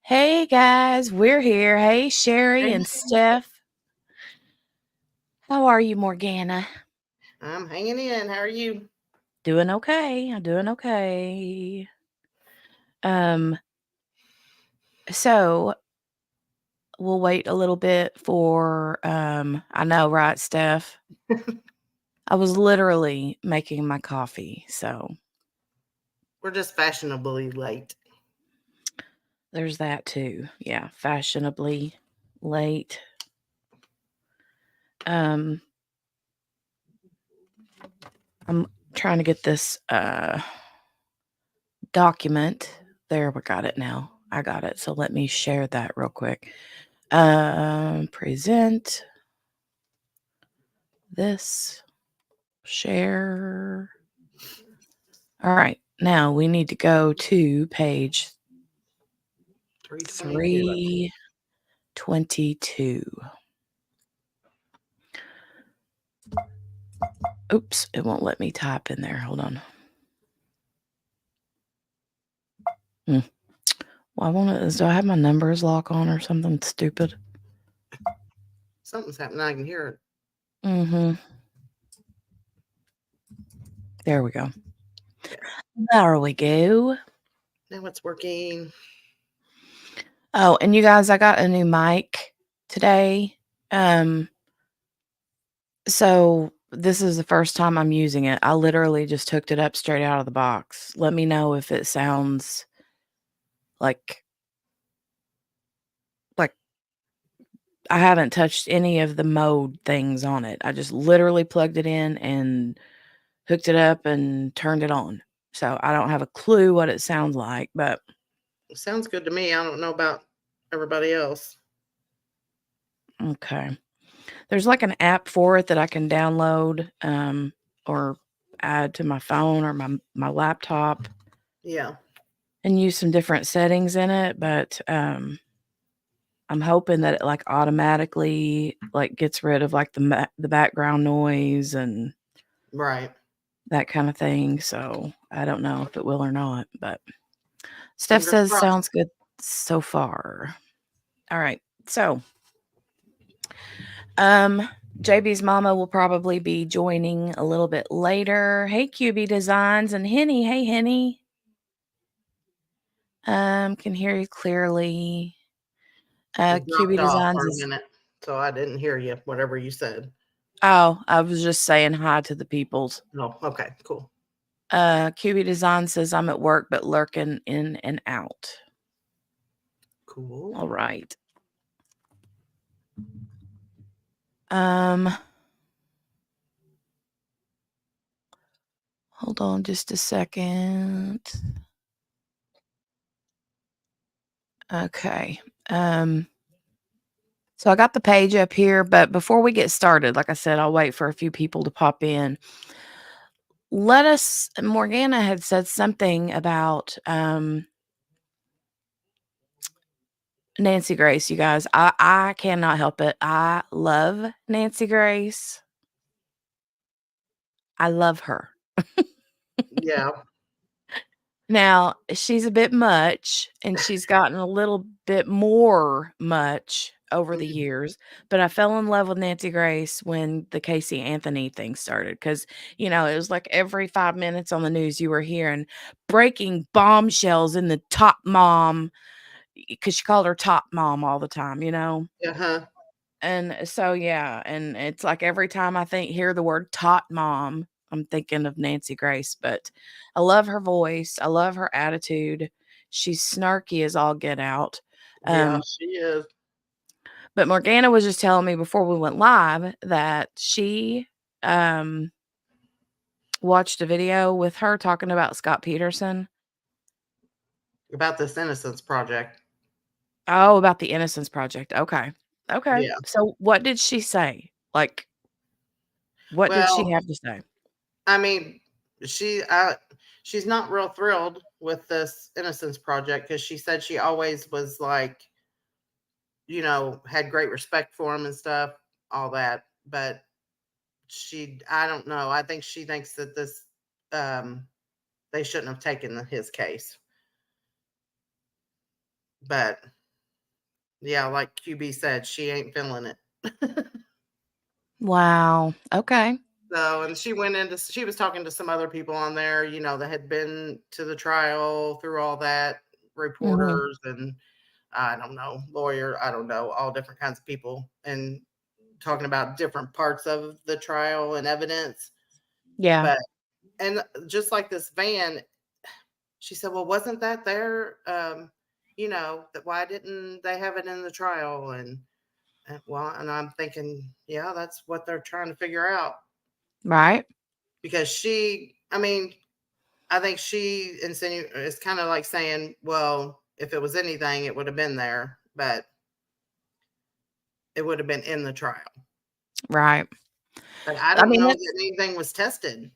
Hey guys, we're here. Hey Sherry Hey, and Steph. How are you, Morgana? I'm hanging in. How are you? Doing okay. I'm doing okay. Um, so we'll wait a little bit for I know, right, Steph? I was literally making my coffee, so We're just fashionably late. there's that too. Yeah, fashionably late. Um, I'm trying to get this document. There, we got it now. I got it. So let me share that real quick. Present this, share. All right. Now we need to go to page 322. 322. Oops, it won't let me type in there. Hold on. Why won't it? Do I have my numbers lock on or something stupid? Something's happening. I can hear it. Mm-hmm. There we go. Okay. There we go. Now it's working. Oh, and you guys, I got a new mic today. So this is the first time I'm using it. I literally just hooked it up straight out of the box. Let me know if it sounds like I haven't touched any of the mode things on it. I just literally plugged it in and hooked it up and turned it on. So I don't have a clue what it sounds like, but It sounds good to me. I don't know about everybody else. okay. There's like an app for it that I can download or add to my phone or my laptop Yeah. and use some different settings in it, but I'm hoping that it like automatically like gets rid of like the background noise and Right. that kind of thing. So I don't know if it will or not, but Steph Fingers says crossed. sounds good so far. All right. So JB's mama will probably be joining a little bit later. Hey QB Designs and Henny. Hey Henny. Can hear you clearly. It QB dropped off Designs for a is minute, so I didn't hear you, whatever you said. oh, I was just saying hi to the peoples. Oh, okay, cool. QB Design says I'm at work but lurking in and out. Cool. All right. Um Hold on just a second. Okay. So I got the page up here, but before we get started, like I said, I'll wait for a few people to pop in. Morgana had said something about Nancy Grace, you guys. I cannot help it. I love Nancy Grace. I love her. Yeah. Now, she's a bit much, and she's gotten a little bit more much over the Mhm. years, but I fell in love with Nancy Grace when the Casey Anthony thing started because, it was like every 5 minutes on the news you were hearing breaking bombshells in the top mom because she called her top mom all the time. Uh-huh. And so, yeah, and it's like every time I hear the word tot mom, I'm thinking of Nancy Grace, but I love her voice. I love her attitude. She's snarky as all get out. Yeah, Um, she is. but Morgana was just telling me before we went live that she um, watched a video with her talking about Scott Peterson. About this Innocence Project. Oh, about the Innocence Project. Okay. Okay. Yeah. So what did she say? Like, what did she Well, have to say? I mean, she uh she's not real thrilled with this Innocence Project because she said she always was like, had great respect for him and stuff, all that. But I don't know. I think she thinks that this, they shouldn't have taken his case. But Yeah, like QB said, she ain't feeling it. Wow. Okay. So, and she was talking to some other people on there, that had been to the trial through all that, Mhm. reporters and I don't know, lawyer, I don't know, all different kinds of people, and talking about different parts of the trial and evidence. Yeah. But, and just like this van, she said, well, wasn't that there? That why didn't they have it in the trial? And I'm thinking, yeah, that's what they're trying to figure out Right. because I mean, I think she is kind of like saying, well, if it was anything, it would have been there, but it would have been in the trial. Right. But I I don't mean, know that that's anything was tested.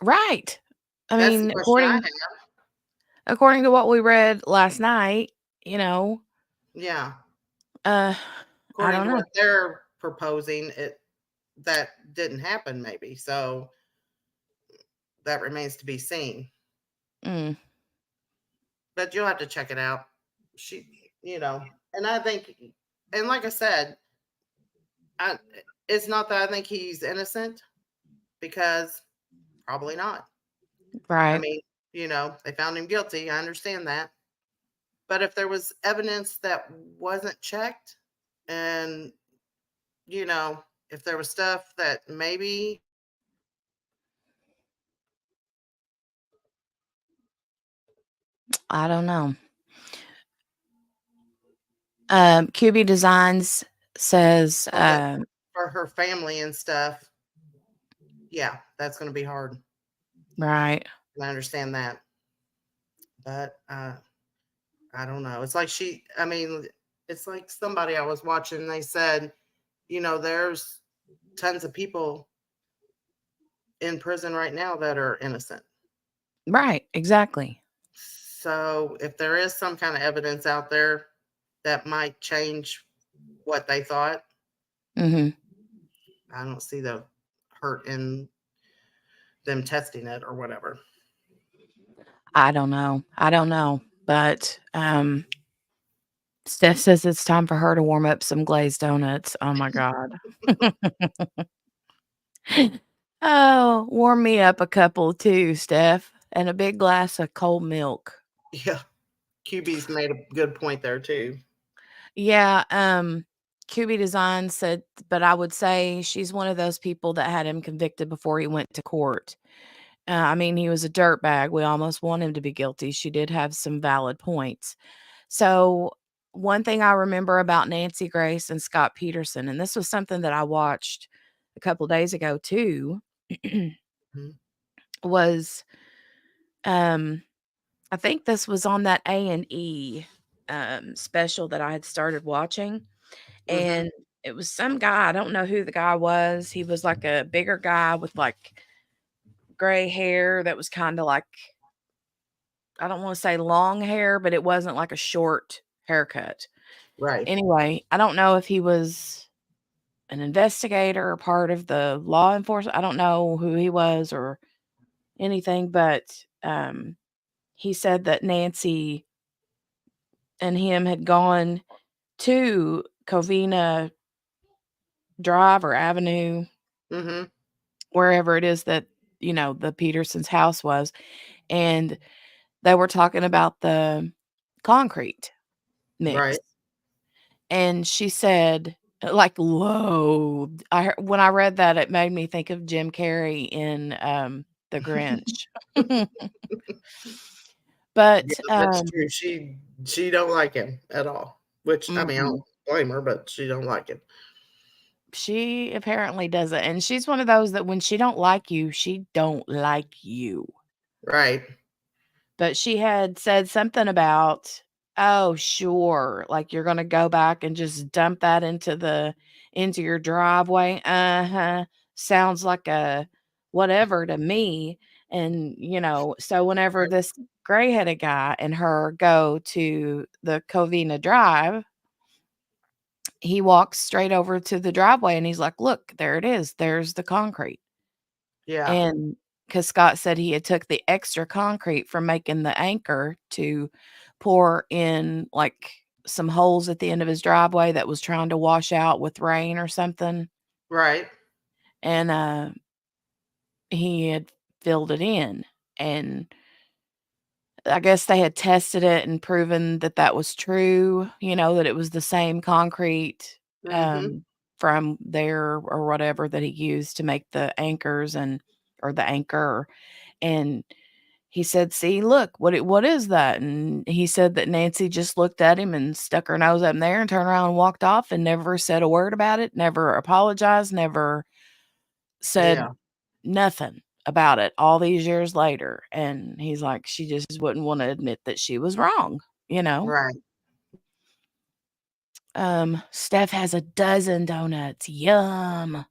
right. I That's the mean, question I according have. according to what we read last night, you know, Yeah. uh, I According don't to know. what they're proposing, that didn't happen, maybe. So that remains to be seen. Mm, But you'll have to check it out. She, and I think, and like I said, I, it's not that I think he's innocent because probably not. I right. mean, they found him guilty. I understand that. But if there was evidence that wasn't checked and, you know, if there was stuff that maybe, I don't know. QB Designs says, but for her family and stuff, yeah, that's going to be hard. right. I understand that. But I don't know. I mean, it's like somebody I was watching, they said, there's tons of people in prison right now that are innocent. Right. Exactly. So if there is some kind of evidence out there that might change what they thought, Mhm. I don't see the hurt in them testing it or whatever. I don't know. I don't know. But Steph says it's time for her to warm up some glazed donuts. Oh my god. Oh, warm me up a couple too, Steph, and a big glass of cold milk. Yeah, QB's made a good point there too. Yeah, QB Design said, but I would say she's one of those people that had him convicted before he went to court. I mean, he was a dirtbag. We almost want him to be guilty. She did have some valid points. So, one thing I remember about Nancy Grace and Scott Peterson, and this was something that I watched a couple days ago too, Mhm. was um I think this was on that A&E special that I had started watching, Mhm. and it was some guy, I don't know who the guy was. He was like a bigger guy with like gray hair that was kind of like, I don't want to say long hair, but it wasn't like a short haircut. Right. Anyway, I don't know if he was an investigator or part of the law enforcement. I don't know who he was or anything, but he said that Nancy and him had gone to Covina Drive or Avenue, Mhm. wherever it is that, the Petersons' house was, and they were talking about the concrete mix. Right. And she said, like, low. When I read that, it made me think of Jim Carrey in, The Grinch. Yeah, But, that's true. She don't like him at all. Which I mean, I mm-mm, don't blame her, but she don't like him. she apparently doesn't, and she's one of those that when she don't like you, she don't like you. Right. But she had said something about, "Oh, sure, like, you're gonna go back and just dump that into your driveway? Uh-huh, sounds like a whatever to me." And, so whenever Right. this gray-headed guy and her go to the Covina Drive, he walks straight over to the driveway, and he's like, "Look, there it is, there's the concrete." Yeah. And because Scott said he had took the extra concrete from making the anchor to pour in, like, some holes at the end of his driveway that was trying to wash out with rain or something, Right. and, he had filled it in, and I guess they had tested it and proven that that was true, that it was the same concrete, Mhm. um, from there or whatever that he used to make the anchors or the anchor, and he said, "See, look, what is that?" And he said that Nancy just looked at him and stuck her nose up in there and turned around and walked off and never said a word about it, never apologized, never said Yeah. nothing about it all these years later, and he's like, "She just wouldn't wanna admit that she was wrong," you know? Right. Steph has a dozen donuts, yum.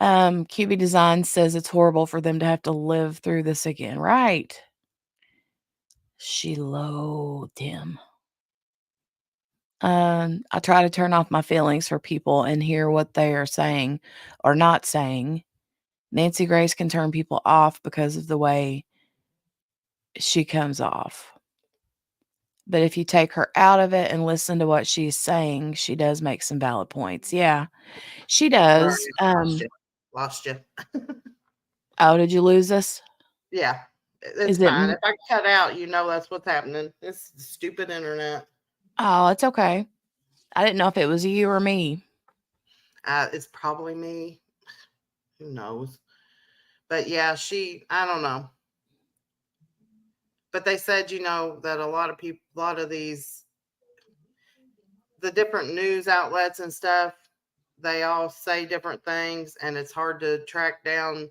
QB Design says it's horrible for them to have to live through this again, right. She loathed him. I try to turn off my feelings for people and hear what they are saying or not saying. Nancy Grace can turn people off because of the way she comes off. But if you take her out of it and listen to what she's saying, she does make some valid points. Yeah, she Sorry, does. I lost you. Lost you. Oh, did you lose us? Yeah. It's Is it? fine. If I cut out, that's what's happening. It's stupid internet. Oh, it's okay. I didn't know if it was you or me. It's probably me. Who knows? But yeah, I don't know. But they said, that a lot of people, a lot of the different news outlets and stuff, they all say different things, and it's hard to track down.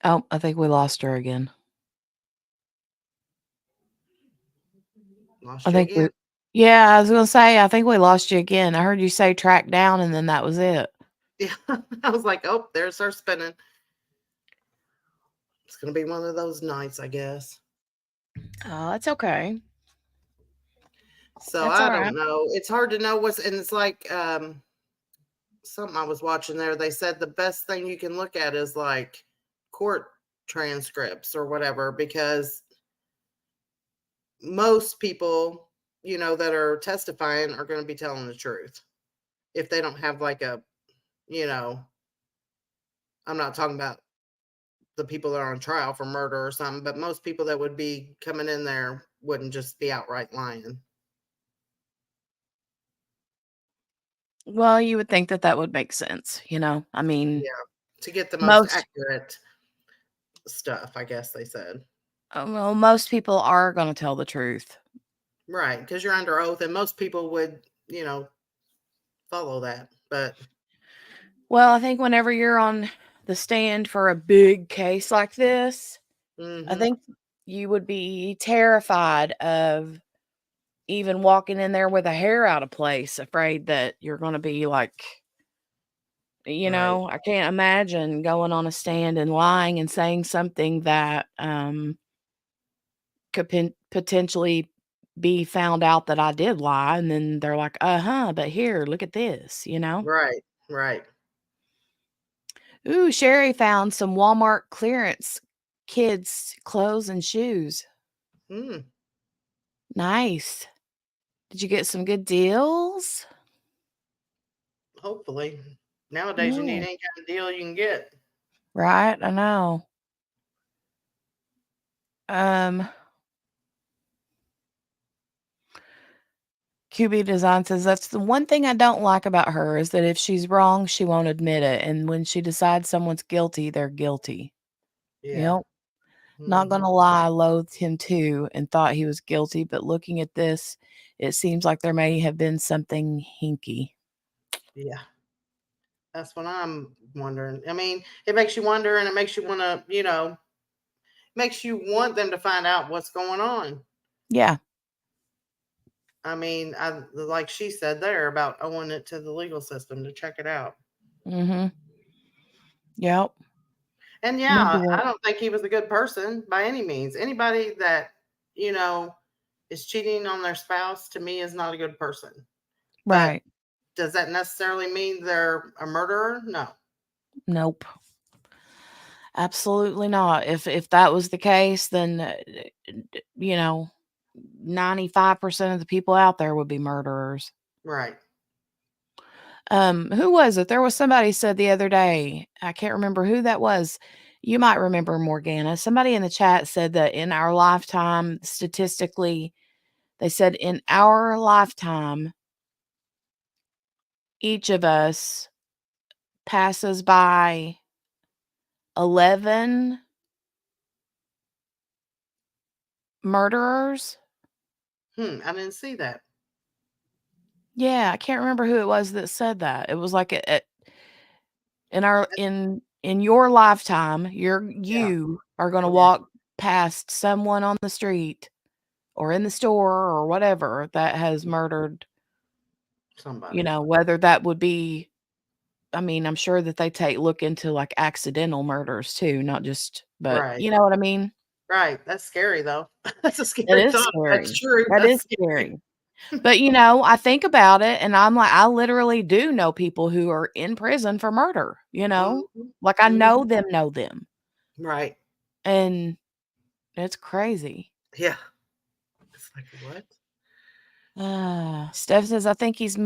Oh, I think we lost her again. I Lost you think we again. Yeah, I was gonna say, I think we lost you again. I heard you say track down and then that was it. Yeah. I was like, oh, there's her spinning. It's going to be one of those nights, I guess. Oh, that's okay. So That's I alright. don't know. It's hard to know and it's like something I was watching there. They said the best thing you can look at is like court transcripts or whatever, because most people, that are testifying are going to be telling the truth. If they don't have like you know, I'm not talking about the people that are on trial for murder or something, but most people that would be coming in there wouldn't just be outright lying. Well, you would think that that would make sense, I mean, Yeah. To get the most most accurate stuff, I guess they said. well, most people are gonna tell the truth. Right. Because you're under oath, and most people would, follow that. But, Well, I think whenever you're on the stand for a big case like this, I hmm, think you would be terrified of even walking in there with a hair out of place, afraid that you're gonna be like, right. I can't imagine going on a stand and lying and saying something that, could potentially be found out that I did lie, and then they're like, "Uh-huh, but here, look at this?" Right. Right. "Ooh, Sherry found some Walmart clearance kids' clothes and shoes. Hmm. Nice. Did you get some good deals?" Hopefully. Nowadays, you need Yeah. any kind of deal you can get. Right, I know. Um, QB Design says, "That's the one thing I don't like about her is that if she's wrong, she won't admit it, and when she decides someone's guilty, they're guilty." Yeah. Yep. Not Hmm. gonna lie, I loathed him too and thought he was guilty, but looking at this, it seems like there may have been something hinky. Yeah. That's what I'm wondering. I mean, it makes you wonder, and it makes you want to, makes you want them to find out what's going on. Yeah. I mean, like she said there about owing it to the legal system to check it out. Mhm. Yep. And Maybe yeah, that. I don't think he was a good person by any means. Anybody that, you know, is cheating on their spouse to me is not a good person. But Right. does that necessarily mean they're a murderer? No. Nope. Absolutely not. If that was the case, then, you know, 95% of the people out there would be murderers. Right. Who was it? There was somebody said the other day, I can't remember who that was. You might remember, Morgana. Somebody in the chat said that in our lifetime, statistically, they said in our lifetime, each of us passes by 11 murderers. I didn't see that. Yeah, I can't remember who it was that said that. It was like in our in your lifetime, Yeah. you are gonna Okay. walk past someone on the street or in the store or whatever that has murdered, Somebody. whether that would be, I mean, I'm sure that they look into, like, accidental murders too, not just, but Right. you know what I mean? Right. That's scary though. That's a It scary is thought. That's scary. true. That That's is scary. scary. But, I think about it and I'm like, I literally do know people who are in prison for murder, you know? Mhm. Like, I Mhm. know them, Right. and it's crazy. Yeah. It's like, what? Steph says, "I think he's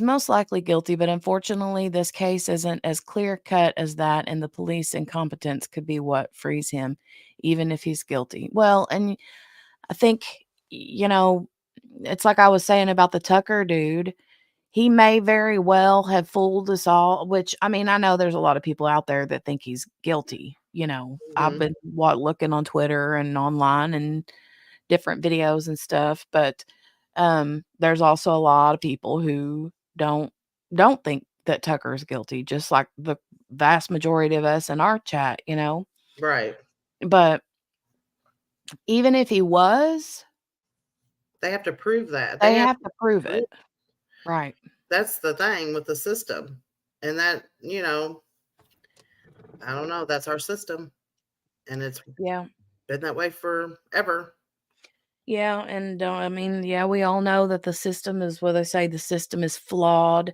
most likely guilty, but unfortunately, this case isn't as clear cut as that, and the police incompetence could be what frees him, even if he's guilty." Well, and I think, you know, it's like I was saying about the Tucker dude. He may very well have fooled us all, which, I mean, I know there's a lot of people out there that think he's guilty. I've Mhm. been looking on Twitter and online and different videos and stuff, but, there's also a lot of people who don't think that Tucker is guilty, just like the vast majority of us in our chat. Right. But even if he was, They have to prove that. They they have have to to prove prove it. Right. that's the thing with the system. And that, I don't know, that's our system. And it's Yeah. been that way forever. Yeah, and, I mean, yeah, we all know that the system is what they say, the system is flawed,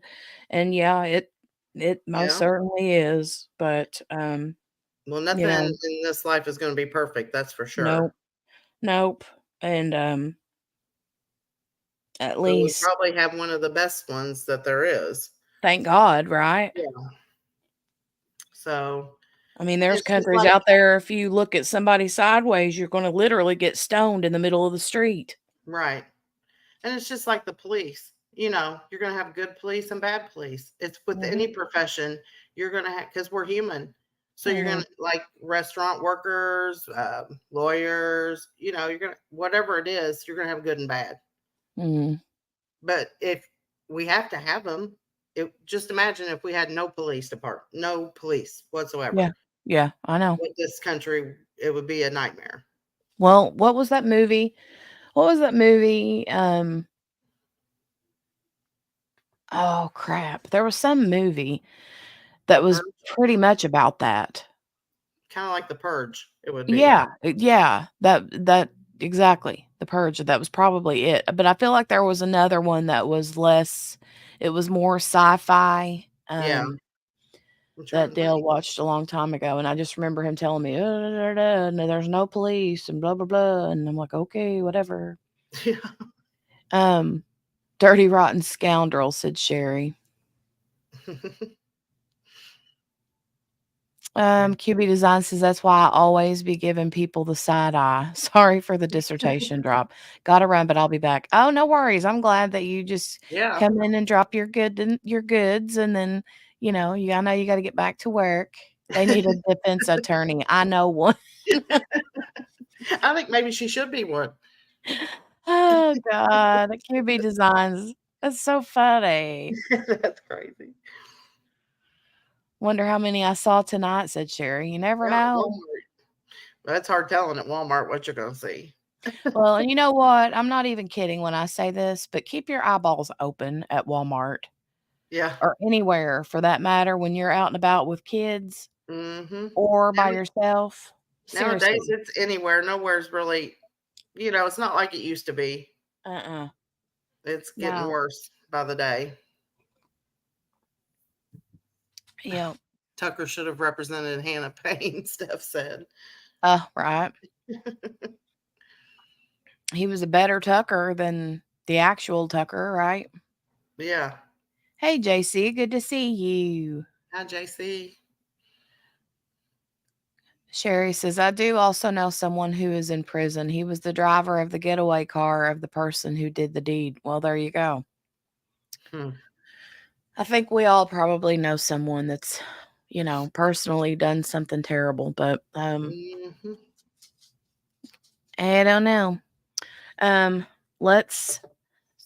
and yeah, it most Yeah. certainly is, but, Well, you nothing know, in this life is gonna be perfect, that's for sure. nope, nope, and, at But we least probably have one of the best ones that there is. thank God, right? Yeah. So, I mean, there's it's just countries like out there, if you look at somebody sideways, you're gonna literally get stoned in the middle of the street. right. And it's just like the police. You're gonna have good police and bad police. It's with Mhm, any profession, you're gonna have because we're human. So you're mhm, gonna like restaurant workers, lawyers, you're gonna whatever it is, you're gonna have good and bad. mhm. But if we have to have them, just imagine if we had no police department, no police Yeah, whatsoever. yeah, I know. With this country, it would be a nightmare. Well, what was that movie? What was that movie? Oh, crap. There was some movie that The was purge, pretty much about that. kind of like the purge, it would be. Yeah, yeah, that exactly, The Purge, that was probably it, but I feel like there was another one that was less, it was more sci-fi, Yeah, I'm trying that to Dale think. watched a long time ago, and I just remember him telling me, da, da, da, no, there's no police and blah, blah, blah," and I'm like, "Okay, whatever." Yeah. Um, "Dirty Rotten Scoundrel," said Sherry. QB Design says, "That's why I always be giving people the side eye." Sorry for the dissertation drop. Gotta run, but I'll be back. Oh, no worries. I'm glad that you just Yeah. come in and drop your goods, and then, I know you gotta get back to work. They need a defense attorney. I know one. I think maybe she should be one. Oh god, QB Designs. That's so funny. That's crazy. Wonder how many I saw tonight, said Sherry. You never Yeah, know. Walmart. That's hard telling at Walmart what you're gonna see. Well, and you know what? I'm not even kidding when I say this, but keep your eyeballs open at Walmart Yeah. or anywhere for that matter when you're out and about with kids Mhm. or by Now yourself. nowadays, Seriously. it's anywhere. Nowhere's really it's not like it used to be. Uh-uh. It's getting No. worse by the day. Yeah. Tucker should have represented Hannah Payne, Steph said. Right. He was a better Tucker than the actual Tucker, right? Yeah. Hey, JC, good to see you. Hi, JC. Sherry says, I do also know someone who is in prison. He was the driver of the getaway car of the person who did the deed. Well, there you go. Hmm. I think we all probably know someone that's, personally done something terrible, but Hmm. I don't know. Let's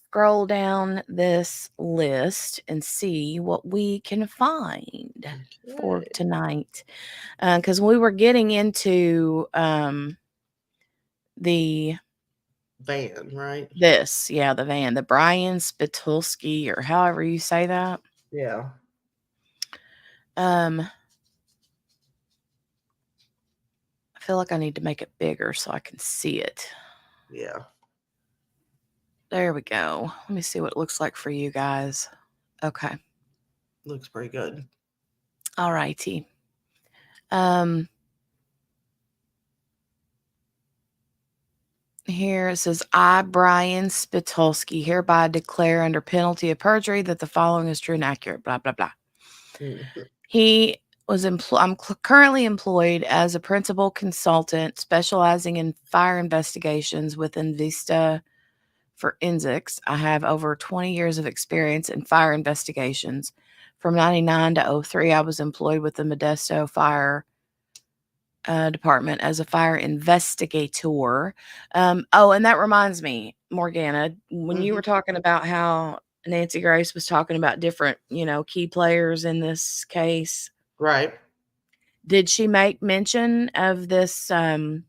scroll down this list and see what we can find for Okay. tonight. Because we were getting into the Van, right? the van, the Brian Spitulski, or however you say that. Yeah. Um, I feel like I need to make it bigger so I can see it. Yeah. There we go. Let me see what it looks like for you guys. Okay. Looks pretty good. All righty. Um, Here it says, I, Brian Spitulski, hereby declare under penalty of perjury that the following is true and accurate, blah, blah, blah. Hmm. He was currently employed as a principal consultant specializing in fire investigations within Vista Forensics. I have over 20 years of experience in fire investigations. From 99 to 03, I was employed with the Modesto Fire Department as a fire investigator. And that reminds me, Morgana, when you Hmm. were talking about how Nancy Grace was talking about different, key players in this case, Right. did she make mention of this other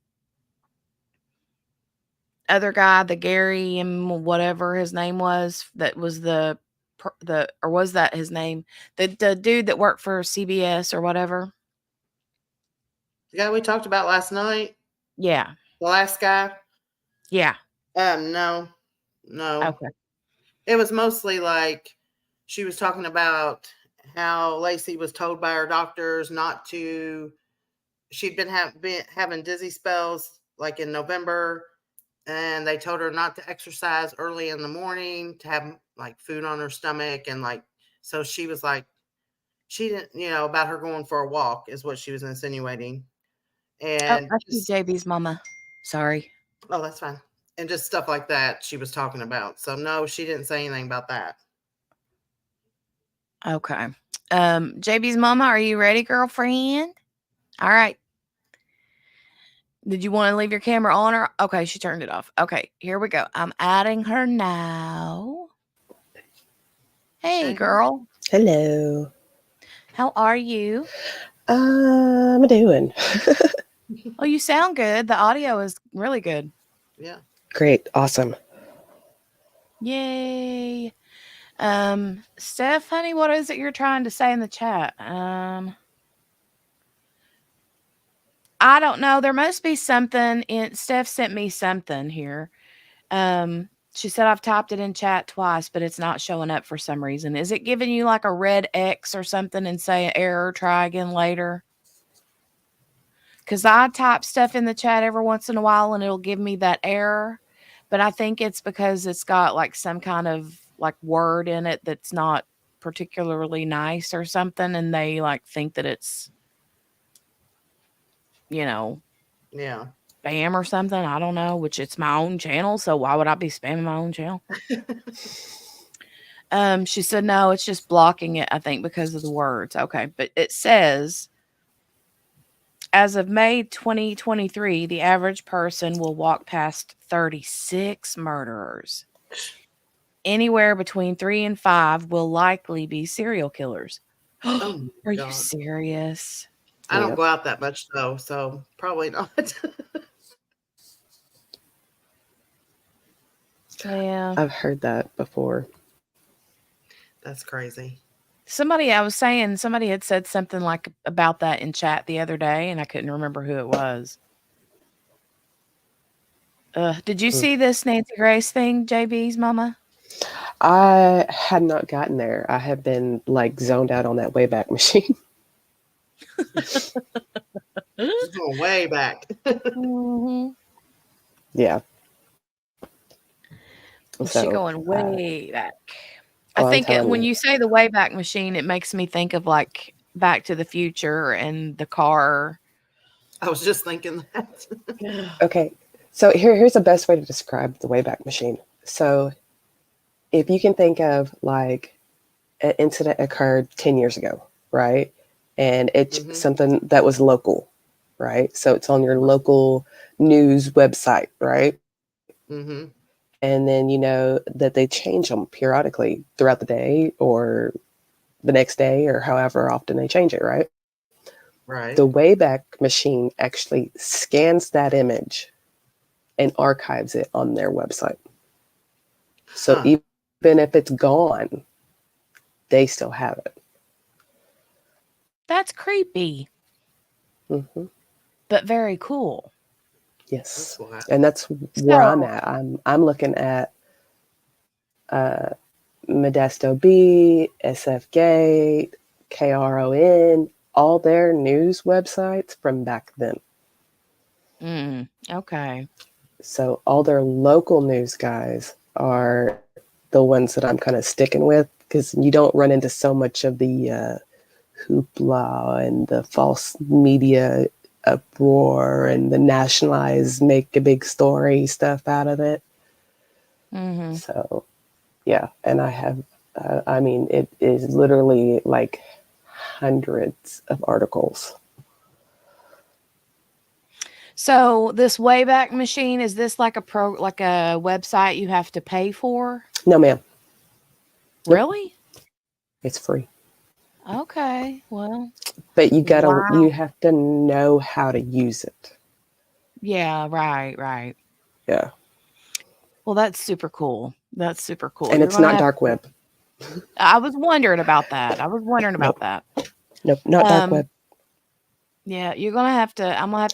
guy, the Gary and whatever his name was, that was or was that his name? The dude that worked for CBS or whatever? The guy we talked about last night, Yeah. the last guy. Yeah. No, no. Okay. It was mostly like she was talking about how Laci was told by her doctors not to. She'd been having dizzy spells like in November, and they told her not to exercise early in the morning, to have like food on her stomach, and like so she was like she didn't, about her going for a walk is what she was insinuating, Oh, and I see just JB's mama. Sorry. oh that's fine, and just stuff like that she was talking about. So no, she didn't say anything about that. Okay. JB's mama, are you ready, girlfriend? All right. Did you want to leave your camera on or okay, she turned it off. Okay, here we go. I'm adding her now. Hey Okay. girl. Hello. How are you? I'm doing Oh, you sound good. The audio is really good. Yeah. great. Awesome. Yay. Steph, honey, what is it you're trying to say in the chat? I don't know. There must be something in Steph sent me something here. She said I've typed it in chat twice, but it's not showing up for some reason. Is it giving you like a red X or something and say error, try again later? Because I type stuff in the chat every once in a while and it'll give me that error. But I think it's because it's got like some kind of like word in it that's not particularly nice or something. And they like think that it's, you know, Yeah. spam or something. I don't know, which it's my own channel. So why would I be spamming my own channel? She said, no, it's just blocking it, I think, because of the words. Okay. But it says, as of May 2023, the average person will walk past 36 murderers. Anywhere between 3 and 5 will likely be serial killers. Oh my Are you god. serious? I don't Yep. go out that much though, so probably not. Yeah. I've heard that before. That's crazy. Somebody had said something like about that in chat the other day, and I couldn't remember who it was. Did you Hmm. see this Nancy Grace thing, JB's mama? I had not gotten there. I have been like zoned out on that Wayback Machine. She's going way back. Mhm. Yeah. She So, going way back. I oh, I'm think telling when you. you say the Wayback Machine, it makes me think of like Back to the Future and the car. I was just thinking that. Okay. So here's the best way to describe the Wayback Machine. So if you can think of like an incident occurred 10 years ago, right? And it's Mm-hmm. something that was local, right? So it's on your local news website, right? Mm-hmm. And then you know that they change them periodically throughout the day or the next day or however often they change it, right? Right. The Wayback Machine actually scans that image and archives it on their website. So Huh. even if it's gone, they still have it. That's creepy, Hmm. but very cool. That's Yes, wild. and that's where I'm So, at. I'm looking at Modesto B, SF Gate, KRON, all their news websites from back then. okay. So all their local news guys are the ones that I'm kind of sticking with because you don't run into so much of the hoopla and the false media uproar and the nationalized make a big story stuff out of it. Mm-hmm. So yeah, and I have, I mean, it is literally like hundreds of articles. So this Wayback Machine, is this like like a website you have to pay for? No, ma'am. Nope, Really? it's free. Okay. Well, But wow. you have to know how to use it. Yeah, right, right. Yeah. Well, that's super cool. That's super cool. And You're it's gonna not have dark web. I was wondering about that. I was wondering about Nope. that. Nope. Not dark Um, web. yeah, I'm gonna have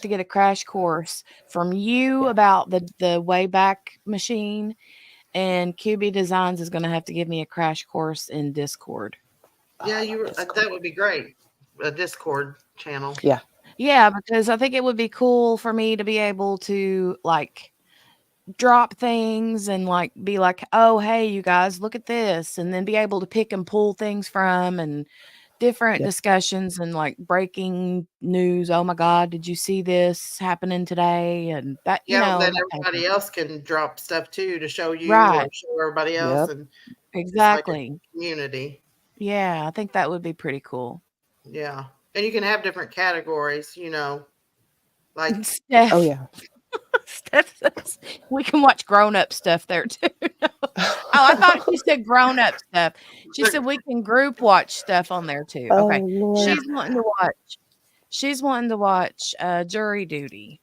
to get a crash course from you Yeah. about the Wayback Machine, and QB Designs is gonna have to give me a crash course in Discord. Oh, Yeah, I you love were, that Discord. would be great. A Discord channel. Yeah. Yeah, because I think it would be cool for me to be able to like drop things and like be like, "Oh, hey, you guys, look at this," and then be able to pick and pull things from and different Yep. discussions and like breaking news. Oh my God, did you see this happening today? And that, Yeah, then that kind of everybody thing. else can drop stuff too to show you or Right. show everybody else, Yep. and it's like a Exactly. community. Yeah, I think that would be pretty cool. Yeah, and you can have different categories. Like Oh Steph, yeah. Steph says we can watch grown up stuff there too. Oh, I thought she said grown up stuff. She said we can group watch stuff on there too. Okay. Oh Lord. She's wanting to watch she's wanting to watch Jury Duty,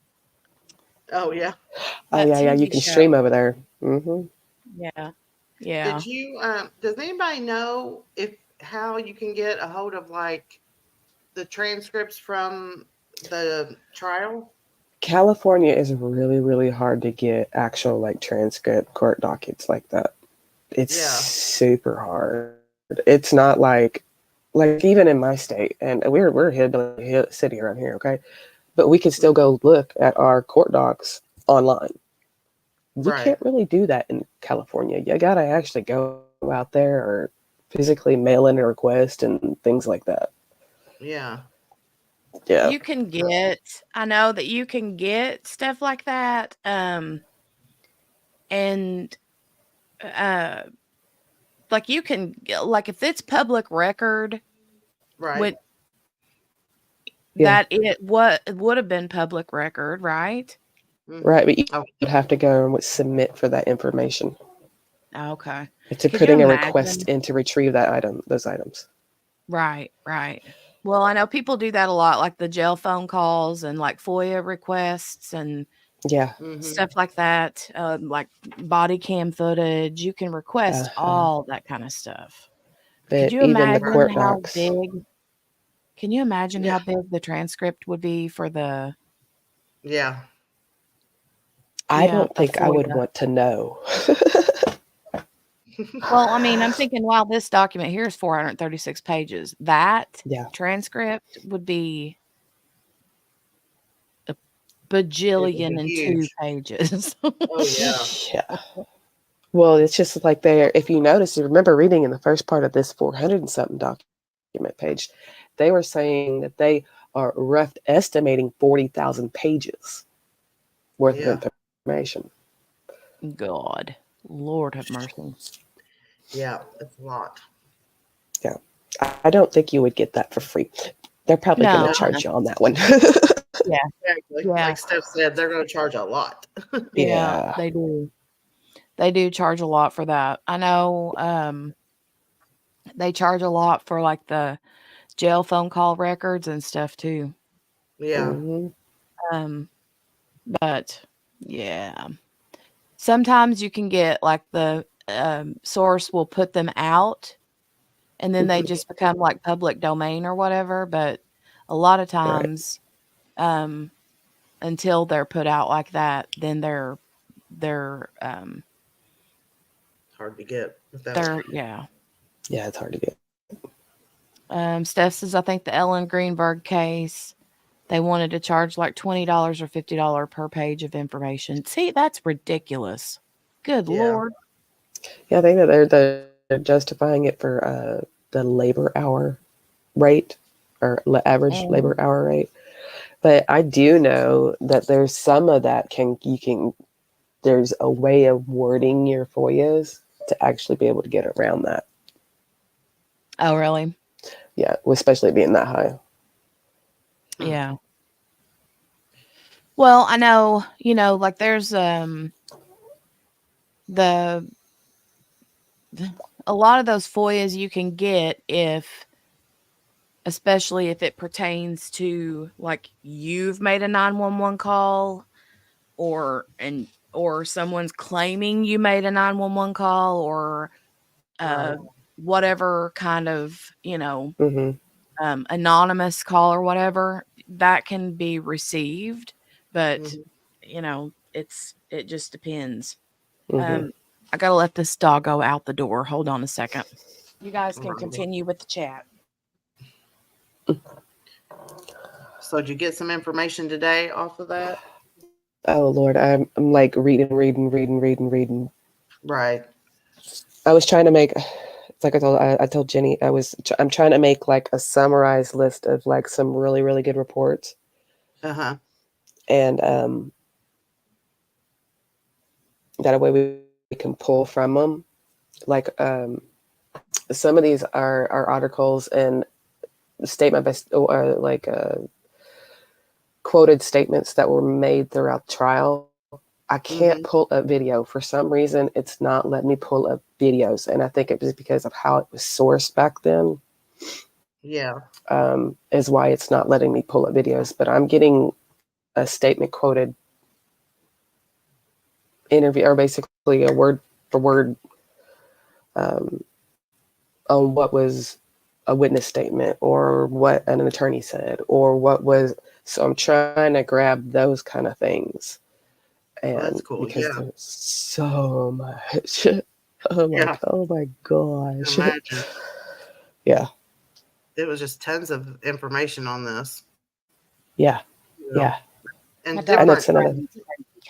oh yeah. Oh that yeah, yeah. You TV can stream show. over there. Hmm. Yeah. Yeah. Did you? Does anybody know if how you can get a hold of like the transcripts from the trial? California is really, really hard to get actual like transcript court dockets like that. It's Yeah. super hard. It's not like even in my state, and we're a hillbilly city around here, okay? But we can still Mhm. go look at our court docs online. You Right. can't really do that in California. You gotta actually go out there or physically mail in a request and things like that. Yeah. Yeah. You can get I know that you can get stuff like that, and, uh, like, you can like, if it's public record, Right. when Yeah. that it would have been public record, right? Right. Mm-hmm. But you Oh, would have to go and submit for that information. Okay. It's a Could you putting a request imagine? in to retrieve that those items. Right, right. Well, I know people do that a lot, like the jail phone calls and, like, FOIA requests and Yeah. mm-hmm. stuff like that, like body cam footage. You can request Uh-huh. all that kinda stuff. Could But you even the imagine Right. court how docs, big can you imagine Yeah. how big the transcript would be for the Yeah. I yeah, don't the think I would FOIA? want to know. Well, I mean, I'm thinking, wow, this document here is 436 pages. That Yeah. transcript would be a It would bajillion be and 2 huge. pages. Oh yeah. Yeah. Well, it's just like there, if you notice, you remember reading in the first part of this 400 and something document page, they were saying that they are rough estimating 40,000 pages worth of Yeah. information. God, Lord have mercy. Yeah. It's a lot. Yeah. I don't think you would get that for free. They're probably going to No, No, charge you on that one. yeah, exactly. yeah, Like Steph said, they're going to charge a lot. yeah, Yeah. they do. They do charge a lot for that. I know, they charge a lot for, like, the jail phone call records and stuff too. Yeah. Hmm. Um, but yeah. Sometimes you can get, like, the, source will put them out, and then they Hmm. just become, like, public domain or whatever, but a lot of Right. times, um, until they're put out like that, then they're, Hard to get without. they're yeah. Yeah, it's hard to get. Steph says, I think the Ellen Greenberg case, they wanted to charge, like, $20 or $50 per page of information. See, that's ridiculous. Good Yeah. lord. Yeah, I think that they're justifying it for the labor hour rate or average labor Mm. hour rate. But I do know that there's some of that there's a way of wording your FOIAs to actually be able to get around that. Oh, really? Yeah, especially being that high. Hmm. Yeah. Well, I know, like there's the a lot of those FOIAs you can get if especially if it pertains to like you've made a 911 call or someone's claiming you made a 911 call or uh Right. whatever kind of, Hmm. anonymous call or whatever that can be received, but Hmm. it just depends. Hmm. Um, I gotta let this doggo out the door. Hold on a second. You guys can Alrighty. continue with the chat. So did you get some information today off of that? Oh Lord, I'm like reading. Right. I was trying to make. It's like I told Jenny I'm trying to make like a summarized list of like some really good reports, Uh-huh. and that way we can pull from them. Like some of these are articles and statement by like quoted statements that were made throughout the trial. I can't Hmm. pull up video for some reason. It's not letting me pull up videos, and I think it was because of how it was sourced back then. Yeah. Is why it's not letting me pull up videos. But I'm getting a statement quoted interview, or basically a word for word um, on what was a witness statement or what an attorney said or what was. So I'm trying to grab those kind of things, Well, and that's cool. because Yeah. there's so much. I'm Yeah. like, oh my gosh. Imagine. Yeah, It was just tons of information on this, yeah, you know, yeah. My and And dog different. it's is another.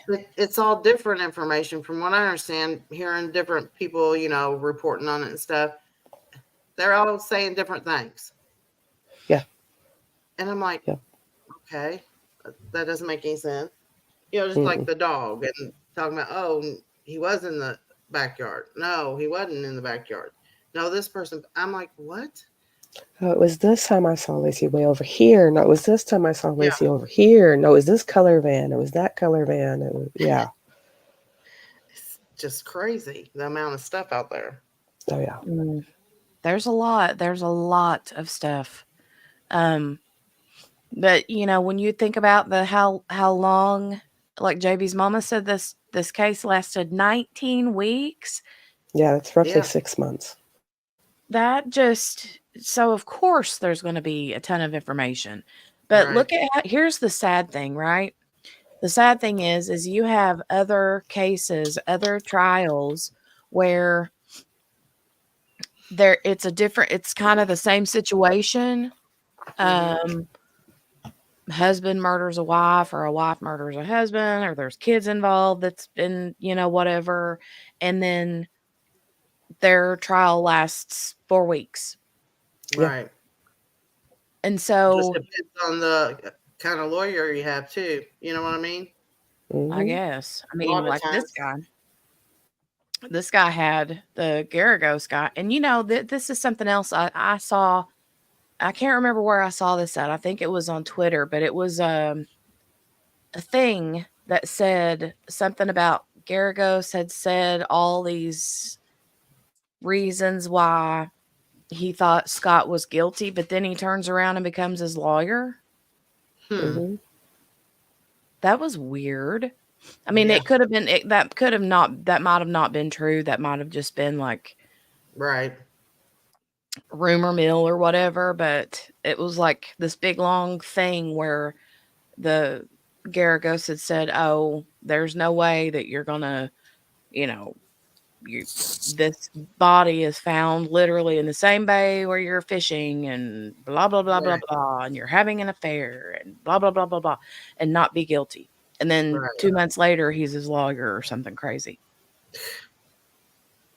crazy. It's all different information from what I understand. Hearing different people, reporting on it and stuff. They're all saying different things, Yeah, and I'm like, yeah. okay, that doesn't make any sense. Just like Mm-mm. the dog and talking about, oh, he was in the backyard. No, he wasn't in the backyard. No, this person. I'm like, what? Oh, it was this time I saw Lacey way over here. No, it was this time I saw Yeah, Lacey over here. No, it was this color van. It was that color van. Yeah. it's just crazy the amount of stuff out there. Oh, yeah. Mm. There's a lot. There's a lot of stuff. Um, but when you think about the how long, like JB's mama said, this case lasted 19 weeks. Yeah, that's roughly Yeah, 6 months. That just so of course there's going to be a ton of information. But right. look at here's the sad thing, right? The sad thing is you have other cases, other trials where it's kind of the same situation. Mm-hmm. Um, husband murders a wife, or a wife murders a husband, or there's kids involved that's been, whatever. And then their trial lasts 4 weeks. Yeah. Right. And Just so depends on the kind of lawyer you have too. You know what I mean? I Hmm. guess, I A mean, lot of like times. this guy had the Garagos guy. And this is something else I saw. I can't remember where I saw this at. I think it was on Twitter, but it was a thing that said something about Garagos had said all these reasons why he thought Scott was guilty, but then he turns around and becomes his lawyer. Hmm. Hmm. That was weird. I mean, Yeah. it could have been that could have not that might have not been true. That might have just been like Right. rumor mill or whatever, but it was like this big long thing where the Garagos had said, "Oh, there's no way that you're gonna, you know, you this body is found literally in the same bay where you're fishing, and blah blah blah blah Right. blah, and you're having an affair, and blah blah blah blah blah, and not be guilty." And then Right. 2 months later, he's his lawyer or something crazy.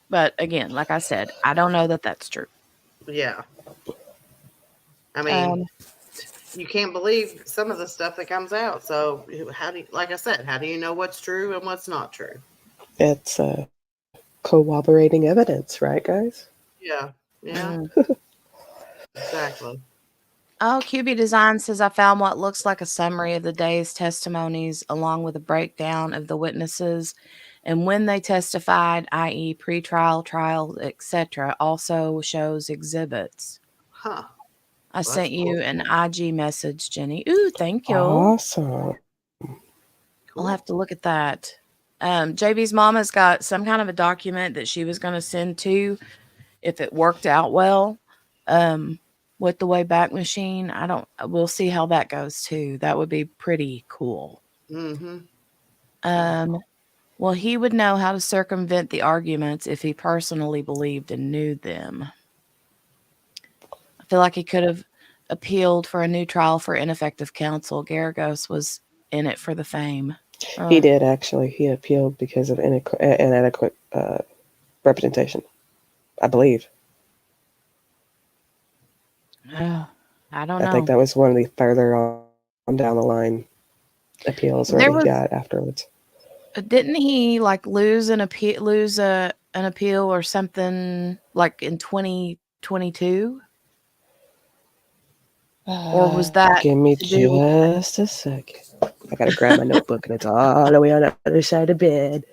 But again, like I said, I don't know that that's true. Yeah. I mean, Um, you can't believe some of the stuff that comes out. So how do you, like I said, how do you know what's true and what's not true? It's corroborating evidence, right, guys? Yeah. Yeah. mm. Exactly. Oh, QB Design says I found what looks like a summary of the day's testimonies along with a breakdown of the witnesses and when they testified, i.e., pretrial, trial, etc. Also shows exhibits. Huh. I Well, that's sent cool. you an IG message, Jenny. Ooh, thank you. Awesome. I'll Cool. have to look at that. JB's mama's got some kind of a document that she was going to send to if it worked out well. Um, with the Wayback Machine, we'll see how that goes too. That would be pretty cool. Mm-hmm. Yeah. Um, well, he would know how to circumvent the arguments if he personally believed and knew them. I feel like he could have appealed for a new trial for ineffective counsel. Garagos was in it for the fame. He Uh, did actually. He appealed because of inadequate representation, I believe. I don't I think know. that was one of the further on down the line appeals that There he was got afterwards. didn't he like lose an appeal or something like in 2022? Or was that Give me to do with just a second. I gotta grab my notebook, and it's all the way on the other side of bed,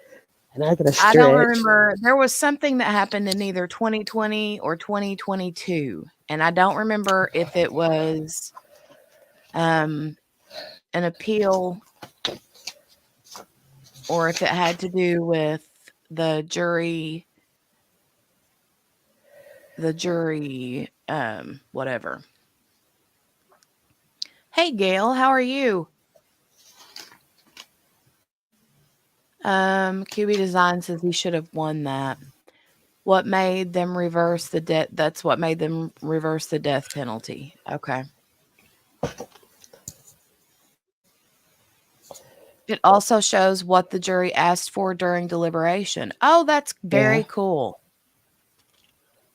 and I gotta I don't stretch. remember. There was something that happened in either 2020 or 2022, and I don't remember if it was um, an appeal or if it had to do with the jury, whatever. Hey, Gail, how are you? QB Design says he should have won that. What made them reverse the death? That's what made them reverse the death penalty. Okay. It also shows what the jury asked for during deliberation. Oh, that's very Yeah, cool.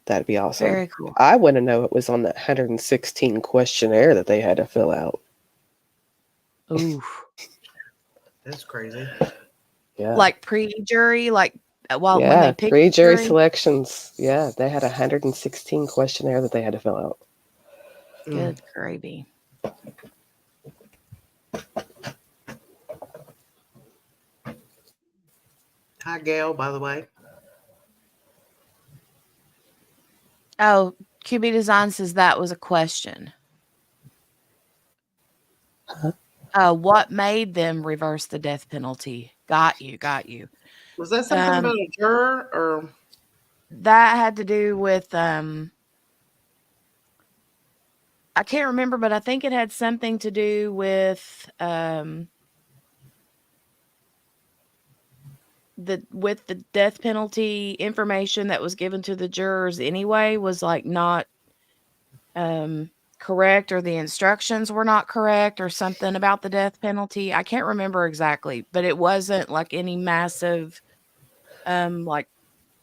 that'd be awesome. Very cool. I want to know it was on that 116 questionnaire that they had to fill out. Ooh. That's crazy. Yeah. Like pre-jury, like while when they Yeah, picked the pre-jury jury. selections. Yeah, they had a 116 questionnaire that they had to fill out. Mm. Good gravy. Hi, Gail, by the way. Oh, QB Design says that was a question. Huh? What made them reverse the death penalty? Got you, got you. Was that something Um, about a juror or? that had to do with I can't remember, but I think it had something to do with with the death penalty information that was given to the jurors anyway was like not correct, or the instructions were not correct, or something about the death penalty. I can't remember exactly, but it wasn't like any massive like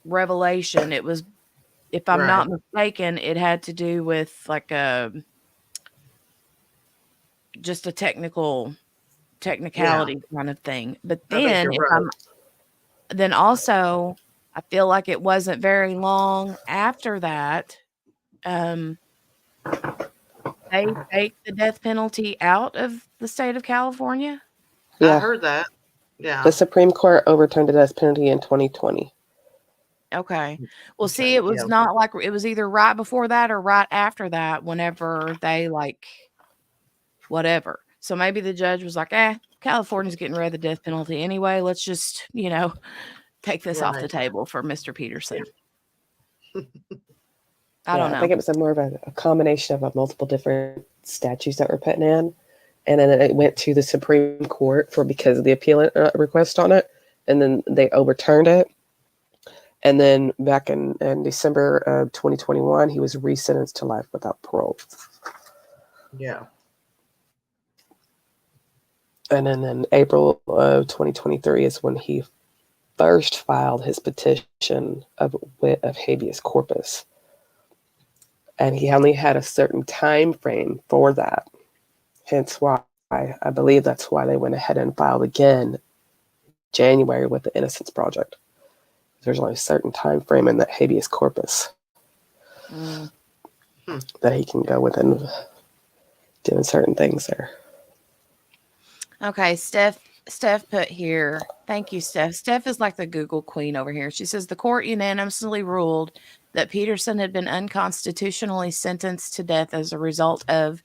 revelation. It was, if I'm Right. not mistaken, it had to do with like a just a Yeah. technicality kind of thing. But I think then you're if right. I'm then also I feel like it wasn't very long after that, um, they take the death penalty out of the state of California? I Yeah, heard that. the Yeah. Supreme Court overturned the death penalty in 2020. Okay. Well, Okay. see, it was Yeah. not like it was either right before that or right after that whenever they, like, whatever. So maybe the judge was like, California's getting rid of the death penalty anyway. Let's just, take this off the Right. table for Mr. Peterson." I Yeah, don't I think know. it was more of a combination of multiple different statutes that were put in, and then it went to the Supreme Court for because of the appeal request on it, and then they overturned it. And then back in December of 2021, he was resentenced to life without parole. Yeah. And then in April of 2023 is when he first filed his petition of writ of habeas corpus. And he only had a certain time frame for that. Hence why I believe that's why they went ahead and filed again January with the Innocence Project. There's only a certain time frame in that habeas corpus Mm. that he can go within doing certain things there. Okay, Steph put here. Thank you, Steph. Steph is like the Google queen over here. She says the court unanimously ruled that Peterson had been unconstitutionally sentenced to death as a result of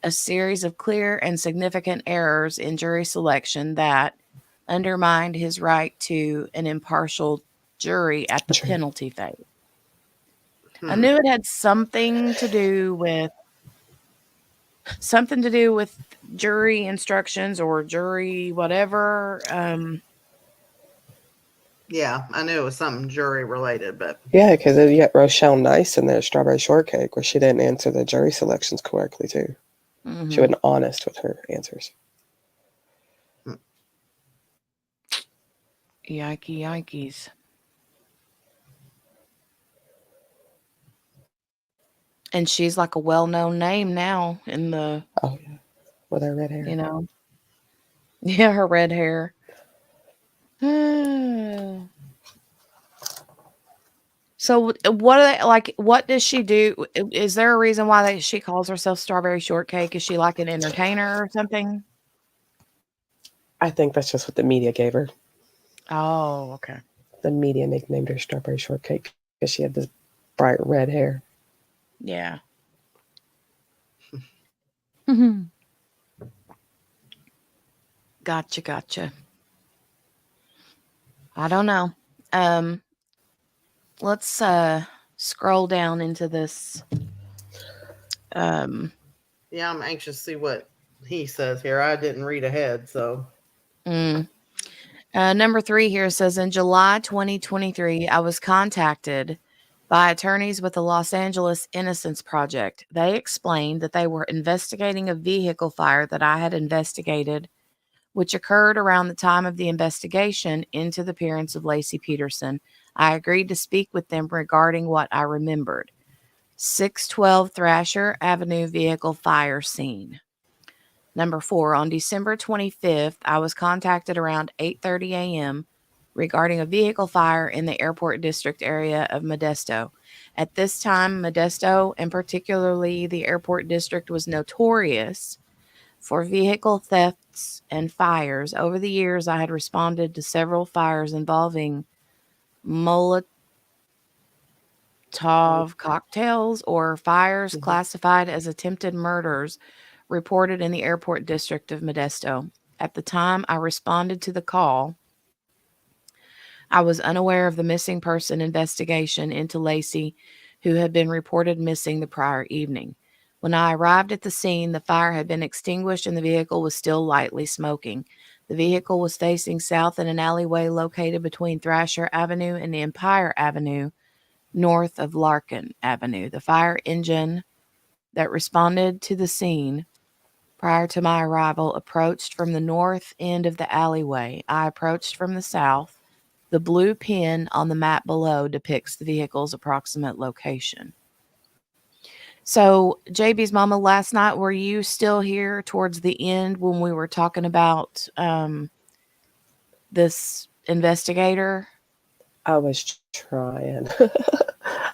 a series of clear and significant errors in jury selection that undermined his right to an impartial jury at the Sure. penalty phase. I knew it had something to do with jury instructions or jury whatever. Yeah. I knew it was something jury related, but Yeah, because you got Rochelle Nice in there, Strawberry Shortcake, where she didn't answer the jury selections correctly, too. She wasn't honest with her answers. Yikes. And she's like a well-known name now in the, Oh, yeah. With her red hair. Yeah, her red hair. So what are they, like, what does she do? Is there a reason why she calls herself Strawberry Shortcake? Is she like an entertainer or something? I think that's just what the media gave her. Oh, okay. The media nicknamed her Strawberry Shortcake because she had this bright red hair. Yeah. Gotcha. I don't know. Let's scroll down into this. yeah, I'm anxious to see what he says here. I didn't read ahead, so Number 3 here says in July 2023, I was contacted by attorneys with the Los Angeles Innocence Project. They explained that they were investigating a vehicle fire that I had investigated, which occurred around the time of the investigation into the appearance of Laci Peterson. I agreed to speak with them regarding what I remembered. 612 Thrasher Avenue vehicle fire scene. Number 4, on December 25th, I was contacted around 8:30 a.m. regarding a vehicle fire in the airport district area of Modesto. At this time, Modesto, and particularly the airport district, was notorious for vehicle thefts and fires. Over the years, I had responded to several fires involving Molotov cocktails or fires classified as attempted murders reported in the airport district of Modesto. At the time I responded to the call, I was unaware of the missing person investigation into Laci, who had been reported missing the prior evening. When I arrived at the scene, the fire had been extinguished and the vehicle was still lightly smoking. The vehicle was facing south in an alleyway located between Thrasher Avenue and Empire Avenue, north of Larkin Avenue. The fire engine that responded to the scene prior to my arrival approached from the north end of the alleyway. I approached from the south. The blue pin on the map below depicts the vehicle's approximate location. So, JB's mama, last night, were you still here towards the end when we were talking about this investigator? I was trying.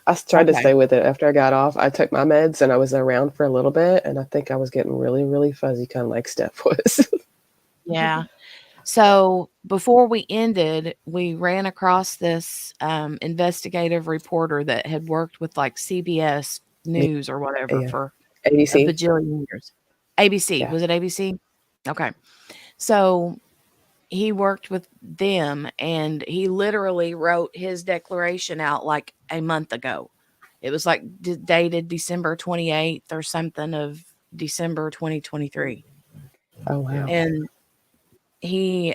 I tried to Okay. stay with it. After I got off, I took my meds and I was around for a little bit, and I think I was getting really, really fuzzy, kind of like Steph was. Yeah. So before we ended, we ran across this investigative reporter that had worked with like CBS News or whatever Yeah. for a ABC. bajillion years. ABC. Yeah. Was it ABC? Okay. So he worked with them and he literally wrote his declaration out like a month ago. It was like dated December 28th or something of December 2023. Oh wow. And he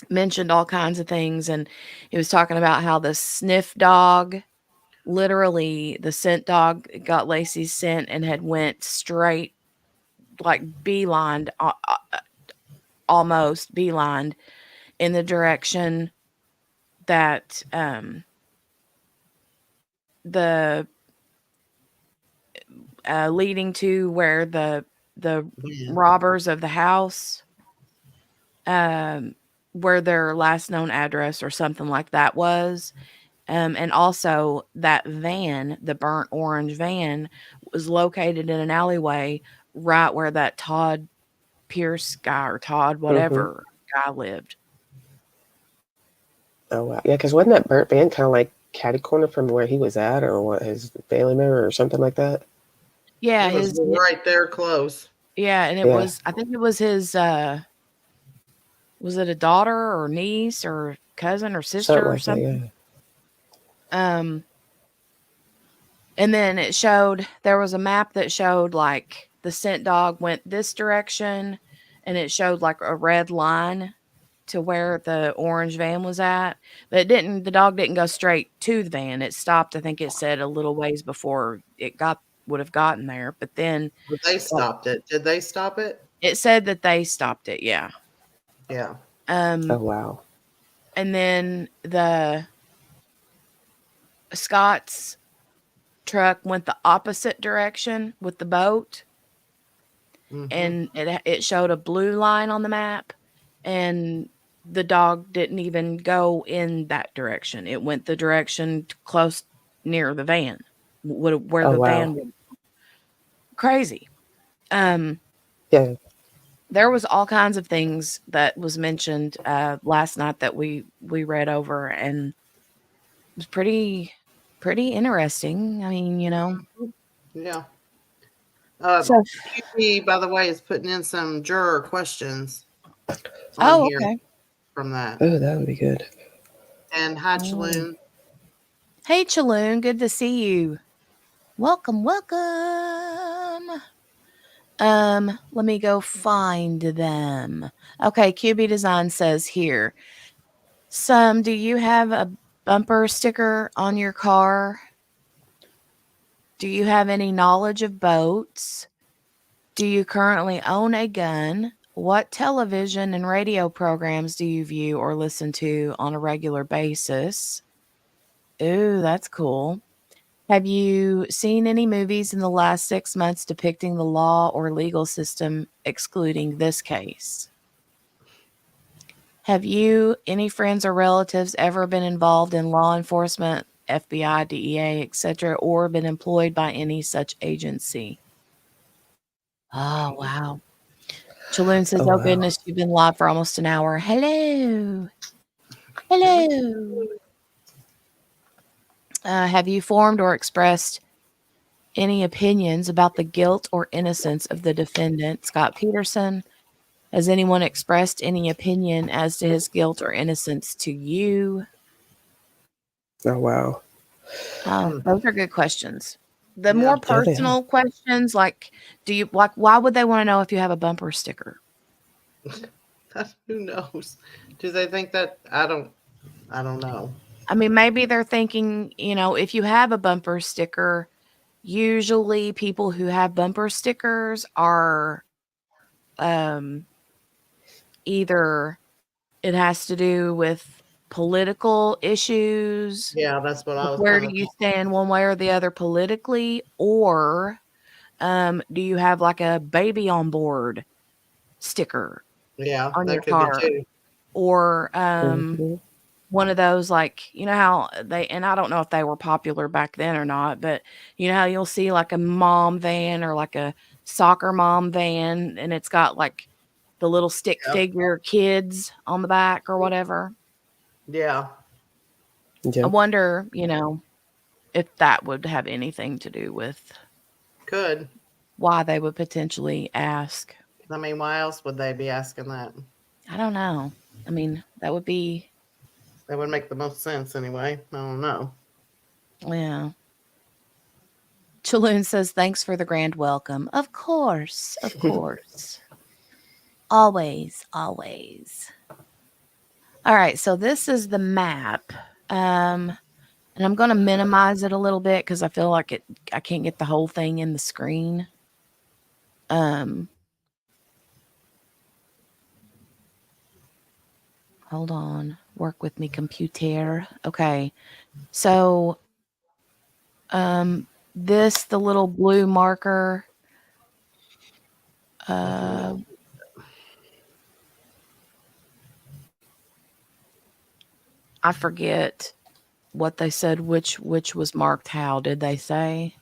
mentioned all kinds of things, and he was talking about how the sniff dog, literally the scent dog, got Laci's scent and had went straight, like beelined, almost beelined in the direction that the leading to where the Yeah. robbers of the house, where their last known address or something like that was. And also that van, the burnt orange van, was located in an alleyway right where that Todd Pierce guy or Todd Mm-hmm. whatever guy lived. Oh wow. Yeah, because wasn't that burnt van kind of like catty corner from where he was at, or what, his family member or something like that? Yeah, It was his right there close. yeah, and it Yeah. was, I think it was his was it a daughter or niece or cousin or Something sister or like that. something? Yeah. And then it showed, there was a map that showed like the scent dog went this direction, and it showed like a red line to where the orange van was at. But the dog didn't go straight to the van. It stopped, I think it said a little ways before it would have gotten there. But then But they stopped it. Did they stop it? it said that they stopped it, yeah. Yeah. Oh Um wow. and then the Scott's truck went the opposite direction with the boat, Mm-hmm. and it showed a blue line on the map, and the dog didn't even go in that direction. It went the direction close near the van, where Oh the wow. van was. Crazy. Um, Yeah. there was all kinds of things that was mentioned last night that we read over, and it was pretty interesting. I mean, Yeah. So, QB, by the way, is putting in some juror questions on oh, here okay. from that. Oh, that would be good. And hi, Mm. Chaloon. Hey, Chaloon, good to see you. Welcome, welcome. Let me go find them. Okay, QB Design says here. Do you have a bumper sticker on your car? Do you have any knowledge of boats? Do you currently own a gun? What television and radio programs do you view or listen to on a regular basis? Ooh, that's cool. Have you seen any movies in the last 6 months depicting the law or legal system excluding this case? Have you, any friends or relatives, ever been involved in law enforcement, FBI, DEA, etc., or been employed by any such agency? Oh, wow. Chaloon says, Oh oh wow. goodness, you've been live for almost an hour. Hello. Hello. Have you formed or expressed any opinions about the guilt or innocence of the defendant, Scott Peterson? Has anyone expressed any opinion as to his guilt or innocence to you? Oh wow. Oh, those are good questions. The Yeah. more Yeah, they are. personal questions, like, why would they want to know if you have a bumper sticker? Who knows? Do they think that? I don't know. I mean, maybe they're thinking, if you have a bumper sticker, usually people who have bumper stickers are um, either it has to do with political issues, Yeah, that's what I like was where kind do of you thinking. stand one way or the other politically, or do you have like a baby on board sticker Yeah, on your that could be car, too. or Mhm. one of those, like, how they, and I don't know if they were popular back then or not, but you know how you'll see like a mom van or like a soccer mom van, and it's got like the little stick Yep. figure kids on the back or whatever. Yeah, I Yeah. wonder, if that would have anything to do with could. why they would potentially ask. I mean, why else would they be asking that? I don't know. I mean, that would be, That would make the most sense anyway. I don't know. yeah. Chaloon says, thanks for the grand welcome. Of course. Of course. Always. Always. All right. So this is the map. And I'm going to minimize it a little bit because I feel like I can't get the whole thing in the screen. Um, Hold on. Work with me, computer. Okay. So, the little blue marker, uh, I forget what they said, which was marked how. Did they say?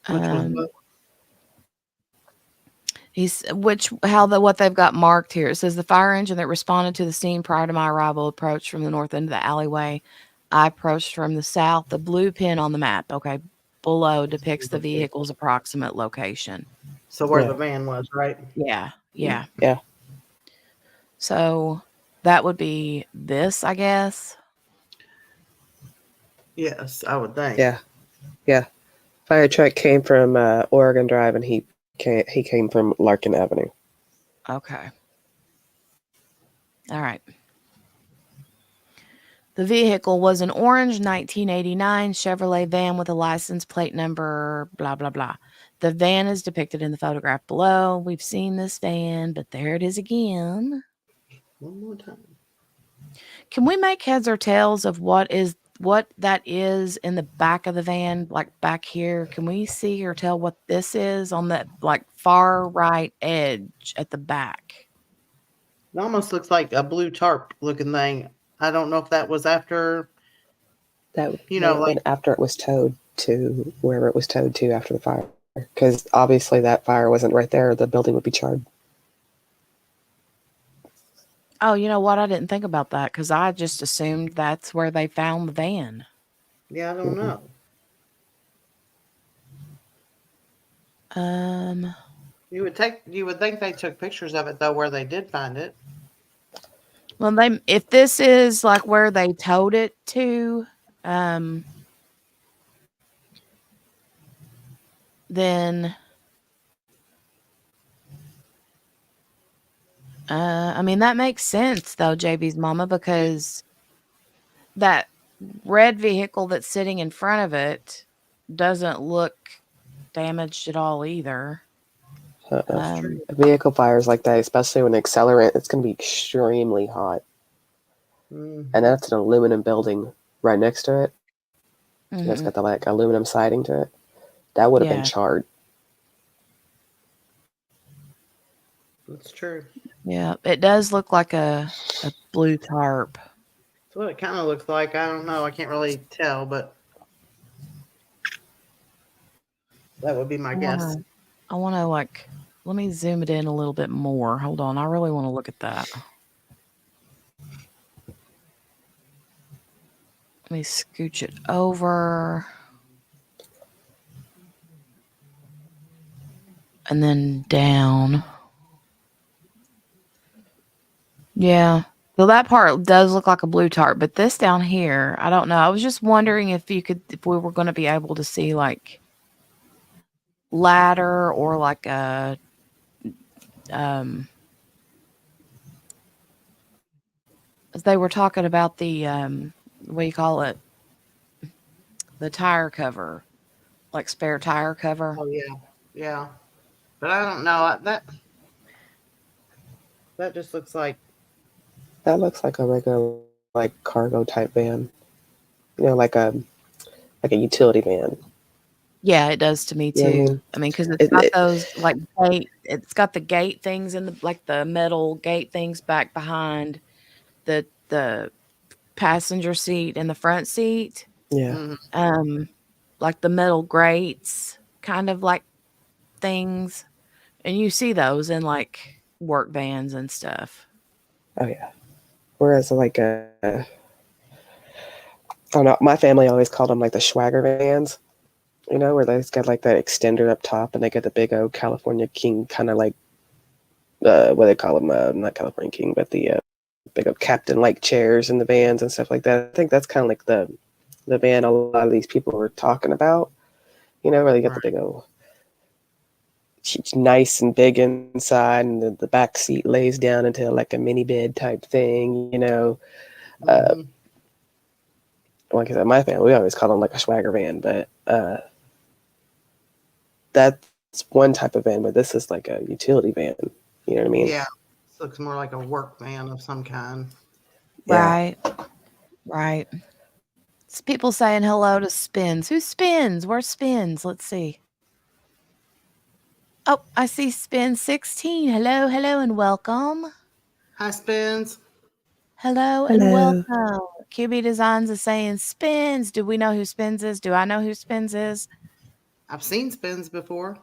Which was Um, what? what they've got marked here. It says the fire engine that responded to the scene prior to my arrival approached from the north end of the alleyway. I approached from the south. The blue pin on the map, okay, below depicts the vehicle's approximate location. So where Yeah. the van was, right? Yeah, yeah. Yeah. So that would be this, I guess. Yes, I would think. Yeah. Yeah. Fire truck came from Oregon Drive, and he came from Larkin Avenue. Okay. All right. The vehicle was an orange 1989 Chevrolet van with a license plate number, blah, blah, blah. The van is depicted in the photograph below. We've seen this van, but there it is again. One more time. Can we make heads or tails of what that is in the back of the van, like back here? Can we see or tell what this is on the like far right edge at the back? It almost looks like a blue tarp looking thing. I don't know if that was after, That may have like, been after it was towed to wherever it was towed to after the fire. Because obviously that fire wasn't right there. The building would be charred. Oh, you know what? I didn't think about that because I just assumed that's where they found the van. yeah, I don't Mhm. know. Um, You would think they took pictures of it though, where they did find it. well, if this is like where they towed it to, then I mean that makes sense though, JB's mama, because that red vehicle that's sitting in front of it doesn't look damaged at all either. That's true. Vehicle fires like that, especially when accelerant, it's going to be extremely hot. And Hmm. that's an aluminum building right next to it. And it's Mhm. got the like aluminum siding to it. That would have been Yeah, charred. That's true. yeah. It does look like a blue tarp. That's what it kind of looks like. I don't know. I can't really tell, but that would be my I guess. wanna, I wanna like, let me zoom it in a little bit more. Hold on, I really want to look at that. Let me scooch it over. And then down. Yeah. So that part does look like a blue tarp, but this down here, I don't know. I was just wondering if we were going to be able to see like ladder or like a um, they were talking about the what do you call it? The tire cover, like spare tire cover. Oh yeah, yeah. But I don't know that just looks like That looks like a regular like cargo type van. Like a utility van. Yeah, it does to me You know what I too. mean? I mean, because it's It, got it, those like gate. It's got the gate things in the like the metal gate things back behind the passenger seat and the front seat. yeah. mhm, Um, like the metal grates, kind of like things, and you see those in like work vans and stuff. Oh yeah. Whereas I don't know. My family always called them like the swagger vans. Where they just got like that extender up top, and they got the big old California King kind of like what they call them, not California King, but the big old captain like chairs in the vans and stuff like that. I think that's kind of like the van a lot of these people were talking about. Where they got the right. big old nice and big inside, and the back seat lays down into like a mini bed type thing. Uh, Mhm. like I said, my family, we always call them like a swagger van, but that's one type of van, but this is like a utility van. You know what I mean? Yeah. This looks more like a work van of some kind. Yeah. Right, right. It's people saying hello to Spins. Who spins? Where's Spins? Let's see. Oh, I see Spin 16. Hello, hello, and welcome. Hi, Spins. Hello and Hello. welcome. QB Designs is saying Spins. Do we know who Spins is? Do I know who Spins is? I've seen Spins before,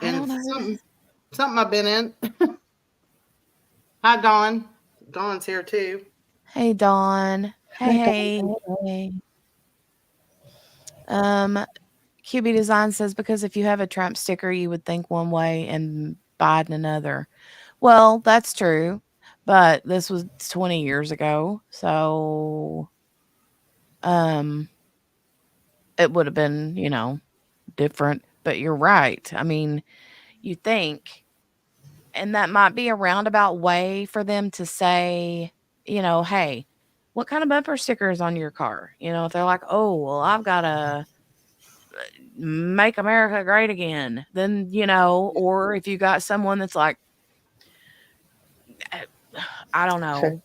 I and don't know who that is. something I've been in. Hi, Dawn. Dawn's here too. Hey, Dawn. Hey, Hi, hey, Dawn. hey. Um, QB Design says because if you have a Trump sticker, you would think one way and Biden another. Well, that's true, but this was 20 years ago, so um, it would have been, different. But you're right. I mean, you think, and that might be a roundabout way for them to say, hey, what kind of bumper sticker is on your car? If they're like, oh, well, I've got a make America great again, then, or if you got someone that's like, eh, I don't know.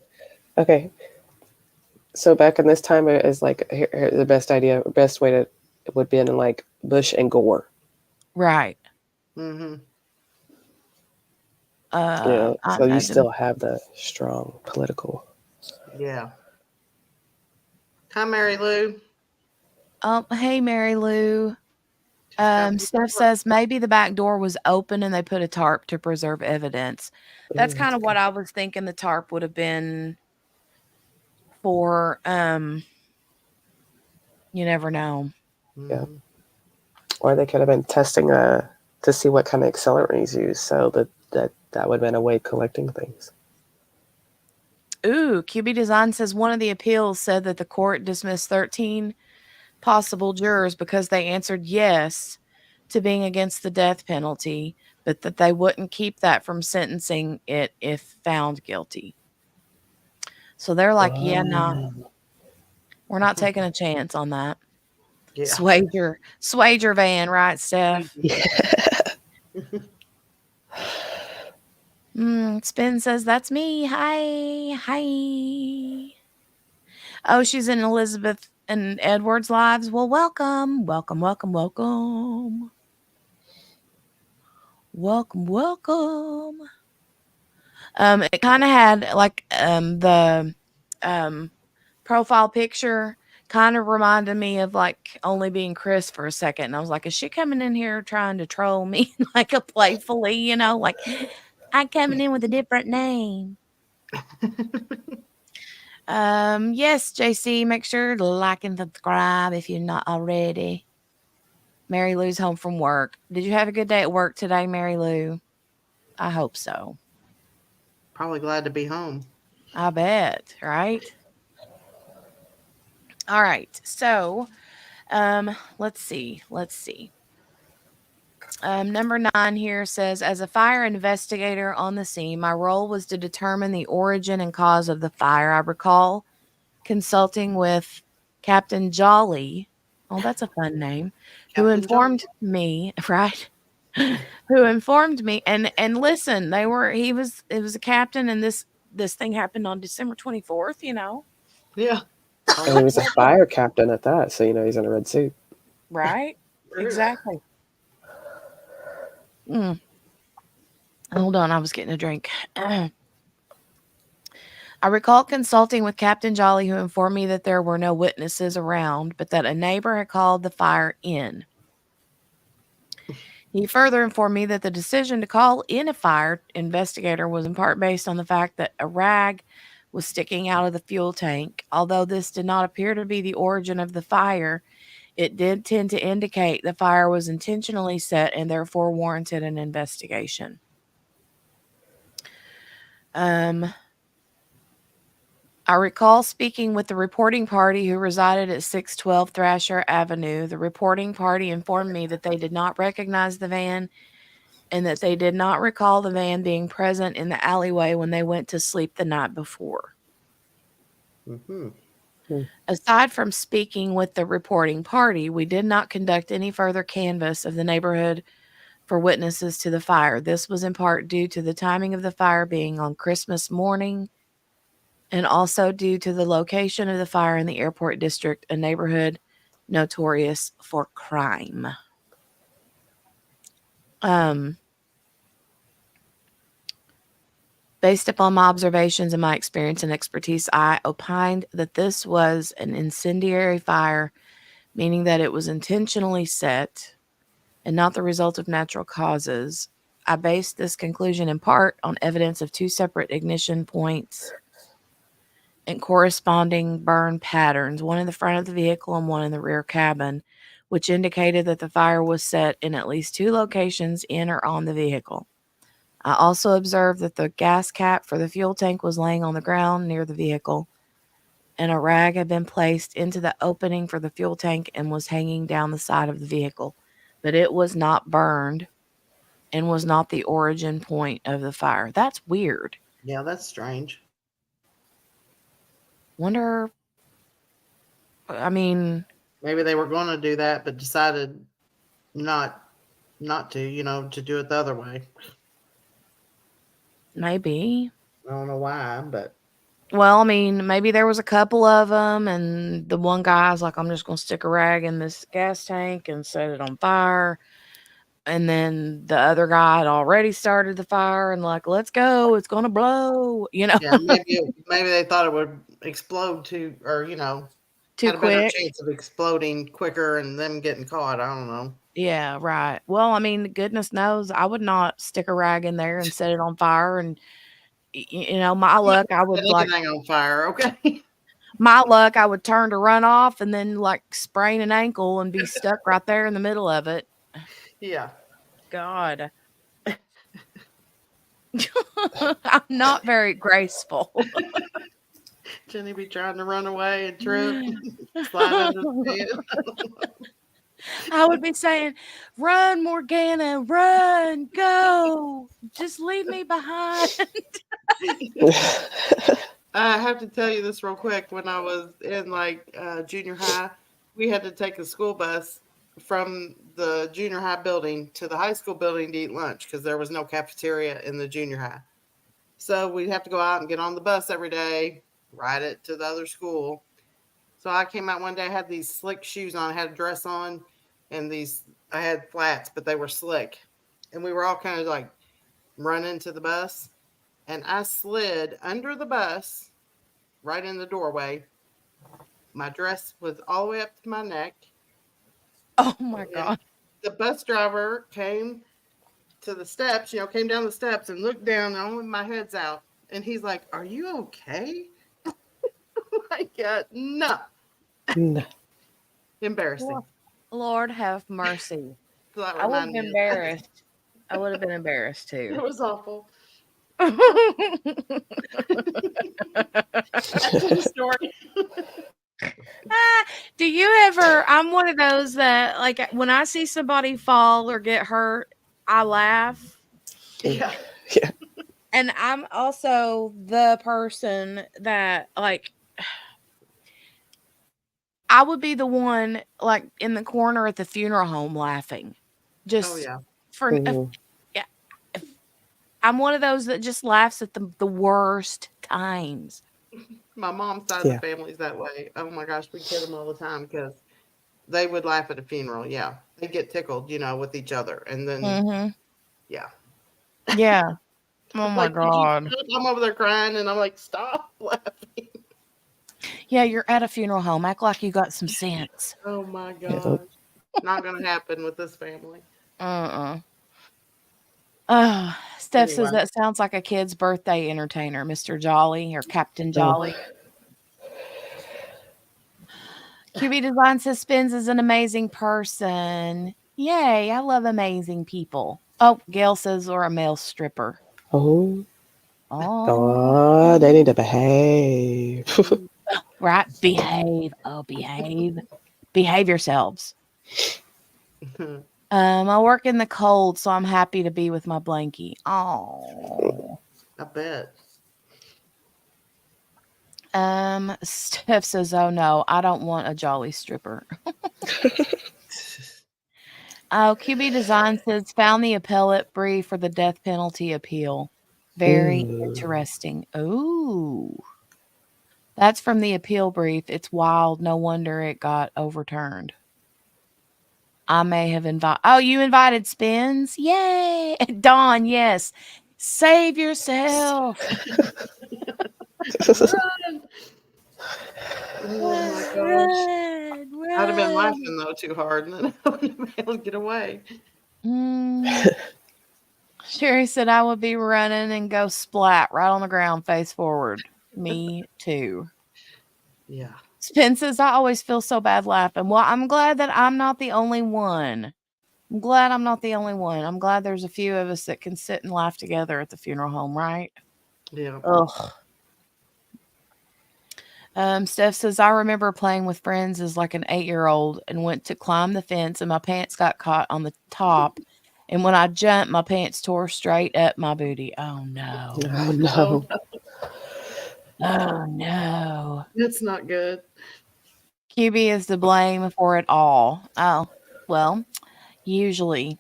Okay. So back in this time, it is like the best way to it would be in like Bush and Gore. Right. Mm-hmm. I So you imagine. still have the strong political. Yeah. Hi, Mary Lou. Hey, Mary Lou. She's got people Steph to work. says maybe the back door was open and they put a tarp to preserve evidence. That's Ooh, kind that's of what good. I was thinking the tarp would have been for. You never know. Yeah. Mm-hmm. Or they could have been testing to see what kind of accelerant he's used, so that would have been a way of collecting things. Ooh, QB Design says one of the appeals said that the court dismissed 13 possible jurors because they answered yes to being against the death penalty, but that they wouldn't keep that from sentencing it if found guilty. So they're like, yeah, nah, Oh. we're not taking a chance on that. Yeah. Swayed your van, right, Steph? Yeah. Spin says that's me. Hi, hi. Oh, she's in Elizabeth and Edward's lives. Well, welcome, welcome, welcome, welcome, welcome, welcome. It kind of had like the um profile picture kind of reminded me of like only being Chris for a second. And I was like, is she coming in here trying to troll me like a playfully, like I'm coming in with a different name. Yes, JC, make sure to like and subscribe if you're not already. Mary Lou's home from work. Did you have a good day at work today, Mary Lou? I hope so. Probably glad to be home. I bet, right? All right. So, let's see. Let's see. Number 9 here says, as a fire investigator on the scene, my role was to determine the origin and cause of the fire. I recall consulting with Captain Jolly. Oh, that's a fun name. Who Captain John. informed me, right? Who informed me and listen, he was it was a captain and this thing happened on December 24th, Yeah. On And he the was a 12th. fire captain at that, so he's in a red suit. right? True. Exactly. Mm, hold on, I was getting a drink. I recall consulting with Captain Jolly, who informed me that there were no witnesses around, but that a neighbor had called the fire in. He further informed me that the decision to call in a fire investigator was in part based on the fact that a rag was sticking out of the fuel tank. Although this did not appear to be the origin of the fire, it did tend to indicate the fire was intentionally set and therefore warranted an investigation. Um, I recall speaking with the reporting party who resided at 612 Thrasher Avenue. The reporting party informed me that they did not recognize the van and that they did not recall the van being present in the alleyway when they went to sleep the night before. Mm-hmm. Hmm. Aside from speaking with the reporting party, we did not conduct any further canvass of the neighborhood for witnesses to the fire. This was in part due to the timing of the fire being on Christmas morning and also due to the location of the fire in the airport district, a neighborhood notorious for crime. Um, Based upon my observations and my experience and expertise, I opined that this was an incendiary fire, meaning that it was intentionally set and not the result of natural causes. I based this conclusion in part on evidence of two separate ignition points and corresponding burn patterns, one in the front of the vehicle and one in the rear cabin, which indicated that the fire was set in at least two locations in or on the vehicle. I also observed that the gas cap for the fuel tank was laying on the ground near the vehicle, and a rag had been placed into the opening for the fuel tank and was hanging down the side of the vehicle. But it was not burned and was not the origin point of the fire. That's weird. Yeah, that's strange. Wonder, I mean, Maybe they were going to do that, but decided not not to. To do it the other way. maybe. I don't know why, but Well, I mean, maybe there was a couple of them, and the one guy's like, I'm just going to stick a rag in this gas tank and set it on fire. And then the other guy had already started the fire and like, let's go, it's gonna blow. yeah, maybe they thought it would explode too, or Too had a better quick. chance of exploding quicker and them getting caught. I don't know. Yeah, right. Well, I mean, goodness knows, I would not stick a rag in there and set it on fire. And my I'm not luck, I set would like anything on fire. Okay. my luck, I would turn to run off and then like sprain an ankle and be stuck right there in the middle of it. Yeah. God, I'm not very graceful. Jenny be trying to run away and trip, slide under the bed. I would be saying, "Run, Morgana, run, go. Just leave me behind." I have to tell you this real quick. When I was in junior high, we had to take a school bus from the junior high building to the high school building to eat lunch because there was no cafeteria in the junior high. So we'd have to go out and get on the bus every day, ride it to the other school. So I came out one day, I had these slick shoes on, I had a dress on, and I had flats, but they were slick. And we were all kind of like running to the bus. And I slid under the bus right in the doorway. My dress was all the way up to my neck. Oh my And god. the bus driver came to the steps, came down the steps and looked down, and only my head's out. And he's like, "Are you okay?" Like, no. No. Embarrassing. Lord have mercy. So that I would have reminded been me of that. embarrassed. I would have been embarrassed It too. was awful. I That's the story. Do you ever? I'm one of those that, like, when I see somebody fall or get hurt, I laugh. Yeah. Yeah. And I'm also the person that, like, I would be the one, like, in the corner at the funeral home laughing. Oh Just yeah. for, Mhm. yeah, if I'm one of those that just laughs at the worst times. My mom's side of the Yeah. family's that way. Oh my gosh, we kid them all the time because they would laugh at a funeral. Yeah, they get tickled, with each other, and then Mhm. yeah, Yeah. Oh my like did you? god. I'm over there crying, and I'm like, stop laughing. Yeah, you're at a funeral home. Act like you got some sense. Oh my Yeah. gosh, not gonna happen with this family. Uh-uh. Oh, Steph says Anyway, that sounds like a kid's birthday entertainer, Mr. Jolly or Captain Oh. Jolly. QB Design says Spins is an amazing person. Yay, I love amazing people. Oh, Gail says, or a male stripper. Oh. Oh, Oh, they need to behave. right. Behave. Oh, behave. Behave yourselves. I work in the cold, so I'm happy to be with my blankie. Oh. I bet. Steph says, "Oh no, I don't want a jolly stripper." Oh, QB Design says found the appellate brief for the death penalty appeal. Very Ooh. interesting. Ooh, that's from the appeal brief. It's wild. No wonder it got overturned. I may have invited. Oh, you invited Spins? Yay, Dawn. Yes, save yourself. Run! Oh my gosh, Run, I'd have been run. laughing though too hard, and then I wouldn't have been able to get away. Mm. Sherry said I would be running and go splat right on the ground face forward. Me too. Yeah, Spin says I always feel so bad laughing. Well, I'm glad that I'm not the only one. I'm glad I'm not the only one. I'm glad there's a few of us that can sit and laugh together at the funeral home, right? yeah. Ugh. Steph says I remember playing with friends as like an 8-year-old and went to climb the fence and my pants got caught on the top. And when I jumped, my pants tore straight up my booty. Oh no. Oh Oh, no. Oh no. that's not good. QB is to blame for it all. Oh, well, usually,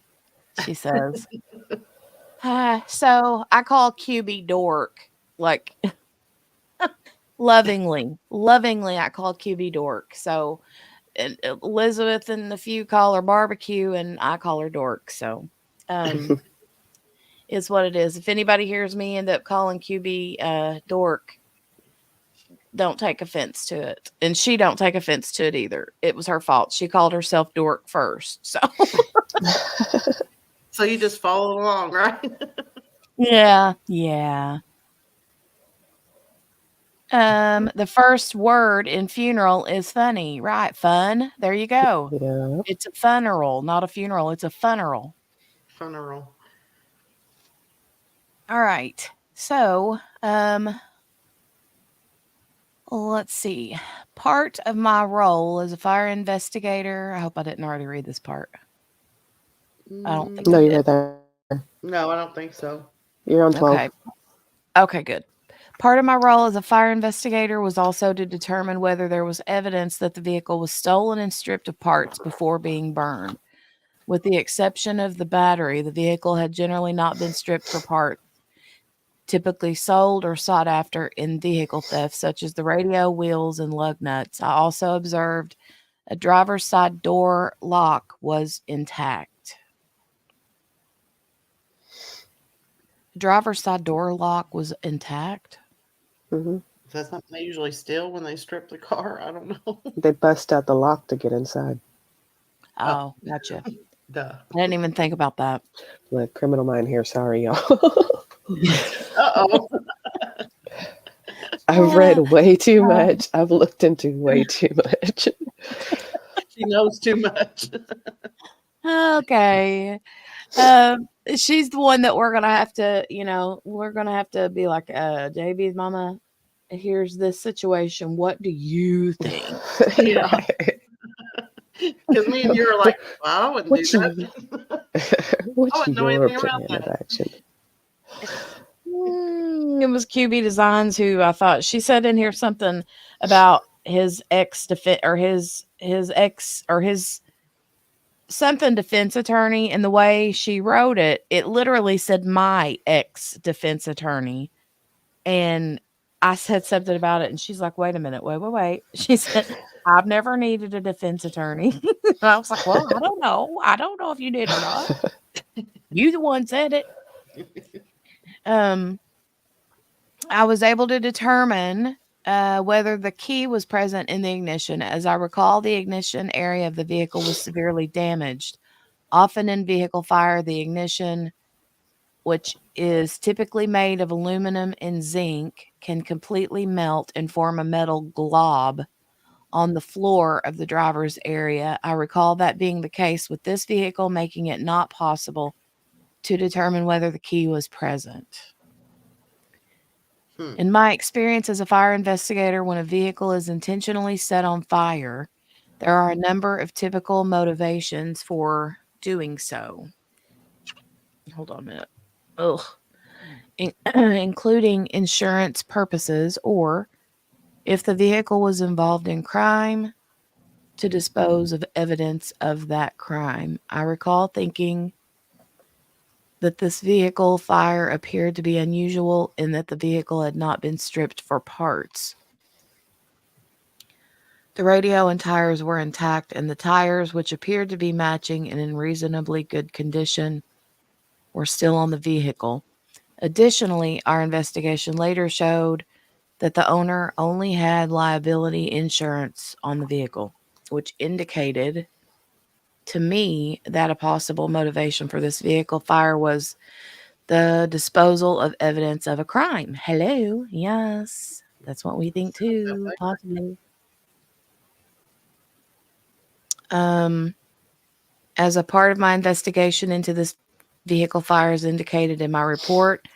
she says. So I call QB dork. Like lovingly, I call QB dork. So Elizabeth and a few call her barbecue, and I call her dork. So, um, is what it is. If anybody hears me end up calling QB dork, don't take offense to it. And she don't take offense to it either. It was her fault. She called herself dork first. So So you just follow along, right? yeah, yeah. The first word in funeral is funny, right? Fun. There you go. Yeah. It's a funeral, not a funeral. It's a funeral. Funeral. All right. So, let's see. Part of my role as a fire investigator. I hope I didn't already read this part. I don't think No, I Mm, you're did. right there. no, I don't think so. You're on 12. Okay. Okay, good. Part of my role as a fire investigator was also to determine whether there was evidence that the vehicle was stolen and stripped of parts before being burned. With the exception of the battery, the vehicle had generally not been stripped for parts typically sold or sought after in vehicle theft, such as the radio, wheels, and lug nuts. I also observed a driver's side door lock was intact. The driver's side door lock was intact? Hmm. Is that something they usually steal when they strip the car? I don't know. They bust out the lock to get inside. Oh, Oh, gotcha. duh. I didn't even think about that. Like criminal mind here. Sorry, y'all. Uh-oh. I've read way too much. I've looked into way too much. She knows too much. Okay. She's the one that we're gonna have to, we're gonna have to be like, JB's mama. here's this situation. What do you think? Yeah. Because me and you are like, well, I wouldn't do What's that. y- I what's wouldn't know your anything about plan of that. action? It was QB Designs who I thought she said in here something about his ex defense or his ex or his something defense attorney, and the way she wrote it, it literally said my ex defense attorney. And I said something about it, and she's like, "Wait a minute, wait." She said, "I've never needed a defense attorney." And I was like, "Well, I don't know. I don't know if you did or not. You the one said it." Um, I was able to determine whether the key was present in the ignition. As I recall, the ignition area of the vehicle was severely damaged. Often in vehicle fire, the ignition, which is typically made of aluminum and zinc, can completely melt and form a metal glob on the floor of the driver's area. I recall that being the case with this vehicle, making it not possible to determine whether the key was present. Hmm. In my experience as a fire investigator, when a vehicle is intentionally set on fire, there are a number of typical motivations for doing so. Hold on a minute. Ugh. Including insurance purposes, or if the vehicle was involved in crime, to dispose of evidence of that crime. I recall thinking that this vehicle fire appeared to be unusual in that the vehicle had not been stripped for parts. The radio and tires were intact, and the tires, which appeared to be matching and in reasonably good condition, were still on the vehicle. Additionally, our investigation later showed that the owner only had liability insurance on the vehicle, which indicated to me that a possible motivation for this vehicle fire was the disposal of evidence of a crime. Hello, yes, that's what we think too, possibly. Um, as a part of my investigation into this vehicle fire, as indicated in my report,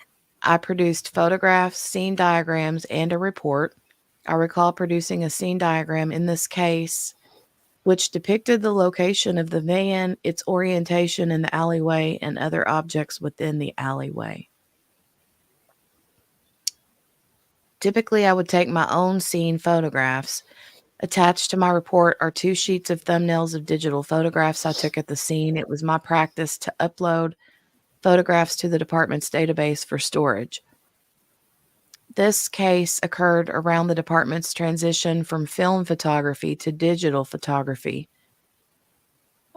I produced photographs, scene diagrams, and a report. I recall producing a scene diagram in this case which depicted the location of the van, its orientation in the alleyway, and other objects within the alleyway. Typically, I would take my own scene photographs. Attached to my report are 2 sheets of thumbnails of digital photographs I took at the scene. It was my practice to upload photographs to the department's database for storage. This case occurred around the department's transition from film photography to digital photography.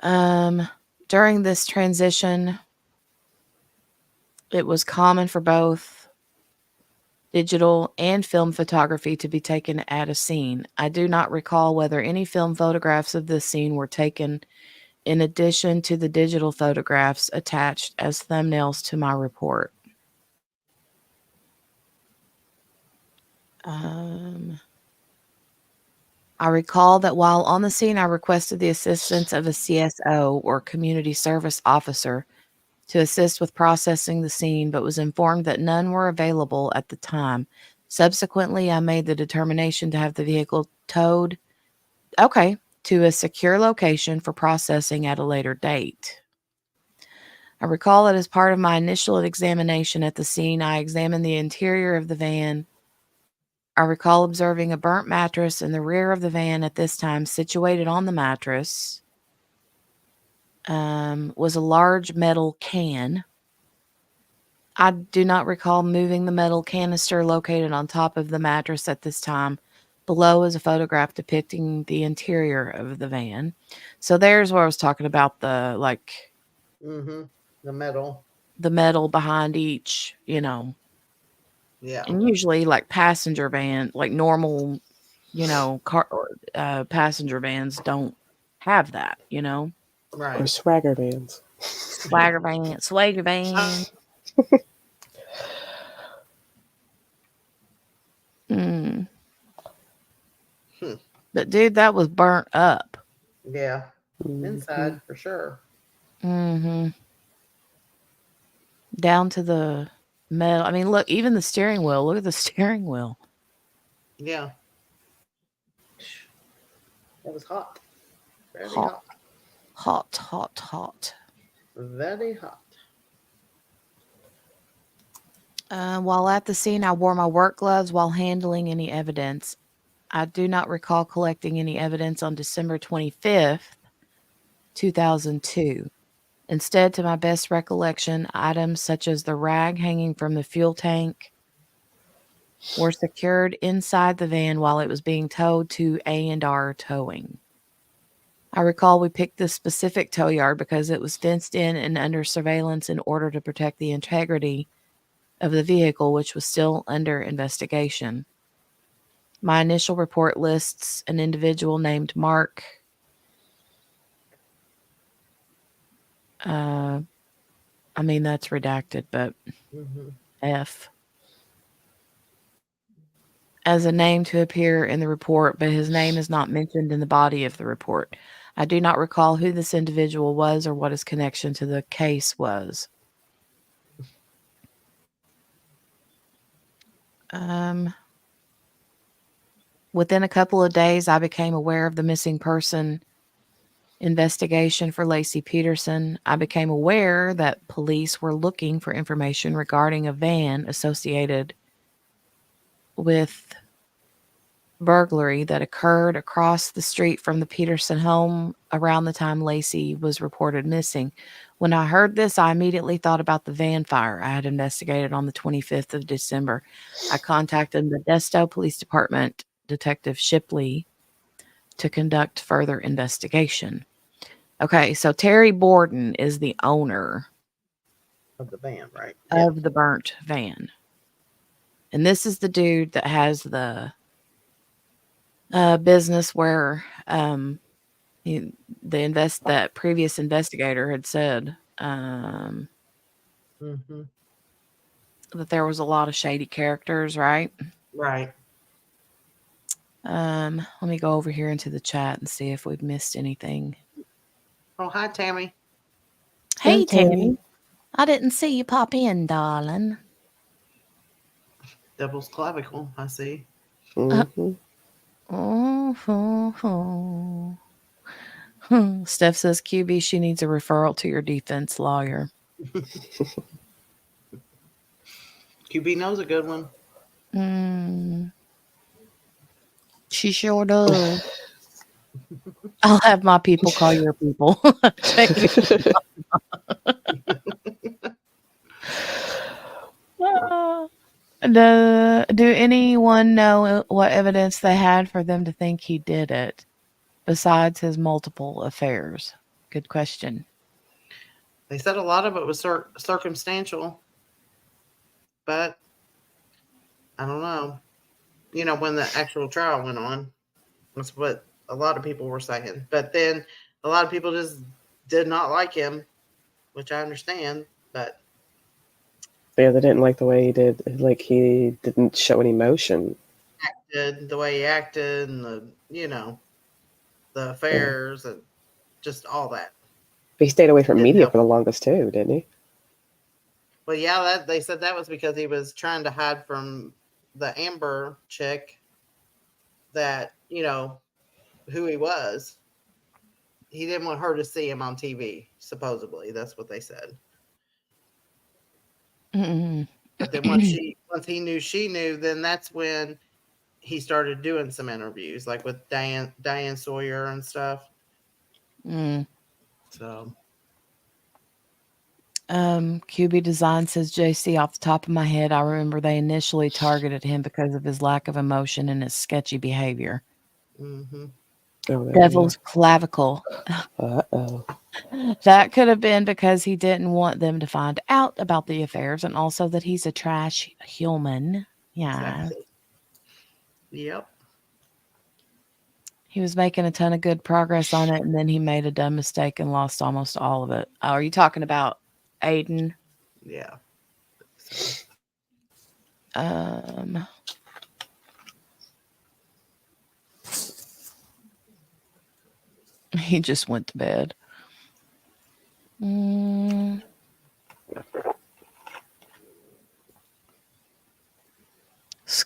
Um, During this transition, it was common for both digital and film photography to be taken at a scene. I do not recall whether any film photographs of this scene were taken in addition to the digital photographs attached as thumbnails to my report. Um, I recall that while on the scene, I requested the assistance of a CSO or community service officer to assist with processing the scene, but was informed that none were available at the time. Subsequently, I made the determination to have the vehicle towed, okay, to a secure location for processing at a later date. I recall that as part of my initial examination at the scene, I examined the interior of the van. I recall observing a burnt mattress in the rear of the van at this time. Situated on the mattress was a large metal can. I do not recall moving the metal canister located on top of the mattress at this time. Below is a photograph depicting the interior of the van. So there's where I was talking about Mm-hmm. The metal. the metal behind each, Yeah. and usually like passenger van, like normal, car passenger vans don't have that. Or Right. swagger vans? Swagger van. Mm. Hmm. But dude, that was burnt up. Yeah. Hmm. Inside for sure. Hmm. Down to the metal. I mean, look, even the steering wheel. Look at the steering wheel. Yeah. It was hot. Very Hot, hot. hot, hot, hot. Very hot. While at the scene, I wore my work gloves while handling any evidence. I do not recall collecting any evidence on December 25th, 2002. Instead, to my best recollection, items such as the rag hanging from the fuel tank were secured inside the van while it was being towed to A&R Towing. I recall we picked this specific tow yard because it was fenced in and under surveillance in order to protect the integrity of the vehicle, which was still under investigation. My initial report lists an individual named Mark. That's redacted, but Mm-hmm. F as a name to appear in the report, but his name is not mentioned in the body of the report. I do not recall who this individual was or what his connection to the case was. Within a couple of days, I became aware of the missing person investigation for Laci Peterson. I became aware that police were looking for information regarding a van associated with burglary that occurred across the street from the Peterson home around the time Laci was reported missing. When I heard this, I immediately thought about the van fire I had investigated on the 25th of December. I contacted the Modesto Police Department Detective Shipley to conduct further investigation. Okay, so Terry Borden is the owner Of the van, right? Yeah. of the burnt van. And this is the dude that has the business where that previous investigator had said Mm-hmm. that there was a lot of shady characters, right? Right. Let me go over here into the chat and see if we've missed anything. Oh, hi, Tammy. Hey, Okay. Tammy. I didn't see you pop in, darling. Devil's clavicle. I see. Mm-hmm. Steph says, QB, she needs a referral to your defense lawyer. QB knows a good one. She sure does. I'll have my people call your people. Check me. Do anyone know what evidence they had for them to think he did it besides his multiple affairs? Good question. They said a lot of it was circumstantial, but I don't know. When the actual trial went on, that's what a lot of people were saying. But then a lot of people just did not like him, which I understand. But Yeah, they didn't like the way he did. Like, he didn't show any emotion. the way he acted, and the Yeah. affairs, and just all that. But he stayed away from Didn't media help. for the longest too, didn't he? Well, yeah, that they said that was because he was trying to hide from the Amber chick that who he was. He didn't want her to see him on TV. Supposedly, that's what they said. But then once he knew she knew, then that's when he started doing some interviews, like with Diane Sawyer and stuff. So QB Design says, JC, off the top of my head, I remember they initially targeted him because of his lack of emotion and his sketchy behavior. mm-hmm. Oh, Devil's clavicle. Uh-oh. That could have been because he didn't want them to find out about the affairs, and also that he's a trash human. Yeah. Exactly. Yep. He was making a ton of good progress on it, and then he made a dumb mistake and lost almost all of it. Oh, are you talking about Aiden? Yeah. He just went to bed.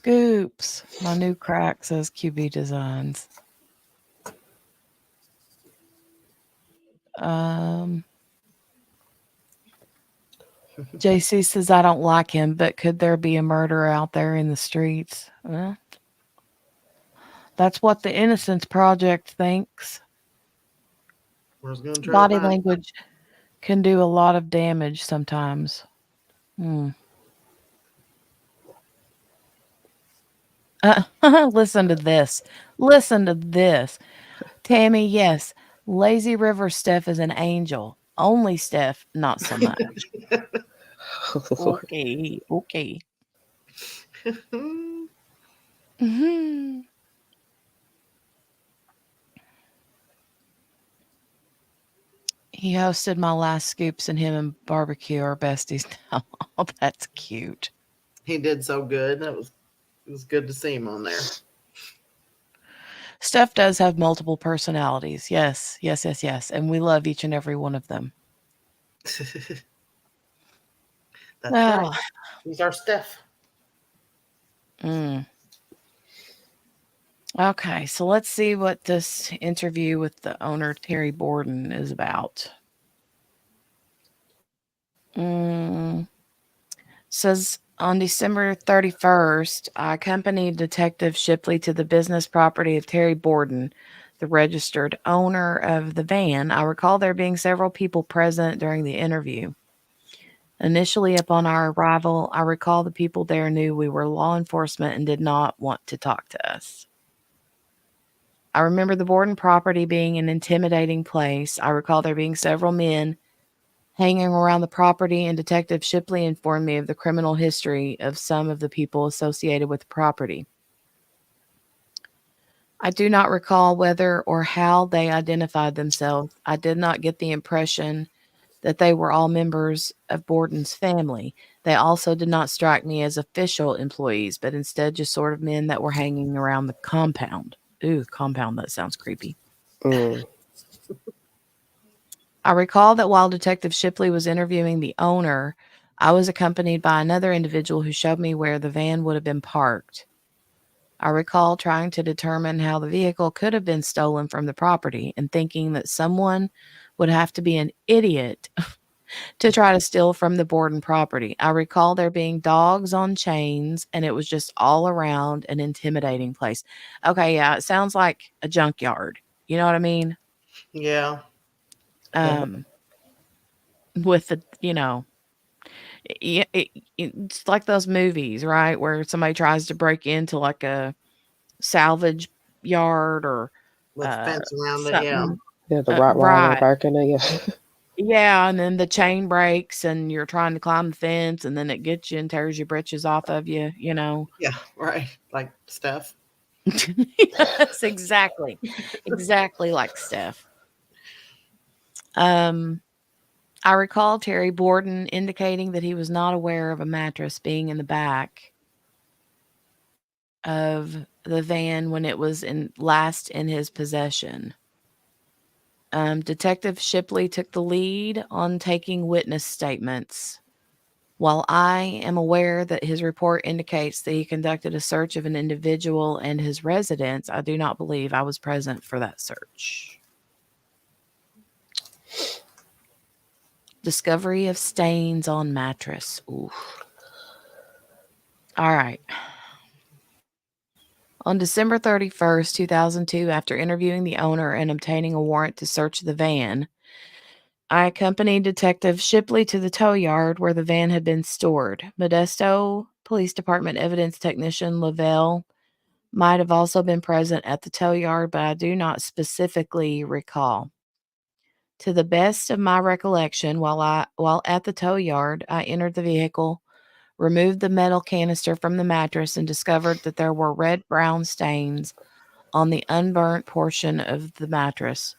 Scoops. My new crack says QB Designs. Um, JC says I don't like him, but could there be a murderer out there in the streets? Well, that's what the Innocence Project thinks. I was going to try to Body find. language can do a lot of damage sometimes. Hmm. Listen to this. Listen to this. Tammy, yes. Lazy River Steph is an angel. Only Steph, not so much. Oh, Lord. Okay, okay. Mhm. He hosted my last scoops, and him and barbecue are besties now. Oh, that's cute. He did so good. It was good to see him on there. Steph does have multiple personalities. Yes, yes, yes, yes. And we love each and every one of them. That's right. Oh, He's our Steph. mm. Okay, so let's see what this interview with the owner, Terry Borden, is about. Mm. Says on December 31st, I accompanied Detective Shipley to the business property of Terry Borden, the registered owner of the van. I recall there being several people present during the interview. Initially, upon our arrival, I recall the people there knew we were law enforcement and did not want to talk to us. I remember the Borden property being an intimidating place. I recall there being several men hanging around the property, and Detective Shipley informed me of the criminal history of some of the people associated with the property. I do not recall whether or how they identified themselves. I did not get the impression that they were all members of Borden's family. They also did not strike me as official employees, but instead just sort of men that were hanging around the compound. Ooh, compound, that sounds creepy. Mm. I recall that while Detective Shipley was interviewing the owner, I was accompanied by another individual who showed me where the van would have been parked. I recall trying to determine how the vehicle could have been stolen from the property and thinking that someone would have to be an idiot to try to steal from the Borden property. I recall there being dogs on chains, and it was just all around an intimidating place. Okay, yeah, it sounds like a junkyard. You know what I mean? Yeah. Yeah. With the, it's like those movies, right? Where somebody tries to break into like a salvage yard or With uh, fence around it. Yeah. something. Yeah, the Rottweiler Right. barking at you. Yeah, and then the chain breaks and you're trying to climb the fence and then it gets you and tears your britches off of you, you know. Yeah. Right. Like Steph. Yes, exactly. Exactly like Steph. Um, I recall Terry Borden indicating that he was not aware of a mattress being in the back of the van when it was last in his possession. Detective Shipley took the lead on taking witness statements. While I am aware that his report indicates that he conducted a search of an individual and his residence, I do not believe I was present for that search. Discovery of stains on mattress. Ooh. All right. On December 31st, 2002, after interviewing the owner and obtaining a warrant to search the van, I accompanied Detective Shipley to the tow yard where the van had been stored. Modesto Police Department evidence technician Lavelle might have also been present at the tow yard, but I do not specifically recall. To the best of my recollection, while at the tow yard, I entered the vehicle, removed the metal canister from the mattress, and discovered that there were red-brown stains on the unburnt portion of the mattress.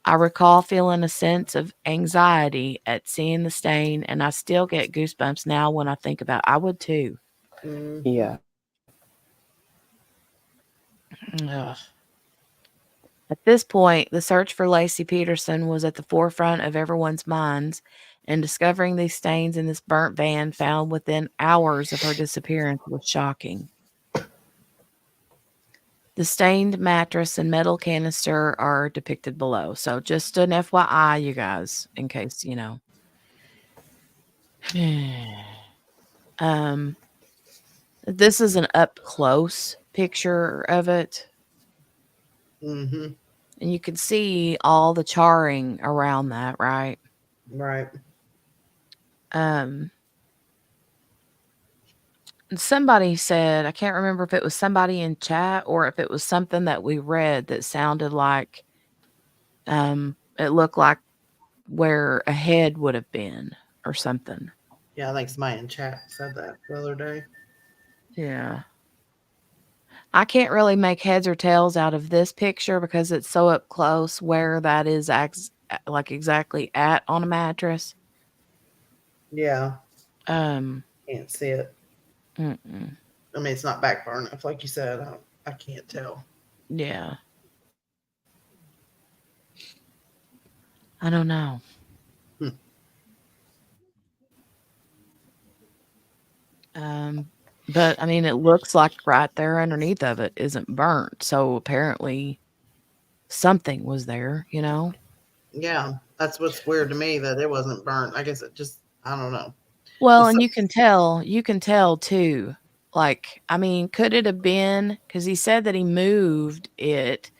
I recall feeling a sense of anxiety at seeing the stain, and I still get goosebumps now when I think about it. I would too. Mm-hmm. Yeah. Ugh. At this point, the search for Laci Peterson was at the forefront of everyone's minds, and discovering these stains in this burnt van found within hours of her disappearance was shocking. The stained mattress and metal canister are depicted below. So just an FYI, you guys, in case, um, this is an up close picture of it. Mm-hmm. And you can see all the charring around that, right? Right. Um, somebody said, I can't remember if it was somebody in chat or if it was something that we read that sounded like it looked like where a head would have been or something. Yeah, I think somebody in chat said that the other day. Yeah. I can't really make heads or tails out of this picture because it's so up close where that is like exactly at on a mattress. Yeah, Um, can't see it. mm-mm. I mean, it's not back far enough, like you said. I can't tell. Yeah. I don't know. Hmm. But I mean, it looks like right there underneath of it isn't burnt. So apparently something was there, Yeah, that's what's weird to me that it wasn't burnt. I guess it just, I don't know. Well, It's and so, you can tell too. Like, I mean, could it have been because he said that he moved it,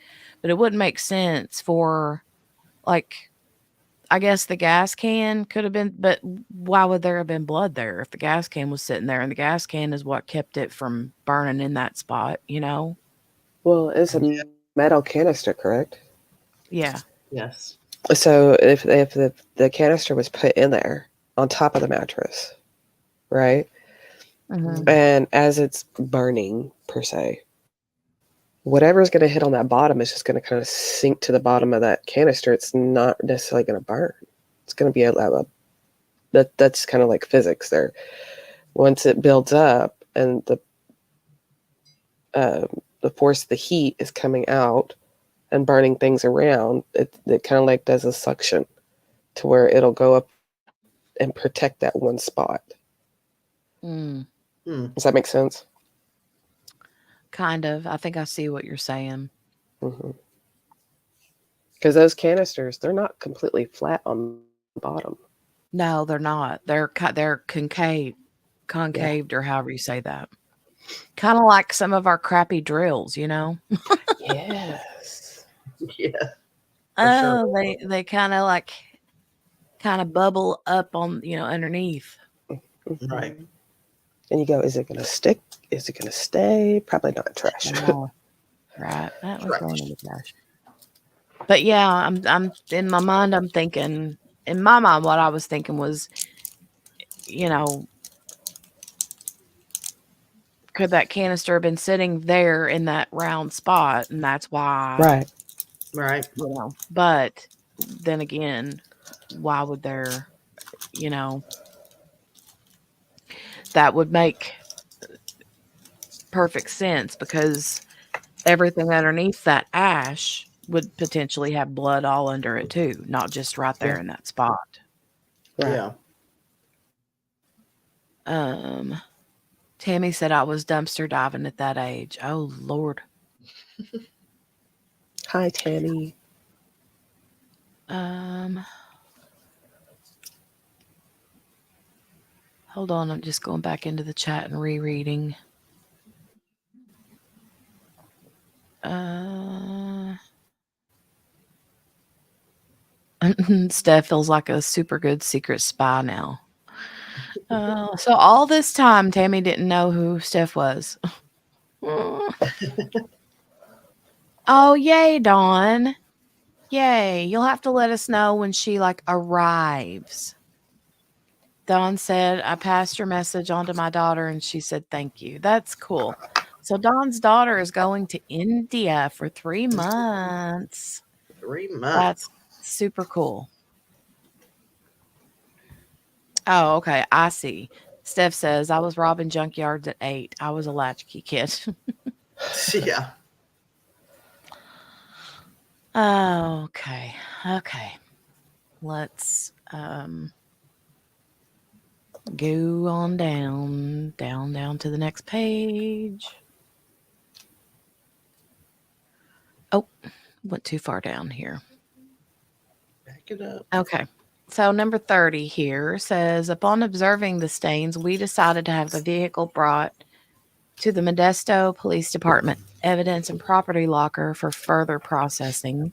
but it wouldn't make sense for like I guess the gas can could have been, but why would there have been blood there if the gas can was sitting there and the gas can is what kept it from burning in that spot? Well, it's a metal canister, correct? Yeah. yes. So if the canister was put in there on top of the mattress, right? Hmm. And as it's burning per se, whatever's going to hit on that bottom is just going to kind of sink to the bottom of that canister. It's not necessarily going to burn. It's going to be that's kind of like physics there. Once it builds up and the force of the heat is coming out and burning things around, it kind of like does a suction to where it'll go up and protect that one spot. Mm, Hmm. Does that make sense? kind of. I think I see what you're saying. Because those canisters, they're not completely flat on the bottom. No, they're not. They're concaved, or however you say that. Kind of like some of our crappy drills. Yes. Yeah, for sure. Oh, they kind of bubble up on underneath. Right. And you go, is it going to stick? Is it going to stay? Probably not trash. Oh, right. That was going in Trash. the trash. But yeah, I'm in my mind. I'm thinking in my mind, what I was thinking was, you know, could that canister have been sitting there in that round spot, and that's why, Right. Right. But then again, why would there, you know, that would make perfect sense because everything underneath that ash would potentially have blood all under it too, not just right there Yeah. in that spot. Right. Yeah. Um, Tammy said I was dumpster diving at that age. Oh Lord. Hi, Tammy. Um, hold on, I'm just going back into the chat and rereading. Uh, Steph feels like a super good secret spy now. So all this time, Tammy didn't know who Steph was. Oh, yay, Dawn. Yay. You'll have to let us know when she arrives. Dawn said, I passed your message on to my daughter and she said, thank you. That's cool. So Dawn's daughter is going to India for 3 months. 3 months. That's super cool. Oh, okay. I see. Steph says, I was robbing junkyards at 8. I was a latchkey kid. Yeah. Okay. Okay. Let's go on down to the next page. Oh, went too far down here. Back it up. Okay. So number 30 here says, upon observing the stains, we decided to have the vehicle brought to the Modesto Police Department evidence and property locker for further processing.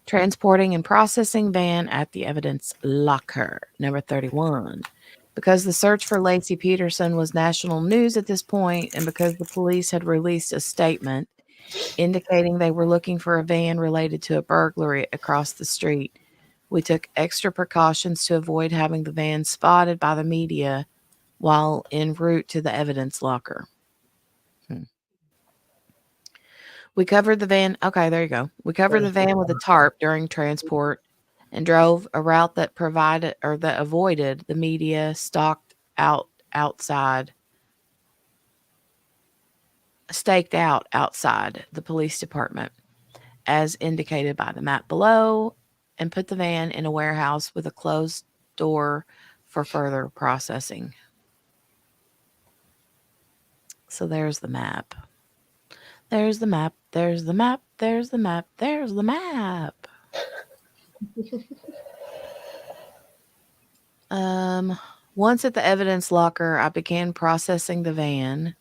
Transporting and processing van at the evidence locker. Number 31. Because the search for Laci Peterson was national news at this point, and because the police had released a statement indicating they were looking for a van related to a burglary across the street, we took extra precautions to avoid having the van spotted by the media while en route to the evidence locker. We covered the van. Okay, there you go. We covered the van with a tarp during transport and drove a route that provided or that avoided the media staked out outside the police department, as indicated by the map below, and put the van in a warehouse with a closed door for further processing. So there's the map. There's the map. There's the map. There's the map. There's the map. Once at the evidence locker, I began processing the van.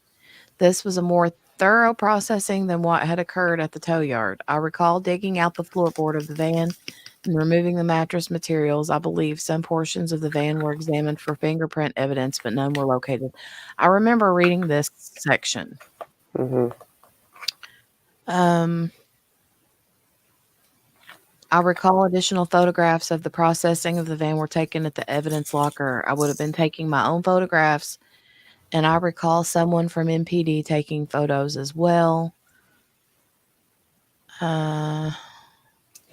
This was a more thorough processing than what had occurred at the tow yard. I recall digging out the floorboard of the van and removing the mattress materials. I believe some portions of the van were examined for fingerprint evidence, but none were located. I remember reading this section. Mm-hmm. I recall additional photographs of the processing of the van were taken at the evidence locker. I would have been taking my own photographs, and I recall someone from MPD taking photos as well. I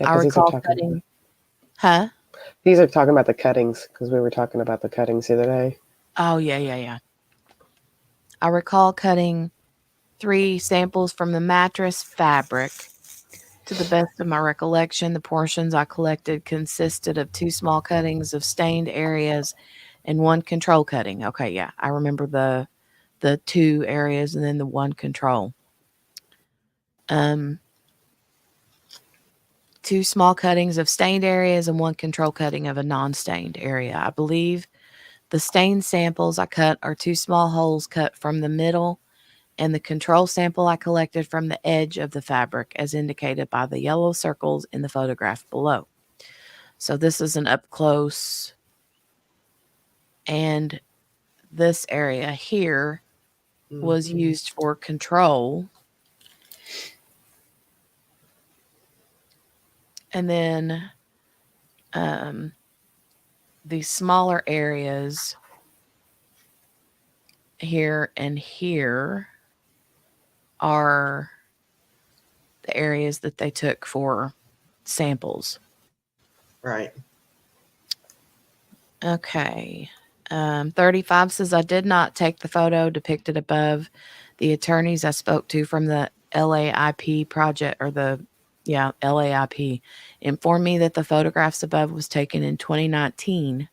recall cutting. Huh? These are talking about the cuttings because we were talking about the cuttings the other day. Oh, yeah. I recall cutting 3 samples from the mattress fabric. To the best of my recollection, the portions I collected consisted of 2 small cuttings of stained areas and 1 control cutting. Okay, yeah, I remember the 2 areas and then the 1 control. 2 small cuttings of stained areas and 1 control cutting of a non-stained area. I believe the stained samples I cut are 2 small holes cut from the middle, and the control sample I collected from the edge of the fabric, as indicated by the yellow circles in the photograph below. So this is an up close, and this area here was used for control. And then these smaller areas here and here are the areas that they took for samples. Right. Okay. 35 says, I did not take the photo depicted above. The attorneys I spoke to from the LAIP project, or LAIP, informed me that the photographs above was taken in 2019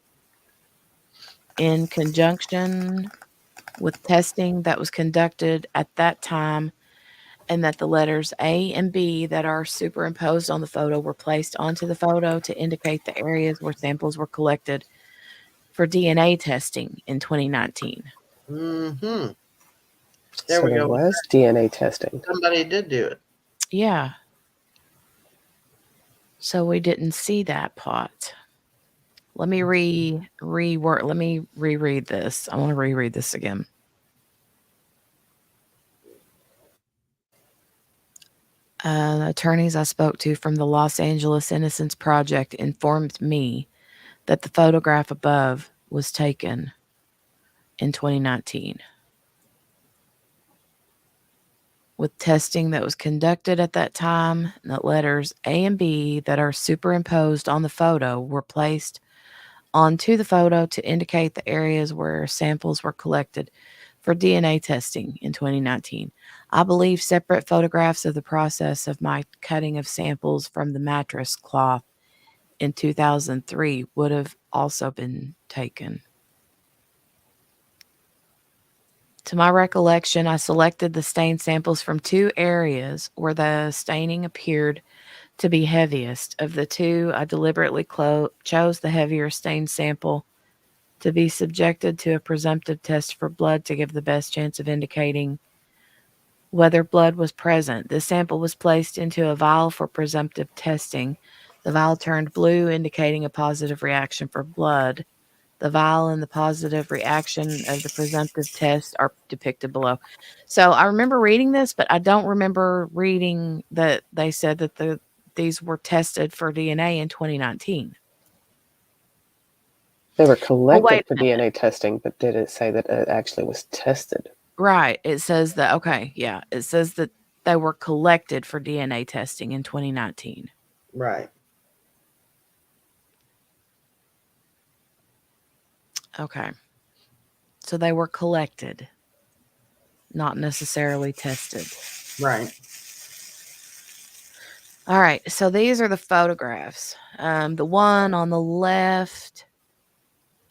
in conjunction with testing that was conducted at that time, and that the letters A and B that are superimposed on the photo were placed onto the photo to indicate the areas where samples were collected for DNA testing in 2019. Mm-hmm. There was DNA testing. Somebody did do it. Yeah. So we didn't see that part. Let me reread this. I want to reread this again. Attorneys I spoke to from the Los Angeles Innocence Project informed me that the photograph above was taken in 2019. With testing that was conducted at that time, the letters A and B that are superimposed on the photo were placed onto the photo to indicate the areas where samples were collected for DNA testing in 2019. I believe separate photographs of the process of my cutting of samples from the mattress cloth in 2003 would have also been taken. To my recollection, I selected the stain samples from 2 areas where the staining appeared to be heaviest. Of the 2, I deliberately chose the heavier stain sample to be subjected to a presumptive test for blood to give the best chance of indicating whether blood was present. The sample was placed into a vial for presumptive testing. The vial turned blue, indicating a positive reaction for blood. The vial and the positive reaction of the presumptive test are depicted below. So I remember reading this, but I don't remember reading that they said that these were tested for DNA in 2019. They were Well, collected wait for a minute. DNA testing, but did it say that it actually was tested? Right. It says that, okay, yeah. It says that they were collected for DNA testing in 2019. Right. Okay. So they were collected, not necessarily tested. Right. All right. So these are the photographs. The one on the left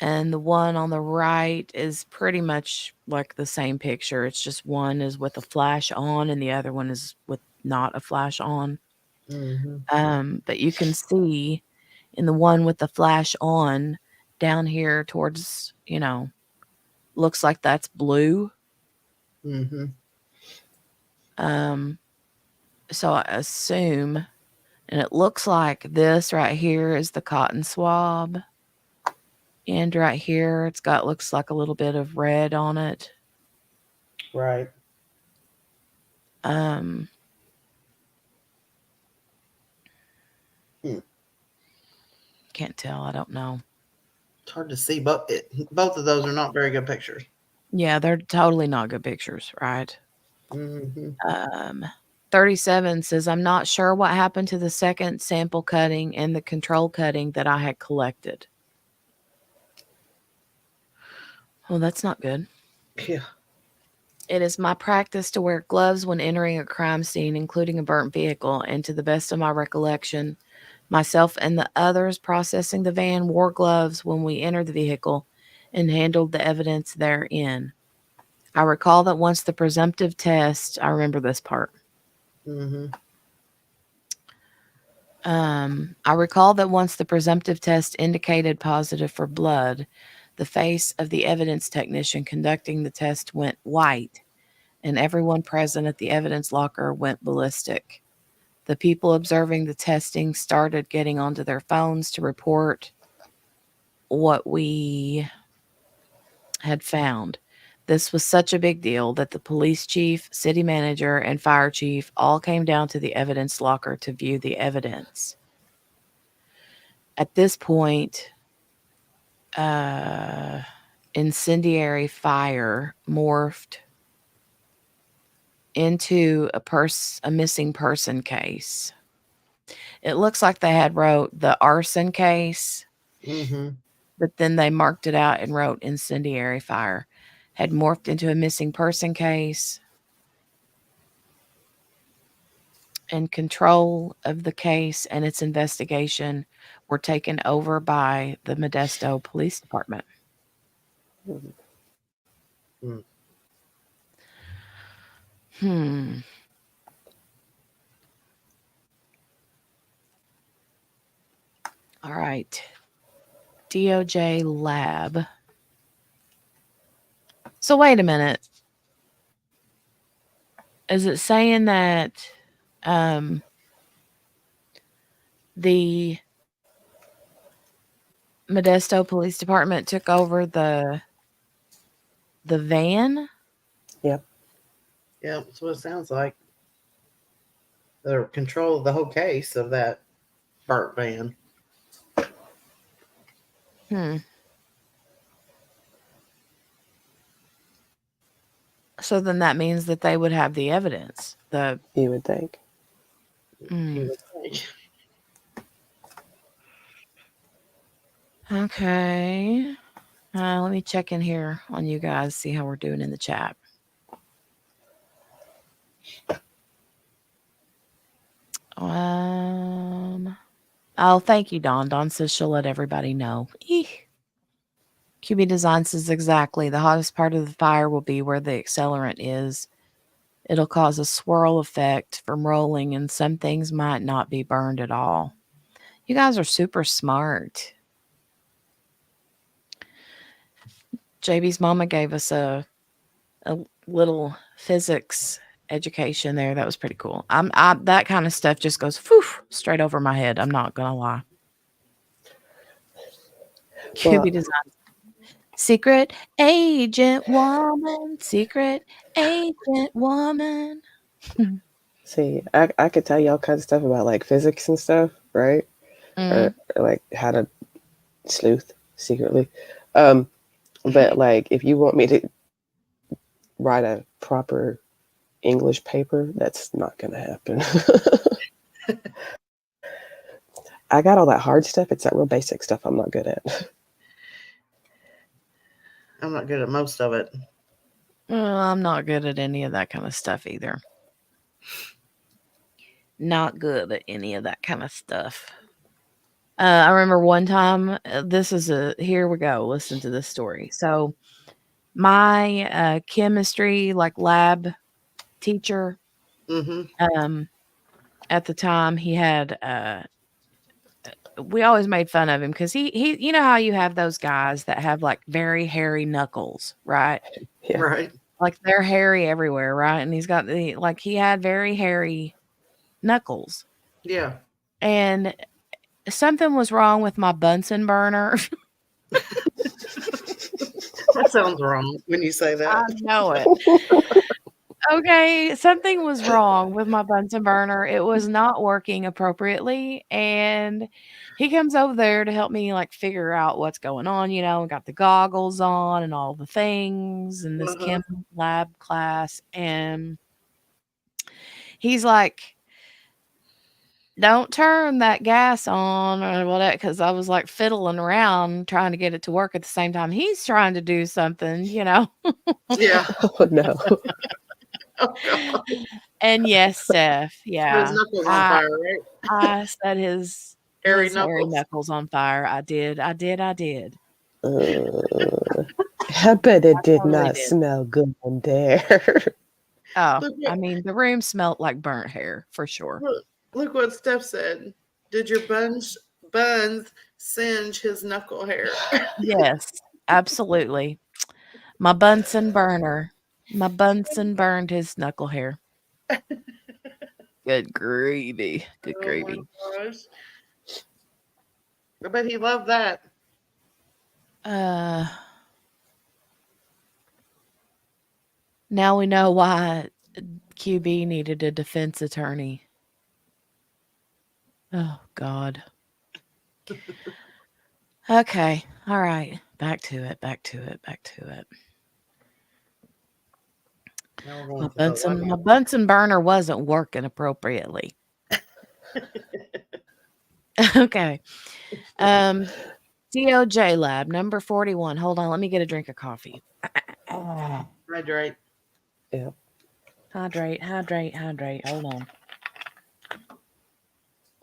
and the one on the right is pretty much like the same picture. It's just one is with a flash on and the other one is with not a flash on. But you can see in the one with the flash on down here towards, looks like that's blue. Mm-hmm. So I assume, and it looks like this right here is the cotton swab. And right here, looks like a little bit of red on it. Right. Um, Hmm. can't tell. I don't know. It's hard to see, but both of those are not very good pictures. Yeah, they're totally not good pictures, right? Mm-hmm. 37 says, I'm not sure what happened to the second sample cutting and the control cutting that I had collected. Well, that's not good. Yeah. It is my practice to wear gloves when entering a crime scene, including a burnt vehicle, and to the best of my recollection, myself and the others processing the van wore gloves when we entered the vehicle and handled the evidence therein. I recall that once the presumptive test, I remember this part. Mm-hmm. I recall that once the presumptive test indicated positive for blood, the face of the evidence technician conducting the test went white, and everyone present at the evidence locker went ballistic. The people observing the testing started getting onto their phones to report what we had found. This was such a big deal that the police chief, city manager, and fire chief all came down to the evidence locker to view the evidence. At this point, incendiary fire morphed into a missing person case. It looks like they had wrote the arson case, Mm-hmm. but then they marked it out and wrote incendiary fire. Had morphed into a missing person case, and control of the case and its investigation were taken over by the Modesto Police Department. Mm. Hmm. All right. DOJ lab. So wait a minute. Is it saying that um, the Modesto Police Department took over the van? Yep. Yeah, that's what it sounds like. They're control of the whole case of that burnt van. Hmm. So then that means that they would have the evidence. You would think. You Mm. would think. Okay. Let me check in here on you guys, see how we're doing in the chat. Oh, thank you, Dawn. Dawn says she'll let everybody know. Eek. QB Design says exactly. The hottest part of the fire will be where the accelerant is. It'll cause a swirl effect from rolling, and some things might not be burned at all. You guys are super smart. JB's mama gave us a little physics education there. That was pretty cool. That kind of stuff just goes straight over my head. I'm not gonna lie. Well, QB Design. Secret agent woman. Secret agent woman. see, I could tell you all kinds of stuff about like physics and stuff, right? Or like how to sleuth secretly. But like if you want me to write a proper English paper, that's not gonna happen. I got all that hard stuff. It's that real basic stuff I'm not good at. I'm not good at most of it. Well, I'm not good at any of that kind of stuff either. Not good at any of that kind of stuff. I remember one time, here we go. Listen to this story. So, my chemistry, like lab teacher, Mm-hmm. at the time, he had, we always made fun of him because you know how you have those guys that have like very hairy knuckles, right? Yeah. Right. Like they're hairy everywhere, right? And he's got he had very hairy knuckles. Yeah. And something was wrong with my Bunsen burner. That sounds wrong when you say I that. know it. Okay, something was wrong with my Bunsen burner. It was not working appropriately, and he comes over there to help me, like, figure out what's going on, got the goggles on and all the things in this Uh-huh. chem lab class, and he's like, "Don't turn that gas on," or whatever, because I was, like, fiddling around trying to get it to work at the same time he's trying to do something, Yeah. Oh no. Oh God. And yes, Steph, So his yeah. knuckles on I fire, right? I set his Hairy hairy knuckles. knuckles on fire. I did. I did. I bet it did Totally not did. smell good in there. Oh, Look I what mean, the room smelled like burnt hair for sure. look what Steph said. Did your buns singe his knuckle hair? Yes, absolutely. My Bunsen burner. My Bunsen burned his knuckle hair. Good gravy. Good Oh my gravy. gosh. I bet he loved that. Uh, Now we know why QB needed a defense attorney. Oh God. Okay. All right. Back to it. Back to it. Back to it. Now we're My going to the Bunsen my lemon. Bunsen burner wasn't working appropriately. Okay. Um, DOJ lab number 41. Hold on, let me get a drink of coffee. Hydrate. Yeah. Hydrate, hydrate, hydrate. Hold on.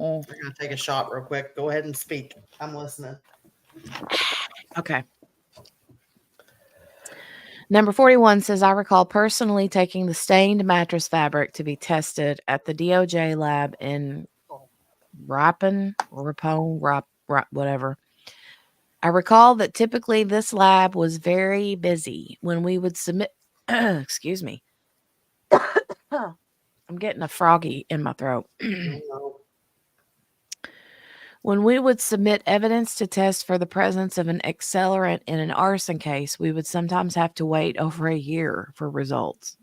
I'm going to take a shot real quick. Go ahead and speak. I'm listening. Okay. Number 41 says, I recall personally taking the stained mattress fabric to be tested at the DOJ lab in Ripon, whatever. I recall that typically this lab was very busy when we would submit, excuse me. I'm getting a froggy in my throat. No. When we would submit evidence to test for the presence of an accelerant in an arson case, we would sometimes have to wait over a year for results.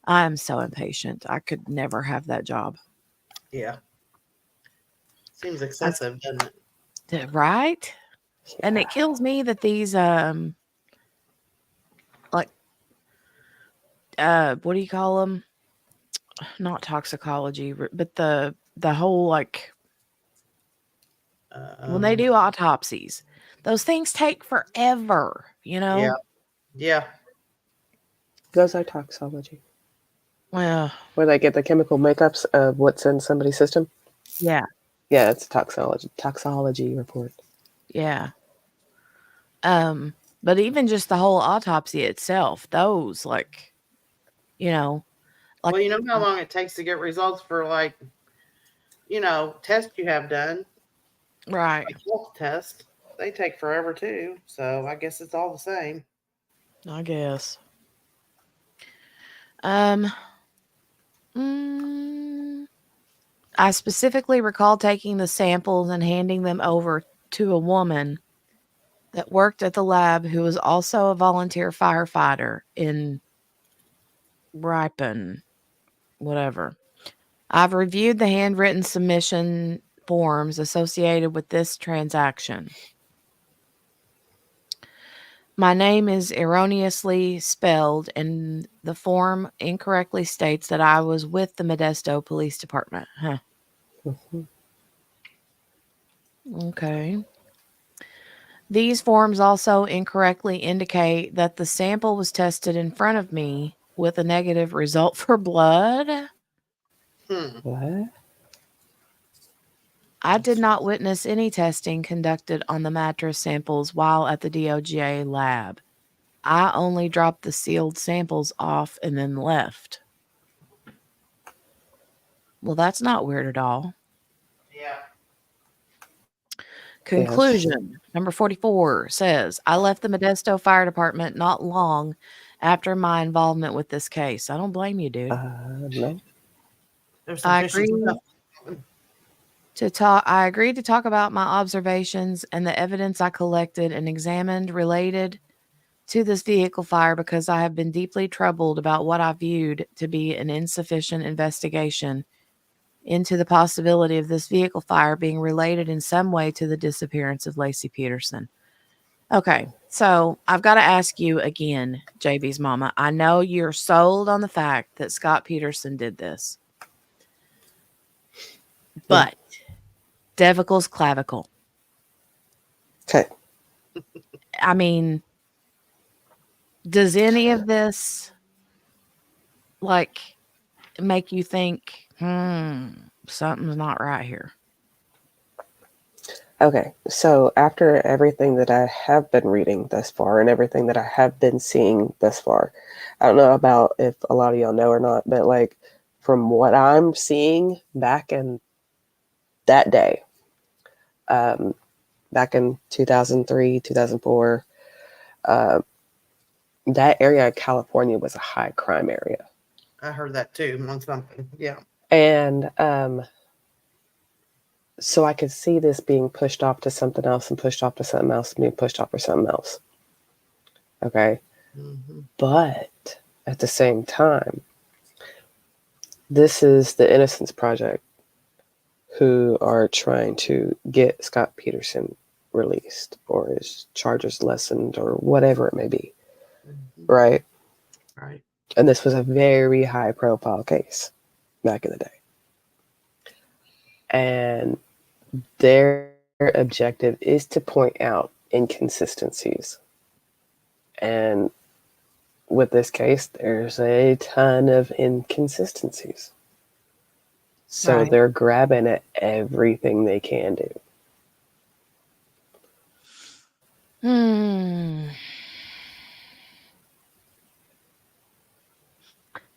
I am so impatient. I could never have that job. Yeah. Seems excessive, doesn't it? Right? And it kills me that these like what do you call them? Not toxicology, but the whole like when they do autopsies, those things take forever, Yeah. Yeah. Those are toxology. Well, Where they get the chemical makeups of what's in somebody's system. yeah. Yeah, it's a toxology report. Yeah. But even just the whole autopsy itself, those you know, like Well, you know how long it takes to get results for like, tests you have done, right. like health test. They take forever too. So I guess it's all the same. I guess. Um, mm, I specifically recall taking the samples and handing them over to a woman that worked at the lab who was also a volunteer firefighter in Ripon, whatever. I've reviewed the handwritten submission forms associated with this transaction. My name is erroneously spelled, and the form incorrectly states that I was with the Modesto Police Department. Huh. Mhm. Okay. These forms also incorrectly indicate that the sample was tested in front of me with a negative result for blood. Hmm. What? I did not witness any testing conducted on the mattress samples while at the DOJ lab. I only dropped the sealed samples off and then left. Well, that's not weird at all. Yeah. Yes. Conclusion number 44 says, I left the Modesto Fire Department not long after my involvement with this case. I don't blame you, dude. No. There's some I fishy agree stuff. I agreed to talk about my observations and the evidence I collected and examined related to this vehicle fire because I have been deeply troubled about what I viewed to be an insufficient investigation into the possibility of this vehicle fire being related in some way to the disappearance of Laci Peterson. Okay, so I've got to ask you again, JB's mama. I know you're sold on the fact that Scott Peterson did this, Yeah. but Devicle's clavicle. Okay. I mean, does any of this like make you think, something's not right here? Okay. So after everything that I have been reading thus far and everything that I have been seeing thus far, I don't know about if a lot of y'all know or not, but like from what I'm seeing back in that day, um, back in 2003, 2004, uh, that area of California was a high crime area. I heard that too on something. Yeah. And so I could see this being pushed off to something else and pushed off to something else and being pushed off for something else. Okay. Hmm. But at the same time, this is the Innocence Project who are trying to get Scott Peterson released or his charges lessened or whatever it may be. Hmm. Right. Right. And this was a very high profile case back in the day. And their objective is to point out inconsistencies. And with this case, there's a ton of inconsistencies. So Right. they're grabbing at everything they can do. Hmm.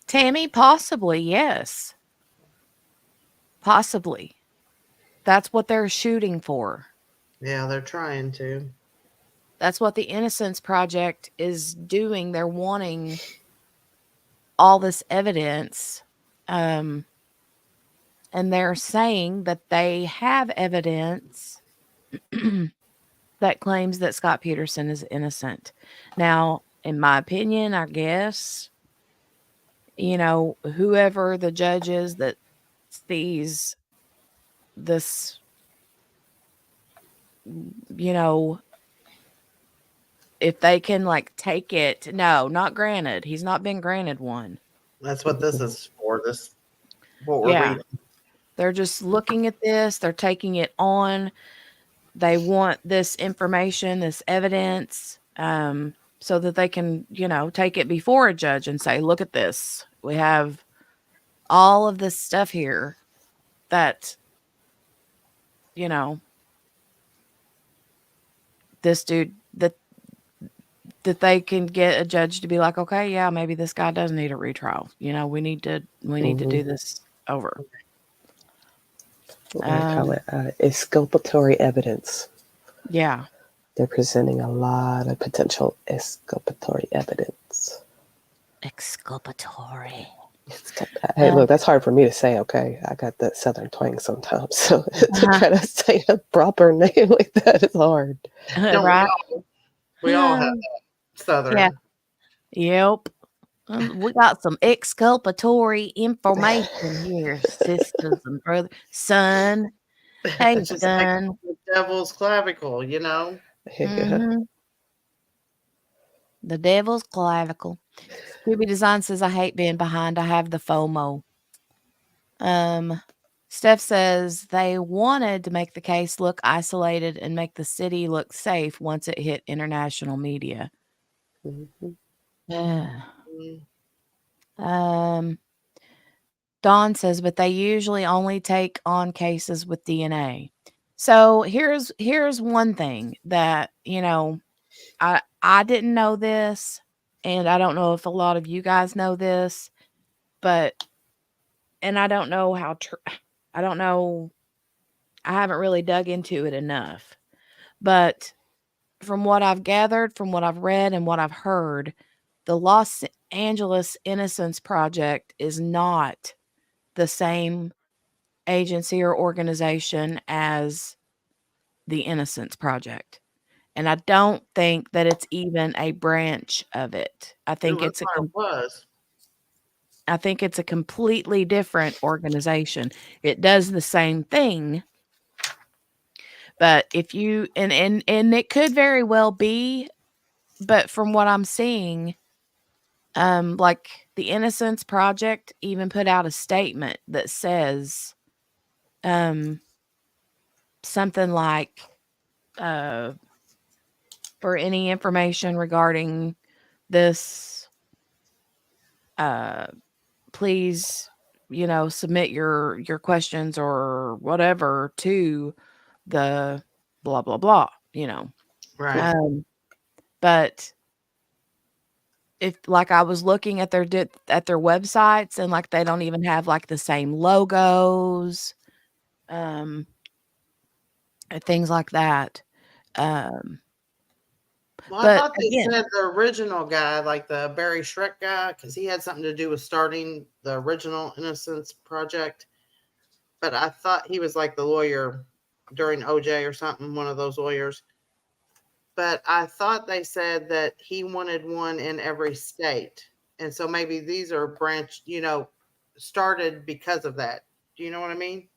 Tammy, possibly, yes. Possibly. That's what they're shooting for. Yeah, they're trying to. That's what the Innocence Project is doing. They're wanting all this evidence. Um, and they're saying that they have evidence that claims that Scott Peterson is innocent. Now, in my opinion, I guess, whoever the judge is that sees this, you know, if they can like take it. No, not granted. He's not been granted one. That's what this is for. This what we're Yeah. reading. They're just looking at this, they're taking it on. They want this information, this evidence, so that they can, take it before a judge and say, look at this. We have all of this stuff here that, you know, this dude, that that they can get a judge to be like, okay, yeah, maybe this guy does need a retrial. We need to do this over. What do I call it? Exculpatory evidence. Yeah. They're presenting a lot of potential exculpatory evidence. Exculpatory. Hey, look, that's hard for me to say, okay? I got that Southern twang sometimes, so to try to say a proper name like that is hard. No, Right? we all have that Southern. Yeah. Yep. We got some exculpatory information here, sisters and brothers. Son. Hey, Just like son. the devil's clavicle, Mm-hmm. The devil's clavicle. Scooby Design says, I hate being behind. I have the FOMO. Steph says they wanted to make the case look isolated and make the city look safe once it hit international media. Dawn says, but they usually only take on cases with DNA. So here's one thing that, I didn't know this, and I don't know if a lot of you guys know this, and I don't know I don't know. I haven't really dug into it enough. But from what I've gathered, from what I've read, and what I've heard, the Los Angeles Innocence Project is not the same agency or organization as the Innocence Project. And I don't think that it's even a branch of it. I think it was. I think it's a completely different organization. It does the same thing, but if you and it could very well be, but from what I'm seeing, like the Innocence Project even put out a statement that says something like for any information regarding this, please, submit your questions or whatever to the blah blah blah. Right. But if like I was looking at their websites, and like they don't even have like the same logos, and things like that. Well, I But thought they again, said the original guy, like the Barry Shrek guy, because he had something to do with starting the original Innocence Project. But I thought he was like the lawyer during OJ or something, one of those lawyers. But I thought they said that he wanted one in every state. And so maybe these are started because of that. Do you know what I mean?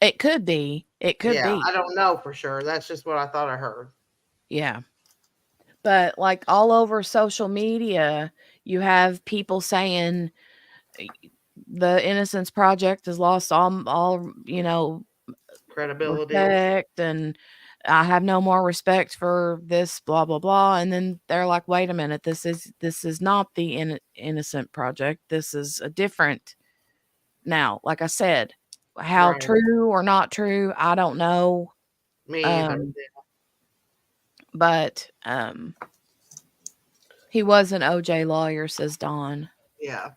it could be. It could Yeah, be. I don't know for sure. That's just what I thought I heard. Yeah. But like all over social media, you have people saying the Innocence Project has lost all Credibility. respect, and I have no more respect for this blah blah blah. And then they're like, wait a minute, this is not the Innocent Project. This is a different. Now, like I said, how Right. true or not true, I don't know. Me either. But he was an OJ lawyer, says Dawn. Yeah.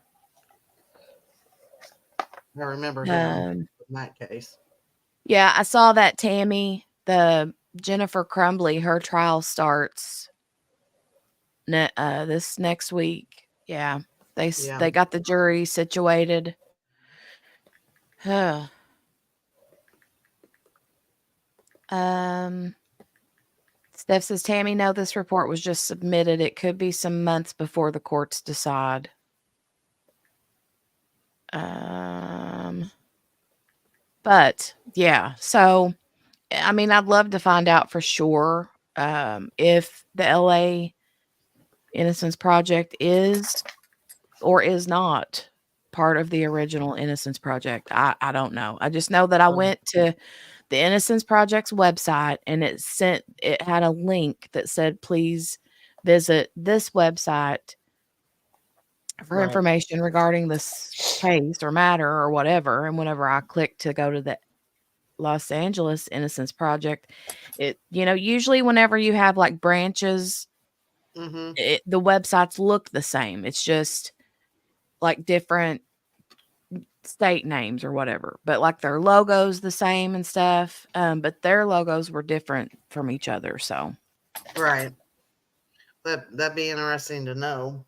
I remember him in that case. Yeah, I saw that Tammy, the Jennifer Crumbly, her trial starts this next week. Yeah. They got the jury situated. Steph says, Tammy, no, this report was just submitted. It could be some months before the courts decide. But yeah, so I mean, I'd love to find out for sure if the LA Innocence Project is or is not part of the original Innocence Project. I don't know. I just know that I went to the Innocence Project's website, and it had a link that said, please visit this website for information regarding this case or matter or whatever. And whenever I clicked to go to the Los Angeles Innocence Project, it, usually whenever you have like branches Mm-hmm. The websites look the same. It's just like different state names or whatever, but like their logos the same and stuff. But their logos were different from each other. So Right. That'd be interesting to know.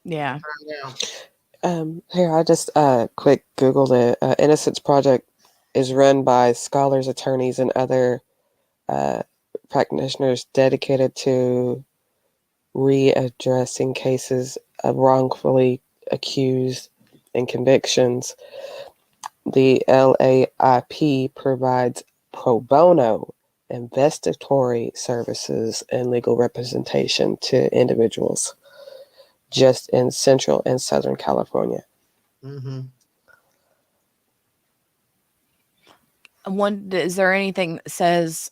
yeah. Find out. Here, I just quick Googled it. Innocence Project is run by scholars, attorneys, and other uh, practitioners dedicated to readdressing cases of wrongfully accused and convictions. The LAIP provides pro bono investigatory services and legal representation to individuals just in Central and Southern California. Mm-hmm. Is there anything that says,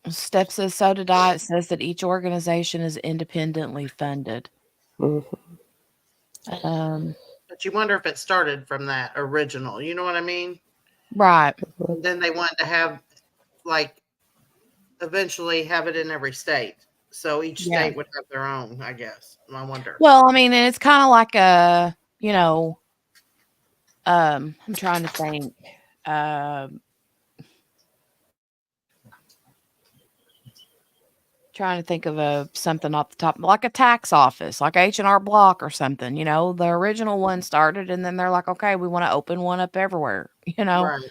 Steph says, so did I. It says that each organization is independently funded. Mhm. Um, But you wonder if it started from that original. You know what I mean? right. And then they wanted to have, like, eventually have it in every state. So each Yeah. state would have their own, I guess. I wonder. Well, I mean, and it's kind of like I'm trying to think. Um, Trying to think of something off the top, like a tax office, like H&R Block or something. The original one started, and then they're like, okay, we want to open one up everywhere. Right.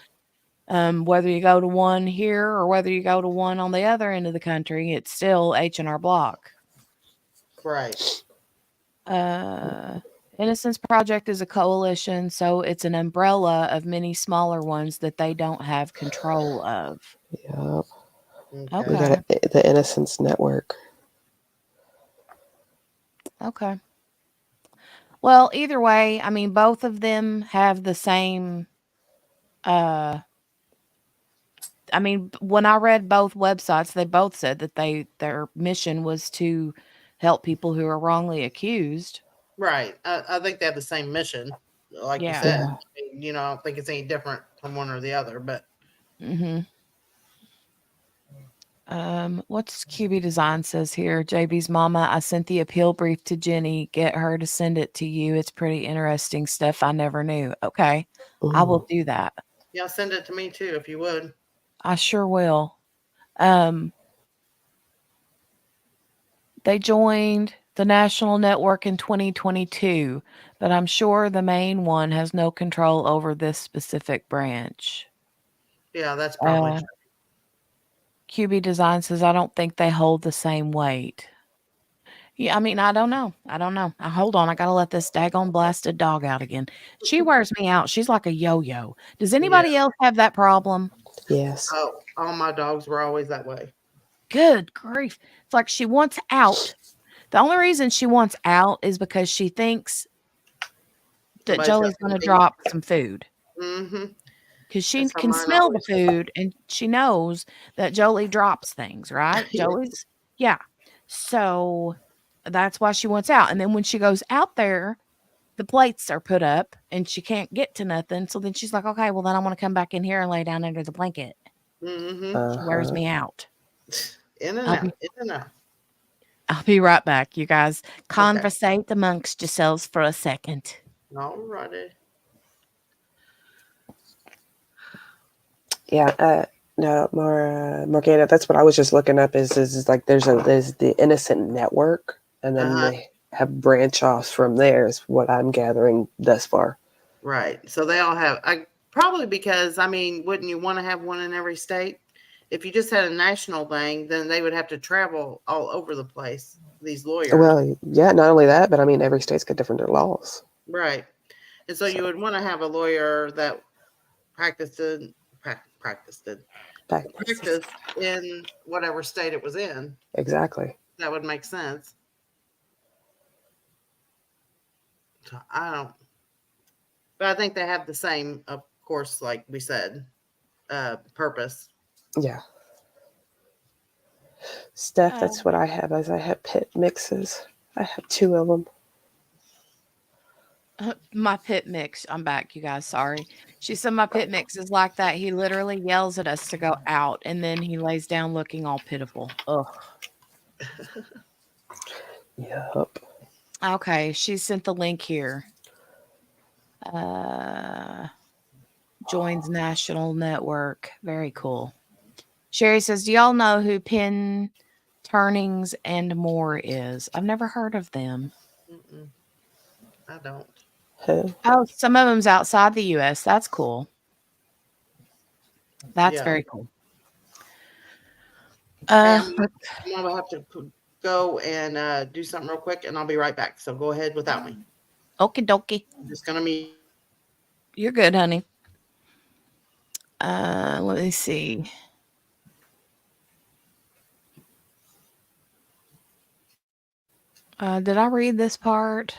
Whether you go to one here or whether you go to one on the other end of the country, it's still H&R Block. Right. Uh, Innocence Project is a coalition, so it's an umbrella of many smaller ones that they don't have control of. Yep. We Okay. got Okay. the Innocence Network. Okay. Well, either way, I mean, both of them have the same. Uh, I mean, when I read both websites, they both said that their mission was to help people who are wrongly accused. Right. I think they have the same mission, like you Yeah. said. Yeah. I mean, I don't think it's any different from one or the other, but Mhm. What's QB Design says here? JB's mama, I sent the appeal brief to Jenny. Get her to send it to you. It's pretty interesting stuff I never knew. Okay. I will Mm. do that. yeah, send it to me too if you would. I sure will. Um, they joined the national network in 2022, but I'm sure the main one has no control over this specific branch. Yeah, that's probably Uh, true. QB Design says, I don't think they hold the same weight. Yeah, I mean, I don't know. I don't know. Hold on, I gotta let this daggone blasted dog out again. She wears me out. She's like a yo-yo. Does Yeah. anybody else have that problem? Yes. Oh, all my dogs were always that way. Good grief. It's like she wants out. The only reason she wants out is because she thinks that Somebody's got Jolie's gonna something. drop some food. Mm-hmm. Because she That's how can mine smell the always was. food and she knows that Jolie drops things, right? Yeah. Jolie's yeah. So that's why she wants out. And then when she goes out there, the plates are put up and she can't get to nothing. So then she's like, okay, well, then I want to come back in here and lay down under the blanket. Mm-hmm. Uh She wears huh. me out. In and I'll out. be In and out. I'll be right back, you guys. Okay. Conversate amongst yourselves for a second. Alrighty. Yeah. No, Morgana. That's what I was just looking up. Is like there's the Innocent Network, and then Uh-huh. they have branch offs from there. Is what I'm gathering thus far. Right. So they all have I probably because I mean, wouldn't you want to have one in every state? If you just had a national thing, then they would have to travel all over the place, these lawyers. Well, yeah. Not only that, but I mean, every state's got different laws. Right. And so you So would want to have a lawyer that practiced practiced back practiced in whatever state it was in. exactly. That would make sense. So I don't but I think they have the same, of course, like we said, purpose. Yeah. Steph, Uh, that's what I have. As I have pit mixes. I have two of them. my pit mix. I'm back, you guys. Sorry. She said my pit mix is like that. He literally yells at us to go out and then he lays down looking all pitiful. Ugh. Yup. Okay, she sent the link here. Uh, joins national network. Very cool. Sherry says, "Do y'all know who Pin Turnings and More is? I've never heard of them." Mm-mm, I don't. Huh. Oh, some of them's outside the U.S. That's cool. That's Yeah. very cool. Hey, Uh, I'm gonna have to go and do something real quick, and I'll be right back. So go ahead without me. okie dokie. I'm just gonna mute. You're good, honey. Let me see. Did I read this part?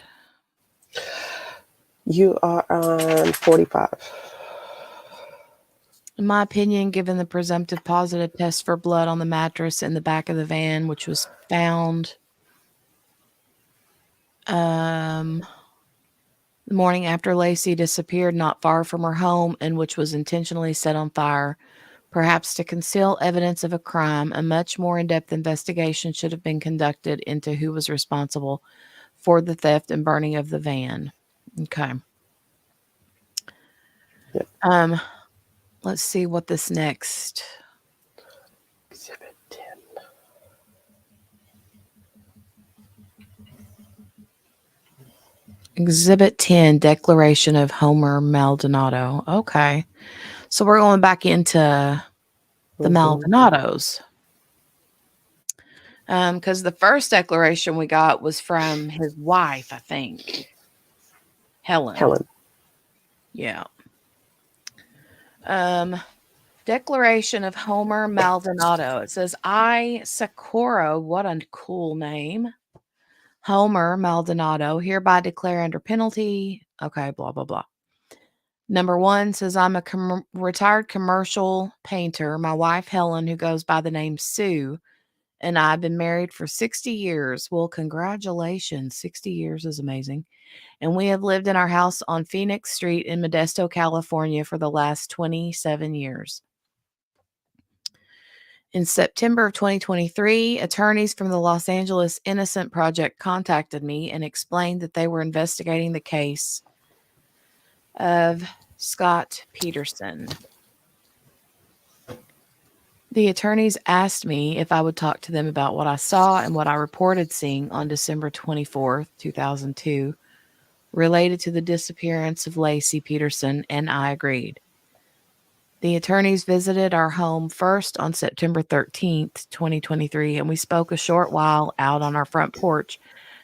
You are on 45. In my opinion, given the presumptive positive test for blood on the mattress in the back of the van, which was found the morning after Laci disappeared not far from her home and which was intentionally set on fire, perhaps to conceal evidence of a crime, a much more in-depth investigation should have been conducted into who was responsible for the theft and burning of the van. Okay. Yep. Let's see what this next. Exhibit 10. Exhibit 10, Declaration of Homer Maldonado. Okay. So we're going back into the Maldonados. Because the first declaration we got was from his wife, I think. Helen. Yeah. Declaration of Homer Maldonado. It says, I, Socorro, what a cool name. Homer Maldonado, hereby declare under penalty. Okay, blah, blah, blah. Number 1 says, I'm a retired commercial painter. My wife, Helen, who goes by the name Sue, and I've been married for 60 years. Well, congratulations. 60 years is amazing. And we have lived in our house on Phoenix Street in Modesto, California for the last 27 years. In September of 2023, attorneys from the Los Angeles Innocent Project contacted me and explained that they were investigating the case of Scott Peterson. The attorneys asked me if I would talk to them about what I saw and what I reported seeing on December 24th, 2002, related to the disappearance of Laci Peterson, and I agreed. The attorneys visited our home first on September 13th, 2023, and we spoke a short while out on our front porch,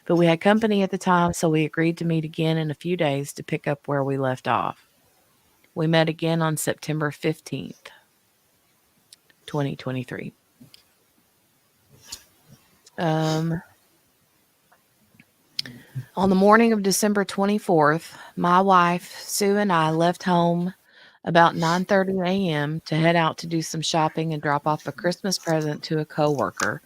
but we had company at the time, so we agreed to meet again in a few days to pick up where we left off. We met again on September 15th, 2023. On the morning of December 24th, my wife, Sue, and I left home about 9:30 a.m. to head out to do some shopping and drop off a Christmas present to a coworker.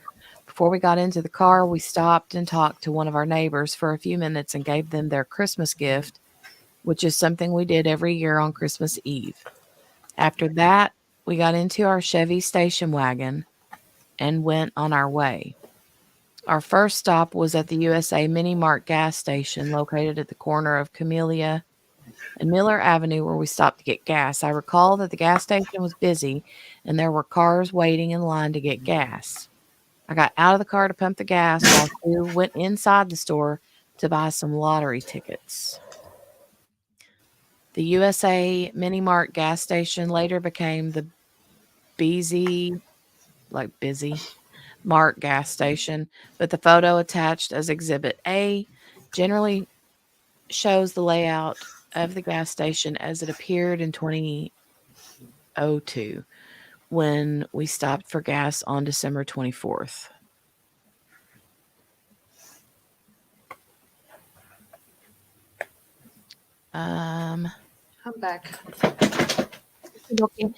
Before we got into the car, we stopped and talked to one of our neighbors for a few minutes and gave them their Christmas gift, which is something we did every year on Christmas Eve. After that, we got into our Chevy station wagon and went on our way. Our first stop was at the USA Mini Mart gas station located at the corner of Camellia and Miller Avenue, where we stopped to get gas. I recall that the gas station was busy and there were cars waiting in line to get gas. I got out of the car to pump the gas while Sue went inside the store to buy some lottery tickets. The USA Mini Mart gas station later became the Busy Mart gas station, but the photo attached as Exhibit A generally shows the layout of the gas station as it appeared in 2002 when we stopped for gas on December 24th. I'm back. Okay.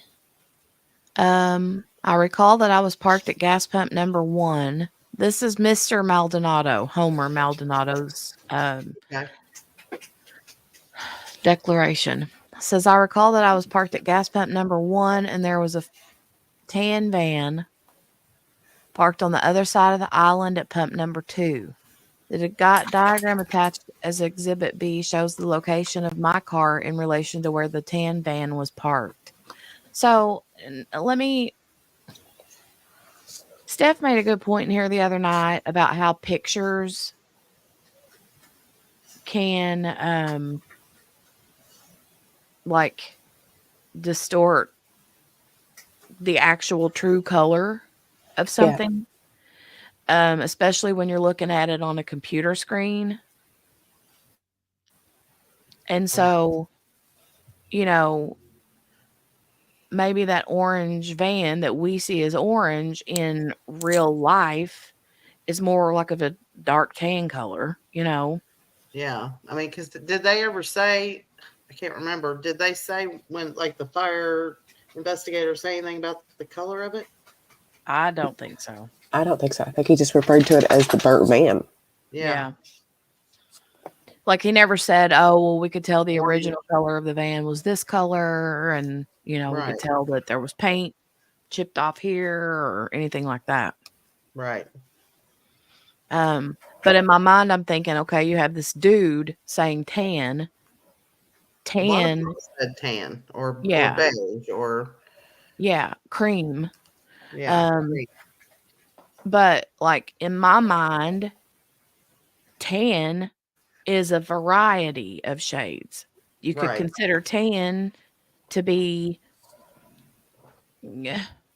I recall that I was parked at gas pump number 1. This is Mr. Maldonado, Homer Maldonado's Okay. declaration. It says, I recall that I was parked at gas pump number 1 and there was a tan van parked on the other side of the island at pump number 2. The diagram attached as Exhibit B shows the location of my car in relation to where the tan van was parked. So Steph made a good point in here the other night about how pictures can like distort the actual true color of Yeah. something, especially when you're looking at it on a computer screen. And so, you know, maybe that orange van that we see as orange in real life is more like of a dark tan color, you know? Yeah. I mean, because did they ever say, I can't remember, did they say when, like, the fire investigators say anything about the color of it? I don't think so. I don't think so. I think he just referred to it as the burnt van. Yeah. Like he never said, "Oh, well, we could tell the Orange. original color of the van was this color, and we Right. could tell that there was paint chipped off here or anything like that." Right. But in my mind, I'm thinking, okay, you have this dude saying tan. A lot of Tan, people said tan or yeah, beige or yeah, cream. yeah. Um, but like in my mind, tan is a variety of shades. You could Right. consider tan to be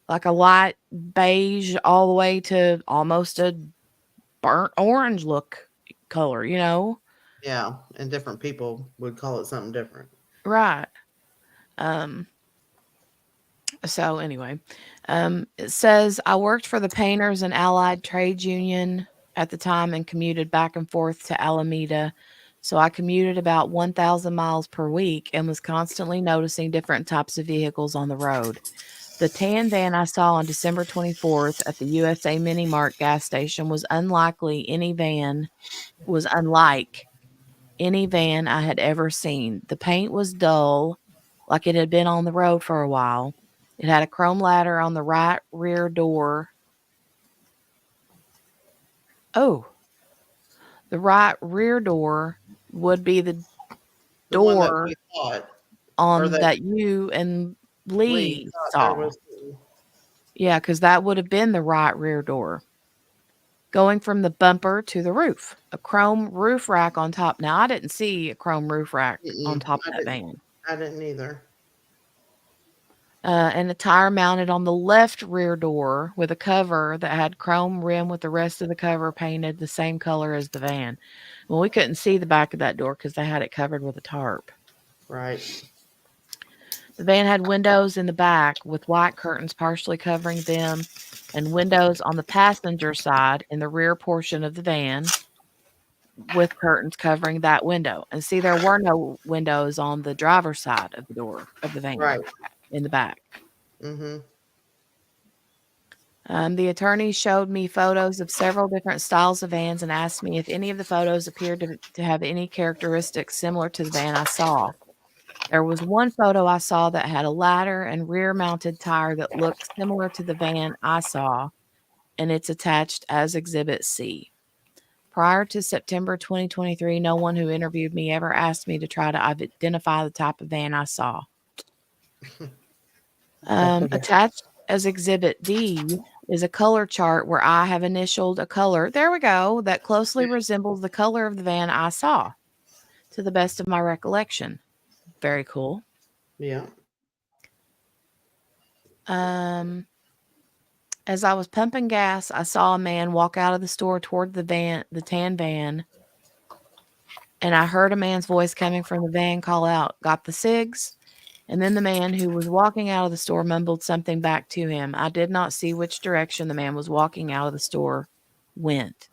like a light beige all the way to almost a burnt orange look color, you know? Yeah. And different people would call it something different. Right. Um, so anyway, it says I worked for the Painters and Allied Trades Union at the time and commuted back and forth to Alameda. So I commuted about 1,000 miles per week and was constantly noticing different types of vehicles on the road. The tan van I saw on December 24th at the USA Mini Mart gas station was unlike any van I had ever seen. The paint was dull, like it had been on the road for a while. It had a chrome ladder on the right rear door. Oh, the right rear door would be the The one that door we thought, or on that that you and Lee Lee thought there saw. was. Yeah, because that would have been the right rear door. Going from the bumper to the roof, a chrome roof rack on top. Now, I didn't see a chrome roof rack on top of that van. I didn't either. And a tire mounted on the left rear door with a cover that had chrome rim with the rest of the cover painted the same color as the van. Well, we couldn't see the back of that door because they had it covered with a tarp. Right. The van had windows in the back with white curtains partially covering them and windows on the passenger side in the rear portion of the van with curtains covering that window. And see, there were no windows on the driver's side of the door of the van Right. in the back. Mm-hmm. The attorney showed me photos of several different styles of vans and asked me if any of the photos appeared to have any characteristics similar to the van I saw. There was one photo I saw that had a ladder and rear mounted tire that looked similar to the van I saw, and it's attached as Exhibit C. Prior to September 2023, no one who interviewed me ever asked me to try to identify the type of van I saw. Attached as Exhibit D is a color chart where I have initialed a color, there we go, that closely resembles the color of the van I saw, to the best of my recollection. Very cool. Yeah. As I was pumping gas, I saw a man walk out of the store toward the tan van, and I heard a man's voice coming from the van call out, "Got the cigs?" And then the man who was walking out of the store mumbled something back to him. I did not see which direction the man was walking out of the store went.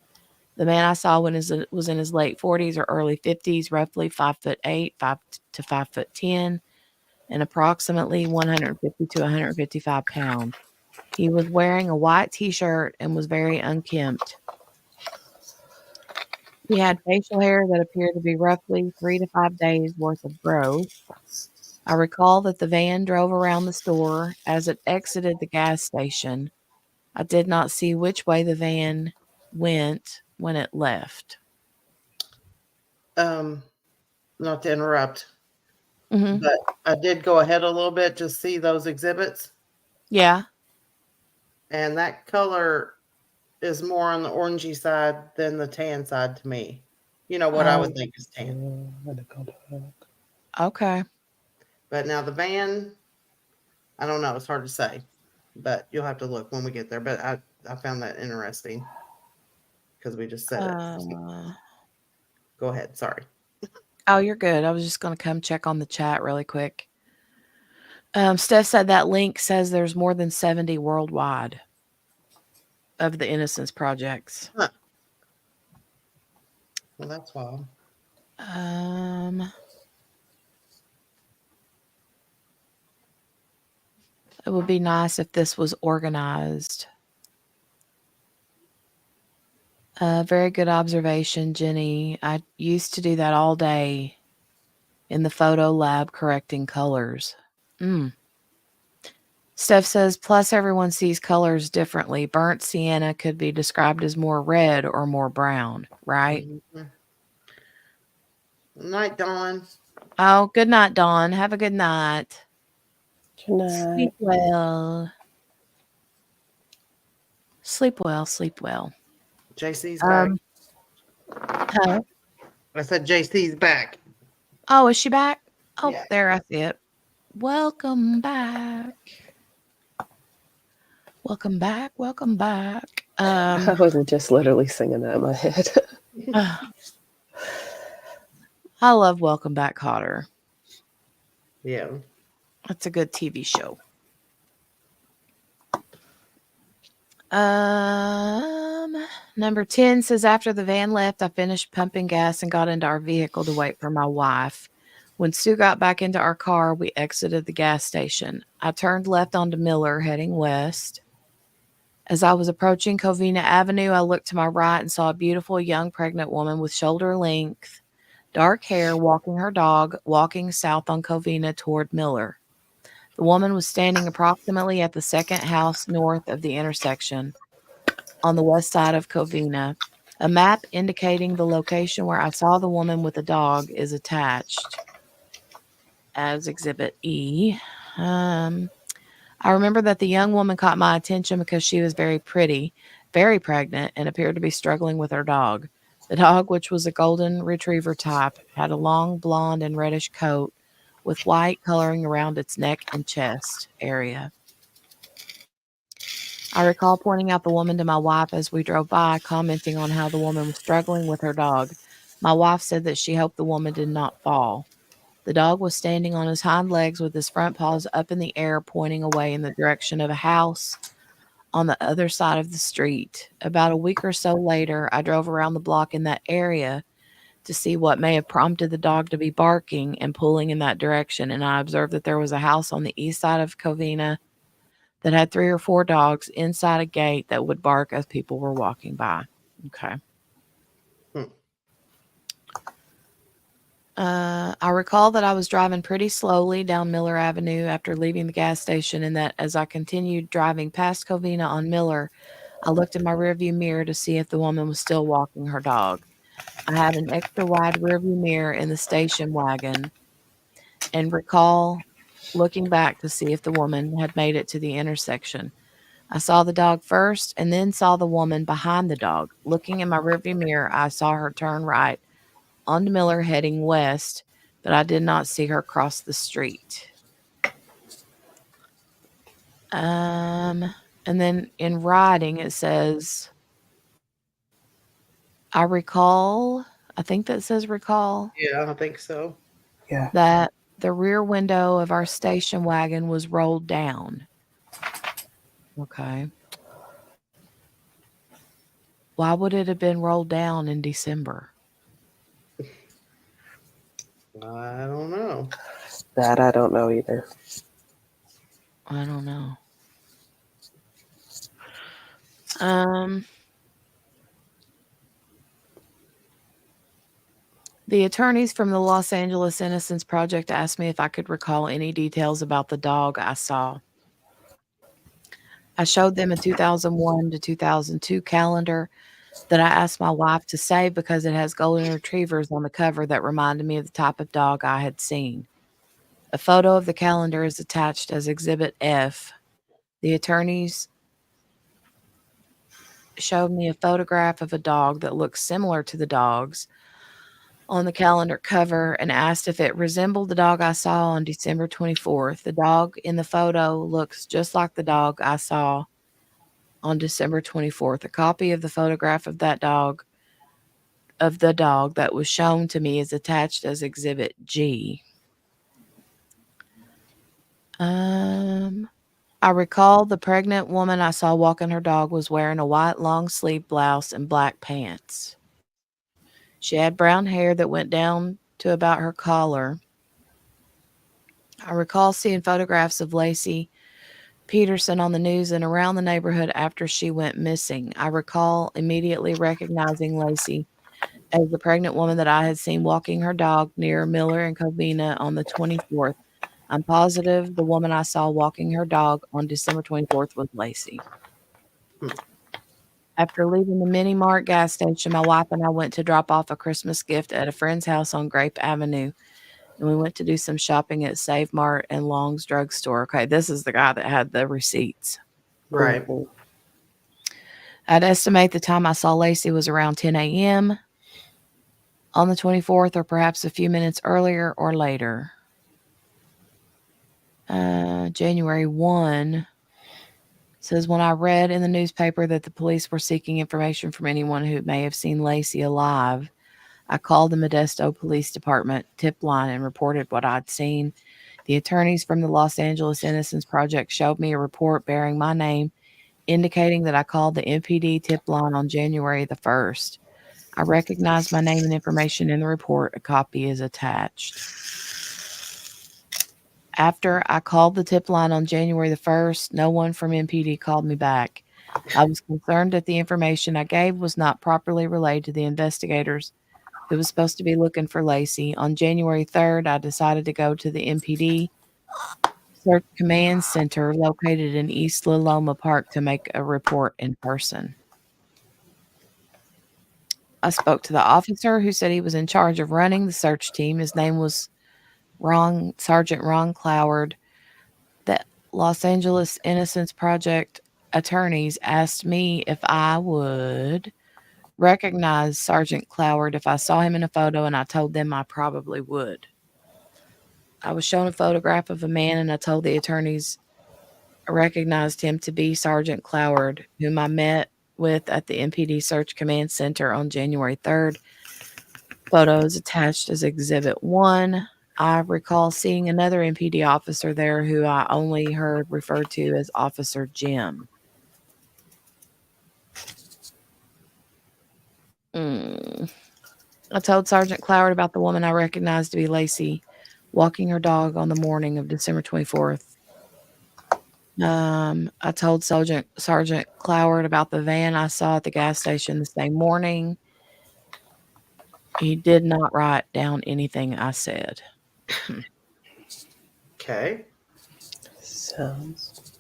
The man I saw was in his late 40s or early 50s, roughly 5'8", 5 to 5'10", and approximately 150 to 155 pounds. He was wearing a white T-shirt and was very unkempt. He had facial hair that appeared to be roughly 3 to 5 days worth of growth. I recall that the van drove around the store as it exited the gas station. I did not see which way the van went when it left. Um, Not to interrupt, Hmm. but I did go ahead a little bit to see those exhibits, Yeah. and that color is more on the orangey side than the tan side to me. You know what I would Oh, think is tan. What do they call that? okay. But now the van, I don't know. It's hard to say, but you'll have to look when we get there. But I found that interesting because we just said it. So Uh, go ahead. Sorry. oh, you're good. I was just going to come check on the chat really quick. Steph said that link says there's more than 70 worldwide of the Innocence projects. Huh. Well, that's wild. Um, it would be nice if this was organized. Very good observation, Jenny. I used to do that all day in the photo lab correcting colors. Mm. Steph says, plus everyone sees colors differently. Burnt sienna could be described as more red or more brown, right? Mm-hmm. Night, Dawn. Oh, good night, Dawn. Have a good night. Good Sleep night. well. Sleep well. Sleep well. JC's back. Um, huh? I said JC's back. Oh, is she back? Oh, Yeah. there, I see it. Welcome back. Welcome back. Welcome back. I was just literally singing that in my head. I love Welcome Back, Cotter. Yeah. That's a good TV show. Um, Number 10 says after the van left, I finished pumping gas and got into our vehicle to wait for my wife. When Sue got back into our car, we exited the gas station. I turned left onto Miller, heading west. As I was approaching Covina Avenue, I looked to my right and saw a beautiful young pregnant woman with shoulder length, dark hair walking her dog, walking south on Covina toward Miller. The woman was standing approximately at the second house north of the intersection on the west side of Covina. A map indicating the location where I saw the woman with the dog is attached as Exhibit E. I remember that the young woman caught my attention because she was very pretty, very pregnant, and appeared to be struggling with her dog. The dog, which was a golden retriever type, had a long blonde and reddish coat with white coloring around its neck and chest area. I recall pointing out the woman to my wife as we drove by, commenting on how the woman was struggling with her dog. My wife said that she hoped the woman did not fall. The dog was standing on his hind legs with his front paws up in the air, pointing away in the direction of a house on the other side of the street. About a week or so later, I drove around the block in that area to see what may have prompted the dog to be barking and pulling in that direction, and I observed that there was a house on the east side of Covina that had 3 or 4 dogs inside a gate that would bark as people were walking by. Okay. Hmm. I recall that I was driving pretty slowly down Miller Avenue after leaving the gas station, and that as I continued driving past Covina on Miller, I looked in my rearview mirror to see if the woman was still walking her dog. I had an extra wide rearview mirror in the station wagon and recall looking back to see if the woman had made it to the intersection. I saw the dog first and then saw the woman behind the dog. Looking in my rearview mirror, I saw her turn right onto Miller heading west, but I did not see her cross the street. And then in writing, it says, I recall, I think that says recall, Yeah, I think so. Yeah. that the rear window of our station wagon was rolled down. Okay. Why would it have been rolled down in December? I don't know. That I don't know either. I don't know. Um, the attorneys from the Los Angeles Innocence Project asked me if I could recall any details about the dog I saw. I showed them a 2001 to 2002 calendar that I asked my wife to save because it has golden retrievers on the cover that reminded me of the type of dog I had seen. A photo of the calendar is attached as Exhibit F. The attorneys showed me a photograph of a dog that looks similar to the dogs on the calendar cover and asked if it resembled the dog I saw on December 24th. The dog in the photo looks just like the dog I saw on December 24th. A copy of the photograph of the dog that was shown to me is attached as Exhibit G. Um, I recall the pregnant woman I saw walking her dog was wearing a white long sleeve blouse and black pants. She had brown hair that went down to about her collar. I recall seeing photographs of Laci Peterson on the news and around the neighborhood after she went missing. I recall immediately recognizing Laci as the pregnant woman that I had seen walking her dog near Miller and Covina on the 24th. I'm positive the woman I saw walking her dog on December 24th was Laci. Hmm. After leaving the Mini Mart gas station, my wife and I went to drop off a Christmas gift at a friend's house on Grape Avenue, and we went to do some shopping at Save Mart and Long's drugstore. Okay, this is the guy that had the receipts. Right. Mhm. I'd estimate the time I saw Laci was around 10 a.m. on the 24th, or perhaps a few minutes earlier or later. January 1 says, when I read in the newspaper that the police were seeking information from anyone who may have seen Laci alive, I called the Modesto Police Department tip line and reported what I'd seen. The attorneys from the Los Angeles Innocence Project showed me a report bearing my name, indicating that I called the MPD tip line on January the 1st. I recognized my name and information in the report. A copy is attached. After I called the tip line on January the 1st, no one from MPD called me back. I was concerned that the information I gave was not properly relayed to the investigators who was supposed to be looking for Laci. On January 3rd, I decided to go to the MPD Search Command Center located in East Loma Park to make a report in person. I spoke to the officer who said he was in charge of running the search team. His name was Sergeant Ron Cloward. The Los Angeles Innocence Project attorneys asked me if I would recognize Sergeant Cloward if I saw him in a photo, and I told them I probably would. I was shown a photograph of a man, and I told the attorneys I recognized him to be Sergeant Cloward, whom I met with at the MPD Search Command Center on January 3rd. Photos attached as Exhibit 1. I recall seeing another MPD officer there who I only heard referred to as Officer Jim. Mm. I told Sergeant Cloward about the woman I recognized to be Laci walking her dog on the morning of December 24th. I told Sergeant Cloward about the van I saw at the gas station the same morning. He did not write down anything I said. Okay. Sounds.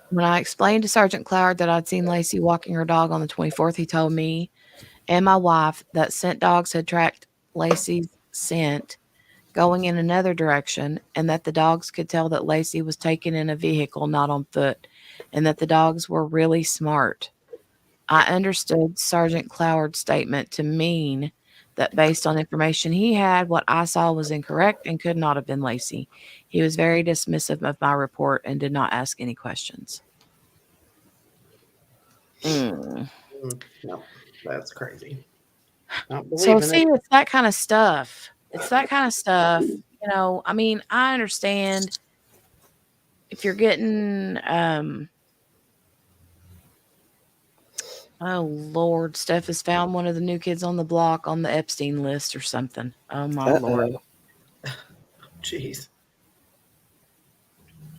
When I explained to Sergeant Cloward that I'd seen Laci walking her dog on the 24th, he told me and my wife that scent dogs had tracked Laci's scent going in another direction, and that the dogs could tell that Laci was taken in a vehicle, not on foot, and that the dogs were really smart. I understood Sergeant Cloward's statement to mean that based on information he had, what I saw was incorrect and could not have been Laci. He was very dismissive of my report and did not ask any questions. Mm. No, that's crazy. Not So, believing see, it. it's that kind of stuff. It's that kind of stuff. I mean, I understand if you're getting, oh Lord, Steph has found one of the new kids on the block on the Epstein list or something. Oh my Lord. Uh-oh. Jeez.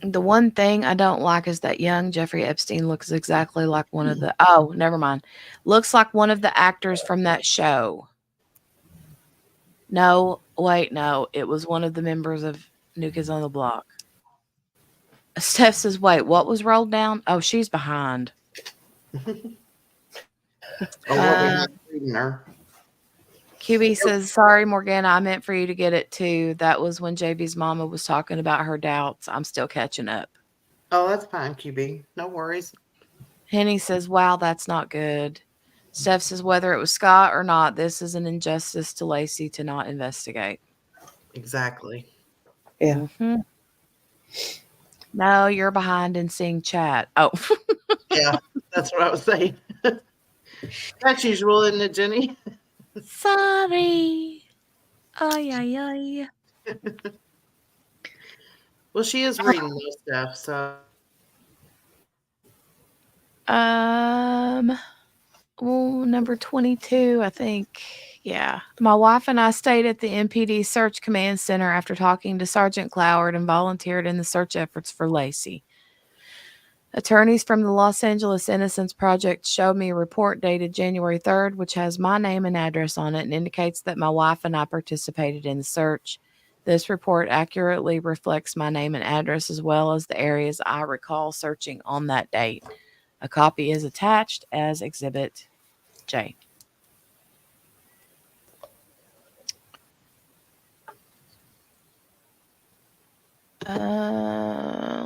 The one thing I don't like is that young Jeffrey Epstein looks exactly like one of the, oh, never mind. Looks like one of the actors from that show. No, wait, no. It was one of the members of New Kids on the Block. Steph says, "Wait, what was rolled down? Oh, she's behind." Or what we Uh, have reading her. QB says, "Sorry, Morgana, I meant for you to get it too. That was when JB's mama was talking about her doubts. I'm still catching up." Oh, that's fine, QB. No worries. Henny says, "Wow, that's not good." Steph says, "Whether it was Scott or not, this is an injustice to Laci to not investigate." Exactly. Yeah. Hmm. No, you're behind in seeing chat. Oh, Yeah, that's what I was saying. That's usual, isn't it, Jenny? sorry. Ay, ay, ay. Well, she is reading those stuff, so Um, well, number 22, I think. Yeah. My wife and I stayed at the MPD Search Command Center after talking to Sergeant Cloward and volunteered in the search efforts for Laci. Attorneys from the Los Angeles Innocence Project showed me a report dated January 3rd, which has my name and address on it and indicates that my wife and I participated in the search. This report accurately reflects my name and address as well as the areas I recall searching on that date. A copy is attached as Exhibit J.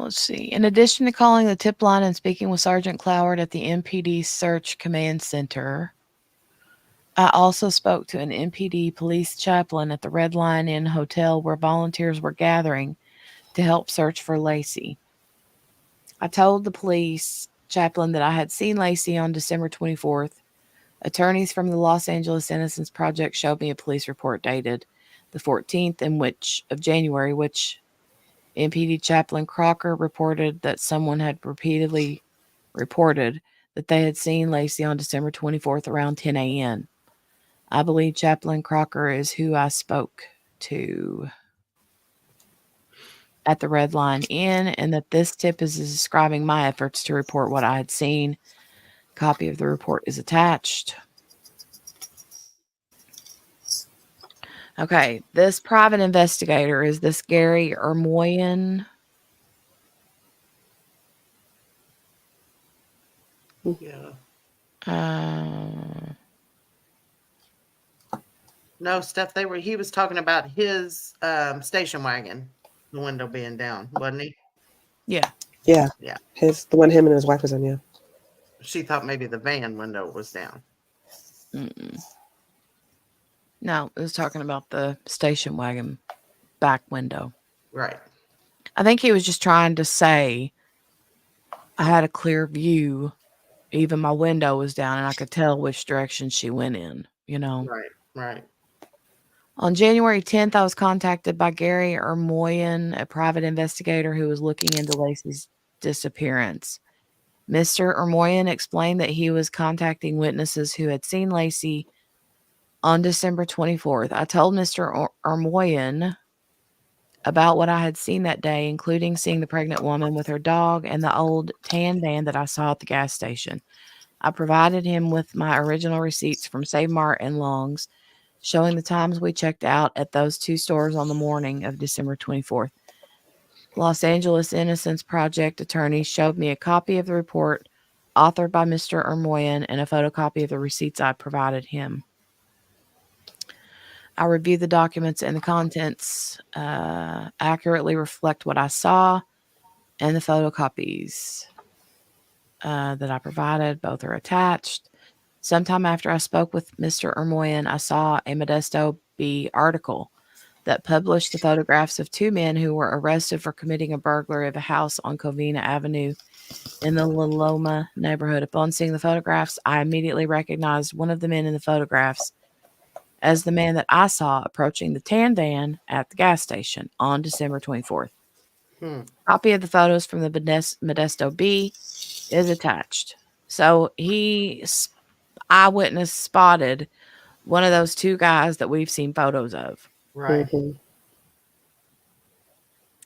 Let's see. In addition to calling the tip line and speaking with Sergeant Cloward at the MPD Search Command Center, I also spoke to an MPD police chaplain at the Red Lion Inn Hotel where volunteers were gathering to help search for Laci. I told the police chaplain that I had seen Laci on December 24th. Attorneys from the Los Angeles Innocence Project showed me a police report dated the 14th of January, which MPD Chaplain Crocker reported that someone had repeatedly reported that they had seen Laci on December 24th around 10 a.m. I believe Chaplain Crocker is who I spoke to at the Red Lion Inn, and that this tip is describing my efforts to report what I had seen. Copy of the report is attached. Okay, this private investigator is this Gary Ermoyan. yeah. Uh, No, Steph, he was talking about his station wagon, the window being down, wasn't he? yeah. Yeah. Yeah. The one him and his wife was in, yeah. She thought maybe the van window was down. Mm-mm. No, it was talking about the station wagon back window. Right. I think he was just trying to say I had a clear view. Even my window was down and I could tell which direction she went in, you know. Right. Right. On January 10th, I was contacted by Gary Ermoyan, a private investigator who was looking into Laci's disappearance. Mr. Ermoyan explained that he was contacting witnesses who had seen Laci on December 24th. I told Mr. Ermoyan about what I had seen that day, including seeing the pregnant woman with her dog and the old tan van that I saw at the gas station. I provided him with my original receipts from Save Mart and Long's, showing the times we checked out at those two stores on the morning of December 24th. Los Angeles Innocence Project attorneys showed me a copy of the report authored by Mr. Ermoyan and a photocopy of the receipts I provided him. I reviewed the documents and the contents accurately reflect what I saw, and the photocopies that I provided, both are attached. Sometime after I spoke with Mr. Ermoyan, I saw a Modesto B article that published the photographs of two men who were arrested for committing a burglary of a house on Covina Avenue in the La Loma neighborhood. Upon seeing the photographs, I immediately recognized one of the men in the photographs as the man that I saw approaching the tan van at the gas station on December 24th. Copy of the photos from the Modesto B is attached. So eyewitness spotted one of those two guys that we've seen photos of. Right. Mm-hmm.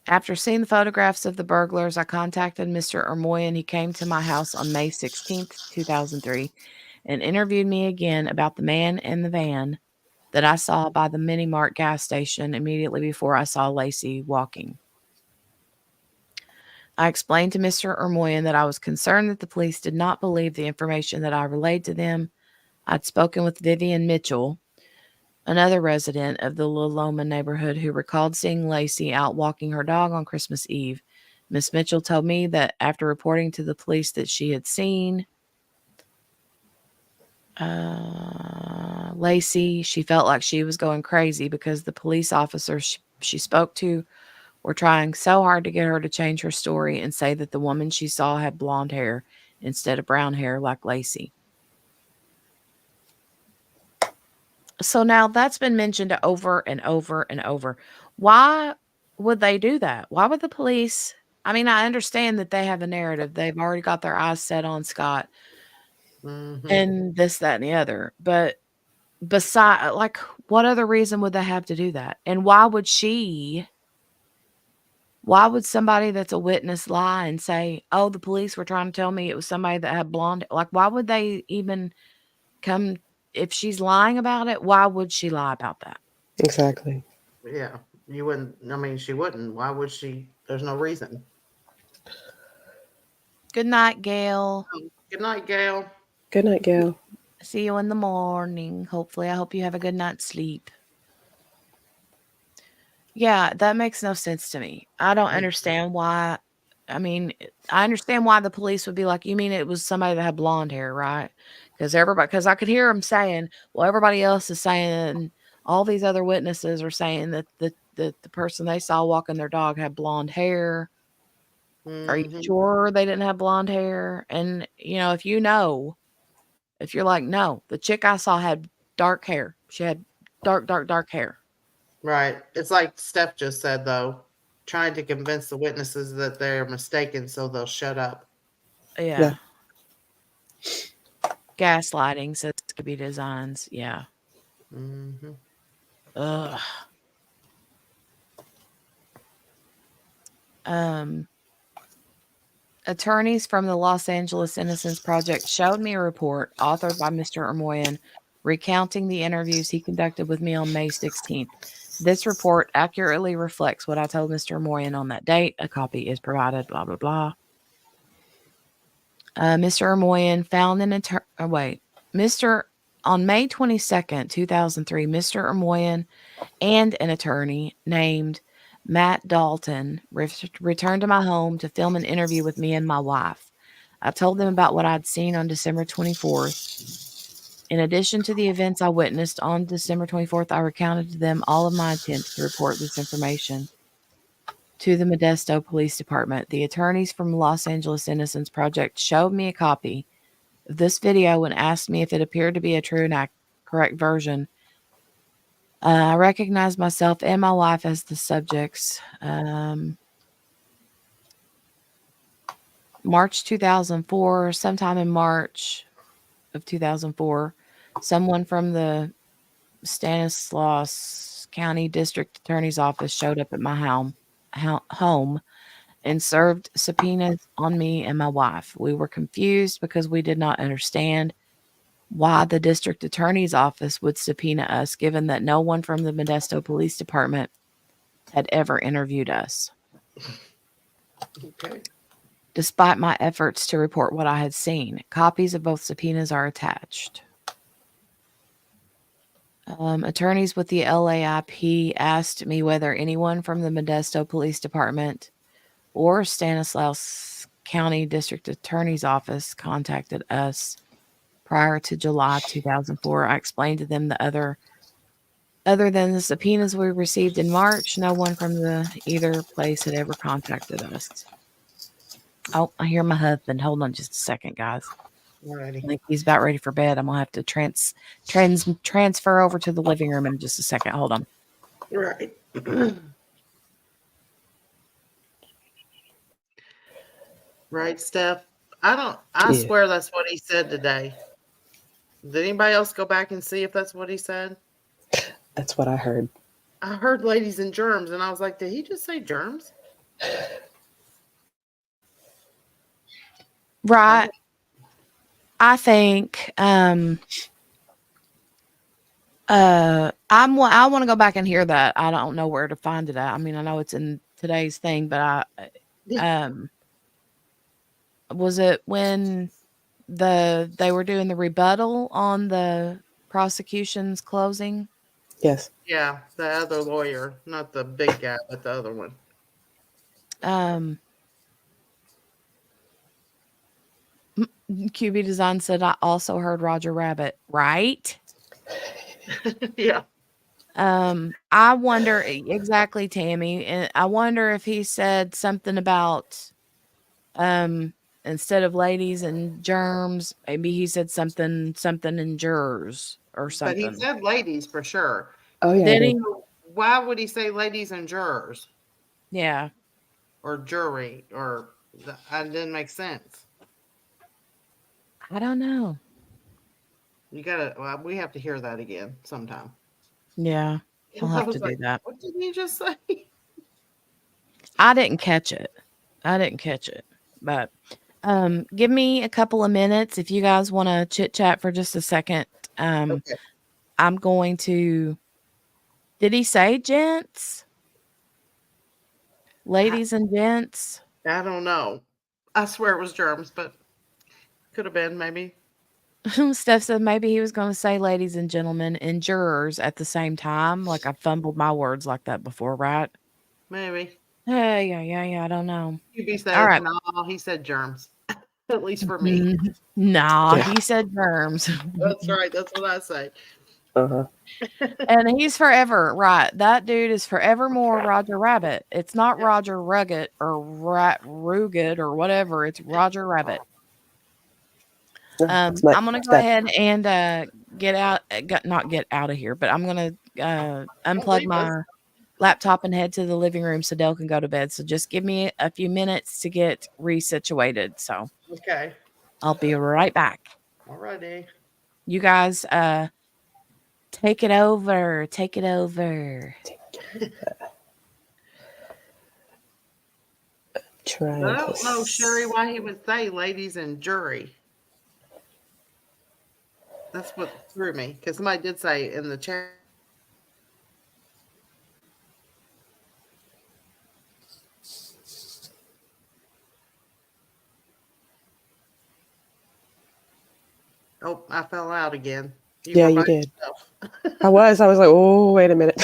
After seeing the photographs of the burglars, I contacted Mr. Ermoyan. He came to my house on May 16th, 2003, and interviewed me again about the man in the van that I saw by the Mini Mart gas station immediately before I saw Laci walking. I explained to Mr. Ermoyan that I was concerned that the police did not believe the information that I relayed to them. I'd spoken with Vivian Mitchell, another resident of the Loma neighborhood, who recalled seeing Laci out walking her dog on Christmas Eve. Miss Mitchell told me that after reporting to the police that she had seen Laci, she felt like she was going crazy because the police officers she spoke to were trying so hard to get her to change her story and say that the woman she saw had blonde hair instead of brown hair like Laci. So now that's been mentioned over and over and over. Why would they do that? Why would the police? I mean, I understand that they have a narrative. They've already got their eyes set on Scott Mm-hmm. and this, that, and the other. But beside, like, what other reason would they have to do that? And why would somebody that's a witness lie and say, oh, the police were trying to tell me it was somebody that had blonde? Like, why would they even come? If she's lying about it, why would she lie about that? Exactly. Yeah, you wouldn't. I mean, she wouldn't. Why would she? There's no reason. Good night, Gail. Good night, Gail. Good night, Gail. See you in the morning. Hopefully, I hope you have a good night's sleep. Yeah, that makes no sense to me. I don't understand why. I mean, I understand why the police would be like, you mean it was somebody that had blonde hair, right? Because I could hear them saying, well, everybody else is saying, all these other witnesses are saying that the person they saw walking their dog had blonde hair. Are you Mm-hmm. sure they didn't have blonde hair? And, if if you're like, no, the chick I saw had dark hair. She had dark, dark, dark hair. Right. It's like Steph just said, though, trying to convince the witnesses that they're mistaken so they'll shut up. Yeah. Yeah. Gaslighting, says Skippy Designs. Yeah. Mm-hmm. Ugh. Um, Attorneys from the Los Angeles Innocence Project showed me a report authored by Mr. Ermoyan recounting the interviews he conducted with me on May 16th. This report accurately reflects what I told Mr. Ermoyan on that date. A copy is provided, blah, blah, blah. Mr. Ermoyan found an attorney. On May 22nd, 2003, Mr. Ermoyan and an attorney named Matt Dalton returned to my home to film an interview with me and my wife. I told them about what I'd seen on December 24th. In addition to the events I witnessed on December 24th, I recounted to them all of my attempts to report this information to the Modesto Police Department. The attorneys from Los Angeles Innocence Project showed me a copy of this video and asked me if it appeared to be a true and correct version. I recognized myself and my wife as the subjects. March 2004, sometime in March of 2004, someone from the Stanislaus County District Attorney's Office showed up at my home and served subpoenas on me and my wife. We were confused because we did not understand why the district attorney's office would subpoena us, given that no one from the Modesto Police Department had ever interviewed us. Okay. Despite my efforts to report what I had seen, copies of both subpoenas are attached. Attorneys with the LAIP asked me whether anyone from the Modesto Police Department or Stanislaus County District Attorney's Office contacted us prior to July 2004. I explained to them that other than the subpoenas we received in March, no one from either place had ever contacted us. Oh, I hear my husband. Hold on just a second, guys. Alrighty. I think he's about ready for bed. I'm gonna have to transfer over to the living room in just a second. Hold on. Right. Right, Steph? I Yeah. swear that's what he said today. Did anybody else go back and see if that's what he said? That's what I heard. I heard ladies and germs, and I was like, did he just say germs? Right. I think I want to go back and hear that. I don't know where to find it at. I mean, I know it's in today's thing, but Was it when they were doing the rebuttal on the prosecution's closing? Yes. Yeah, the other lawyer, not the big guy, but the other one. Um, QB Design said, I also heard Roger Rabbit, right? Yeah. I wonder exactly, Tammy, and I wonder if he said something about um instead of ladies and germs, maybe he said something in jurors or But he something. said ladies for sure. Oh yeah, I Did did. he? So why would he say ladies and jurors Yeah, or jury or that didn't make sense? I don't know. You gotta. Well, we have to hear that again sometime. Yeah, I'll I have to was do like, that. what did he just say? I didn't catch it. I didn't catch it. But give me a couple of minutes if you guys want to chit chat for just a second. Um Okay. I'm going to Did he say gents? I, Ladies and gents? I don't know. I swear it was germs, but could have been maybe. Steph said maybe he was going to say ladies and gentlemen and jurors at the same time. Like I fumbled my words like that before, right? Maybe. Yeah. I don't know. QB All says right. no. He said germs. At least for me. Nah, Yeah. he said germs. That's right. That's what I say. Uh-huh. And he's forever, right. That dude is forevermore Roger Rabbit. It's not Yep. Roger Rugged or Rat Rugged or whatever. It's Roger Rabbit. No, it's my I'm gonna go that. ahead and get out, not get out of here, but I'm gonna Don't unplug leave us. my laptop and head to the living room so Dale can go to bed. So just give me a few minutes to get resituated. So Okay. I'll be right back. Alrighty. You guys, take it over. Take it over. But Trying I to. don't know, Sherry, why he would say ladies and jury. That's what threw me. Because somebody did say in the chat. Oh, I fell out again. You Yeah, were you by did. yourself. I was. I was like, oh, wait a minute.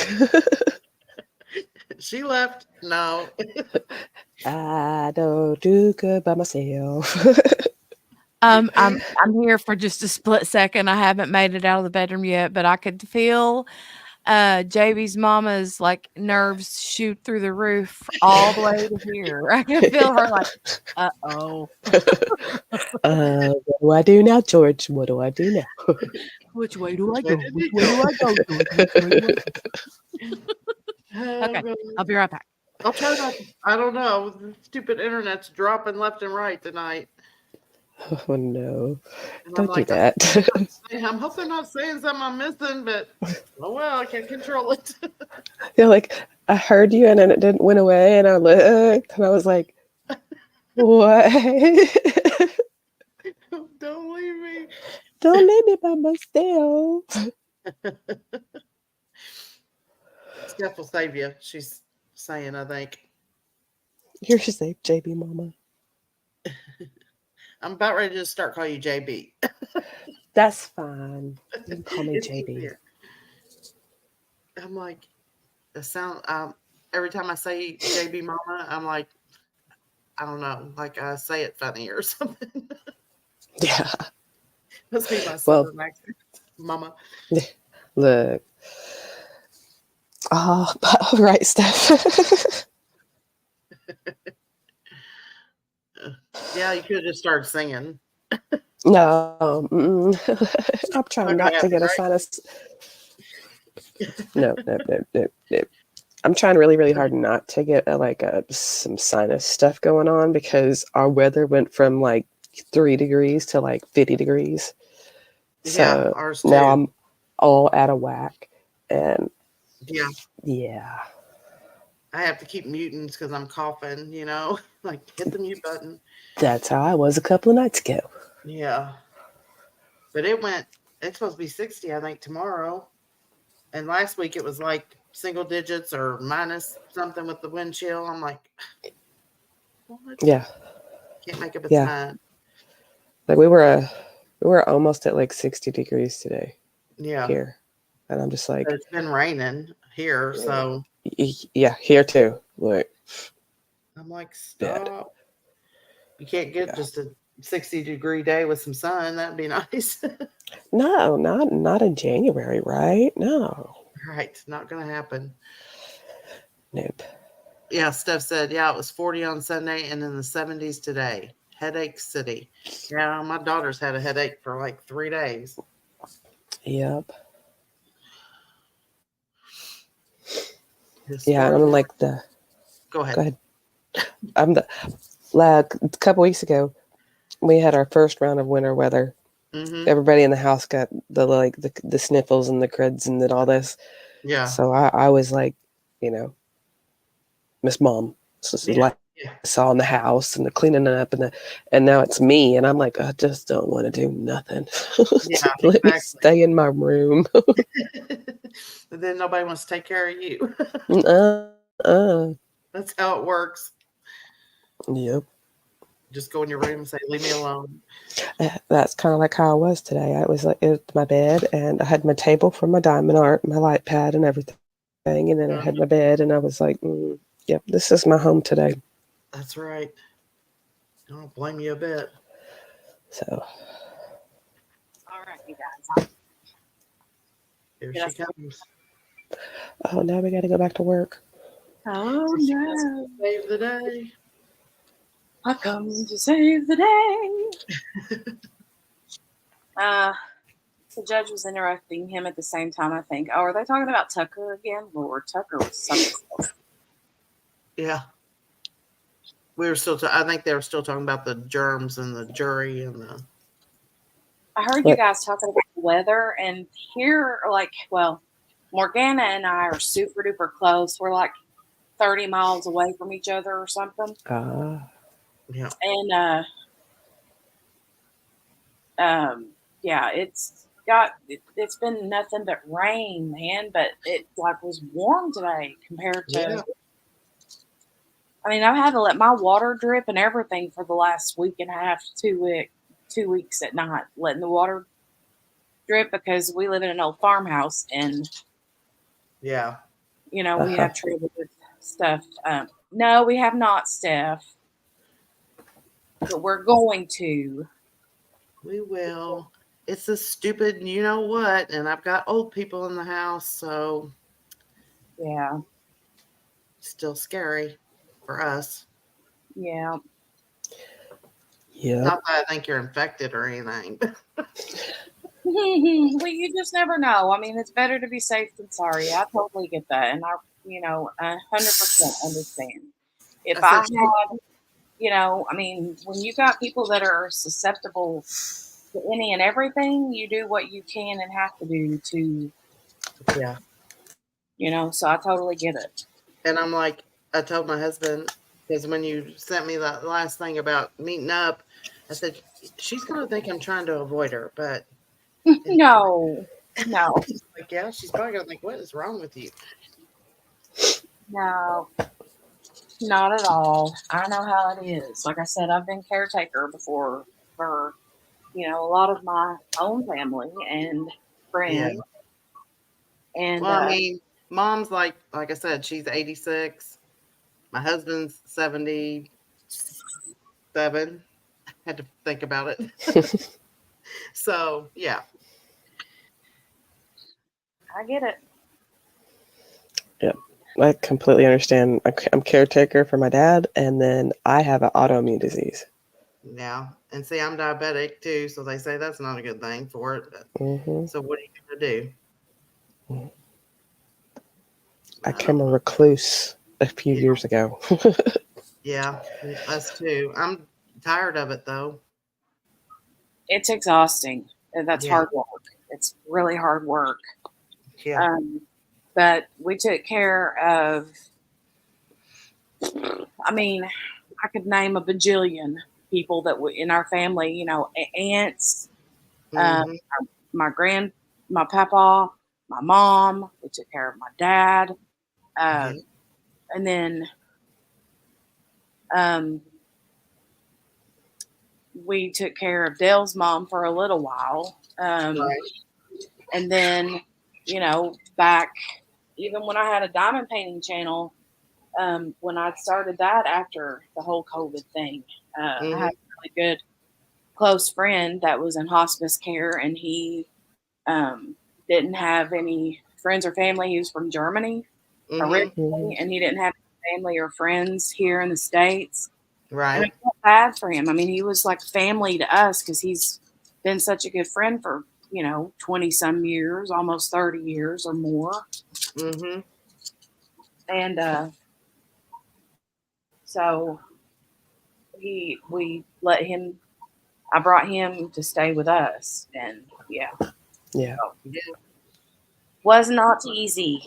She left. No. I don't do good by myself. I'm here for just a split second. I haven't made it out of the bedroom yet, but I could feel JB's mama's like nerves shoot through the roof all the way to here. I can feel her like, uh-oh. What do I do now, George? What do I do now? Which way do I Where go? did Which he way go? do I go, George? Which way do I go? Oh, Okay, God. I'll be right back. I'll try not to. I don't know. The stupid internet's dropping left and right tonight. Oh no! And I'm Don't do like, that. I hope they're not saying something I'm missing, but oh well, I can't control it. You're like, I heard you, and then it didn't went away, and I looked, and I was like, what? Don't leave me. Don't leave me by myself. Steph will save you. She's saying, I think. Here she say, JB Mama. I'm about ready to just start calling you JB. That's fine. You can call me It's JB. easier. I'm like, the sound. Every time I say JB Mama, I'm like, I don't know, like I say it funny or something. Yeah. Must be my Well, southern accent, Mama. look. Oh, all right, Steph. Yeah, you could have just started singing. No. I'm trying Not gonna not to happen, get a right? sinus. No. I'm trying really, really hard not to get some sinus stuff going on because our weather went from like 3 degrees to like 50 degrees. Yeah, So ours now too. I'm all out of whack. And Yeah, yeah. I have to keep muting because I'm coughing. Like hit the mute button. That's how I was a couple of nights ago. Yeah, but it's supposed to be 60, I think, tomorrow. And last week it was like single digits or minus something with the wind chill. I'm like, what? Yeah. Can't make up its Yeah. mind. Like we were almost at like 60 degrees today Yeah. here. And I'm just like, It's been raining here, so yeah, here too. Like, I'm like, dead. stop. You can't get Yeah. just a 60-degree day with some sun. That'd be nice. No, not in January, right? No. Right. Not going to happen. Nope. Yeah. Steph said, yeah, it was 40 on Sunday and in the 70s today. Headache City. Yeah. My daughter's had a headache for like 3 days. Yep. This Yeah, and storm. I'm like Go ahead. go ahead. I'm like a couple weeks ago, we had our first round of winter weather. Mm-hmm. Everybody in the house got the sniffles and the creds and then all this. Yeah. So I was like, you know, Miss Mom. So it's Yeah. like saw in the house and the cleaning up and now it's me and I'm like, I just don't want to do nothing. Yeah. Let me Exactly. stay in my room. And then nobody wants to take care of you. uh, That's how it works. yep. Just go in your room and say, leave me alone. That's kind of like how I was today. I was like at my bed and I had my table for my diamond art, my light pad and everything. And then I had my bed and I was like, yep, this is my home today. That's right. I don't blame you a bit. So. All right, you guys. Here she comes. Oh, now we got to go back to work. Oh, no. Save the day. I come to save the day. The judge was interrupting him at the same time, I think. Oh, are they talking about Tucker again? Lord, Tucker was something else. Yeah. We were still, I think they were still talking about the germs and the jury and the. I heard you guys talking about the weather, and here, like, well, Morgana and I are super duper close. We're like 30 miles away from each other or something. Yeah. And, yeah, it's been nothing but rain, man, but it like was warm today compared to, I mean, I've had to let my water drip and everything for the last week and a half, 2 weeks at night, letting the water drip because we live in an old farmhouse and, Yeah. you know, we have trouble with stuff. No, we have not, Steph, but we're going to. We will. It's a stupid, you know what? And I've got old people in the house, so. Yeah. Still scary for us. Yeah. Yeah. Not that I think you're infected or anything. Well, you just never know. I mean, it's better to be safe than sorry. I totally get that, and I 100% understand. If I had, I mean, when you got people that are susceptible to any and everything, you do what you can and have to do to, so I totally get it. And I'm like, I told my husband, because when you sent me that last thing about meeting up, I said, she's going to think I'm trying to avoid her, but. No. Like, yeah, she's probably going to think, what is wrong with you? No, not at all. I know how it is. Like I said, I've been caretaker before for, a lot of my own family and friends. Yeah. And well, I mean, mom's like I said, she's 86. My husband's 77. Had to think about it. So, yeah. I get it. Yep. I completely understand. I'm caretaker for my dad, and then I have an autoimmune disease. Yeah. And see, I'm diabetic too, so they say that's not a good thing for it. So what are you going to do? I became a recluse a few years ago. Yeah, us too. I'm tired of it though. It's exhausting. That's hard work. It's really hard work. Yeah. But we took care of, I mean, I could name a bajillion people that were in our family, aunts, my papa, my mom. We took care of my dad. And then we took care of Dale's mom for a little while. Right. And then, back even when I had a diamond painting channel, when I started that after the whole COVID thing, I had Mhm. a really good close friend that was in hospice care, and he didn't have any friends or family. He was from Germany Mhm. Mhm. originally, and he didn't have any family or friends here in the States. And I Right. felt bad for him. I mean, he was like family to us because he's been such a good friend for 20 some years, almost 30 years or more. Mhm. And so we let him. I brought him to stay with us, and yeah, Yeah. Yeah. was not easy.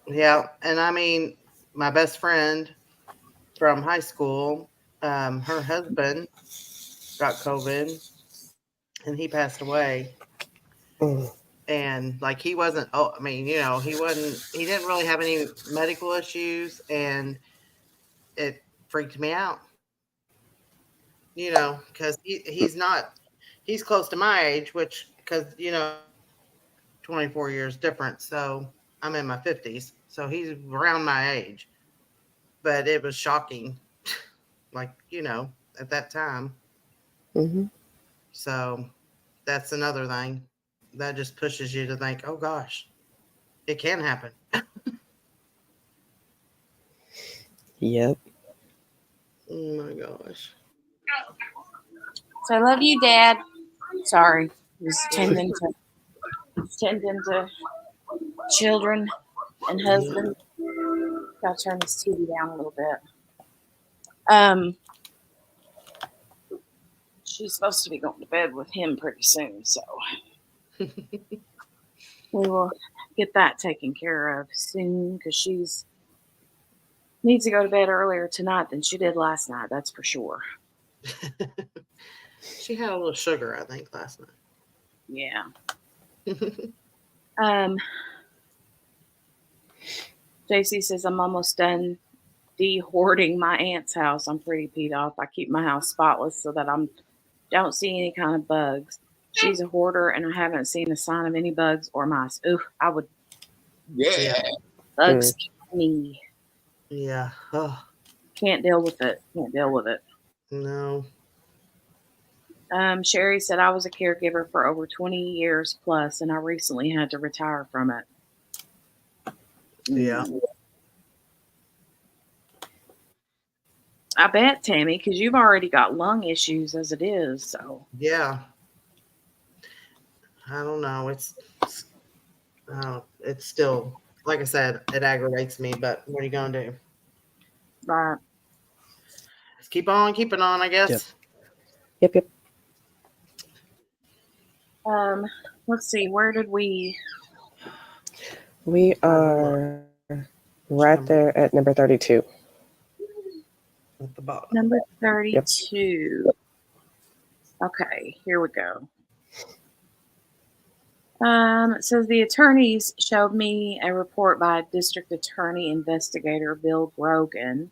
Yeah. And I mean, my best friend from high school, her husband got COVID and he passed away. Mm. And like he wasn't, oh, I mean, he didn't really have any medical issues, and it freaked me out, because he's not, he's close to my age, which, because, 24 years different. So I'm in my 50s. So he's around my age. But it was shocking, like, at that time. Mhm. So that's another thing that just pushes you to think, oh gosh, it can happen. Yep. Oh my gosh. So I love you, Dad. Sorry, was tending to children and Yeah. husband. Gotta turn this TV down a little bit. Um, she's supposed to be going to bed with him pretty soon, so we will get that taken care of soon because she's needs to go to bed earlier tonight than she did last night. That's for sure. She had a little sugar, I think, last Yeah. night. JC says I'm almost done de-hoarding my aunt's house. I'm pretty peed off. I keep my house spotless so that I don't see any kind of bugs. She's a hoarder, and I haven't seen a sign of any bugs or mice. Ooh, I would. Yeah. Bugs Mm. kill me. Yeah. Oh, Can't deal with it. Can't deal with it. no. Sherry said I was a caregiver for over 20 years plus, and I recently had to retire from it. Yeah. Mm. I bet, Tammy, because you've already got lung issues as it is. So, Yeah. I don't know. It's still, like I said, it aggravates me, but what are you going to do? right. Just keep on keeping on, I Yep. guess. Yep. Yep. Um, let's see. Where did we? We I have to look. are Which right number? there at number 32. At the bottom. Number Yep. 32. Okay, here we go. It says the attorneys showed me a report by District Attorney Investigator Bill Grogan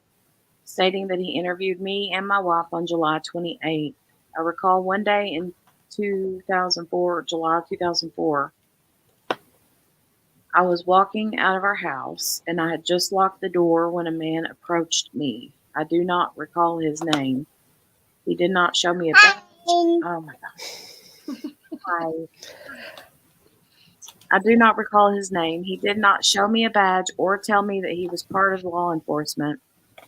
stating that he interviewed me and my wife on July 28th. I recall one day in 2004, July 2004, I was walking out of our house and I had just locked the door when a man approached me. I do not recall his name. He did not show me a badge. Oh my God. Hi. I do not recall his name. He did not show me a badge or tell me that he was part of law enforcement.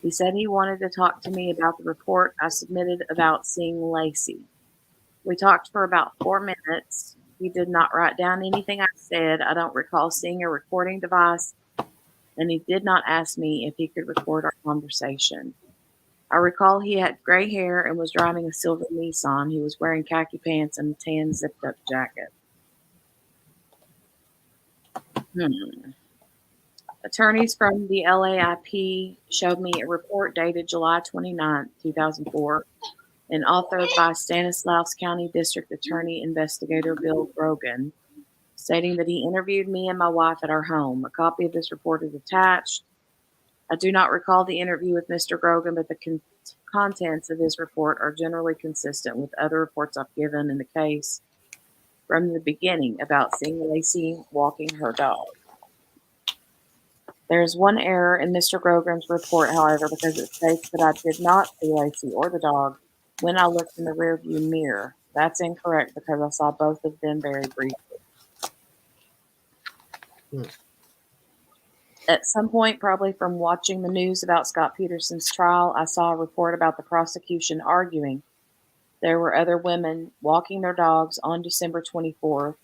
He said he wanted to talk to me about the report I submitted about seeing Laci. We talked for about 4 minutes. He did not write down anything I said. I don't recall seeing a recording device, and he did not ask me if he could record our conversation. I recall he had gray hair and was driving a silver Nissan. He was wearing khaki pants and a tan zipped up jacket. Hmm. Attorneys from the LAIP showed me a report dated July 29, 2004, and authored by Stanislaus County District Attorney Investigator Bill Grogan, stating that he interviewed me and my wife at our home. A copy of this report is attached. I do not recall the interview with Mr. Grogan, but the contents of his report are generally consistent with other reports I've given in the case from the beginning about seeing Laci walking her dog. There is one error in Mr. Grogram's report, however, because it states that I did not see Laci or the dog when I looked in the rearview mirror. That's incorrect because I saw both of them very briefly. Hmm. At some point, probably from watching the news about Scott Peterson's trial, I saw a report about the prosecution arguing there were other women walking their dogs on December 24th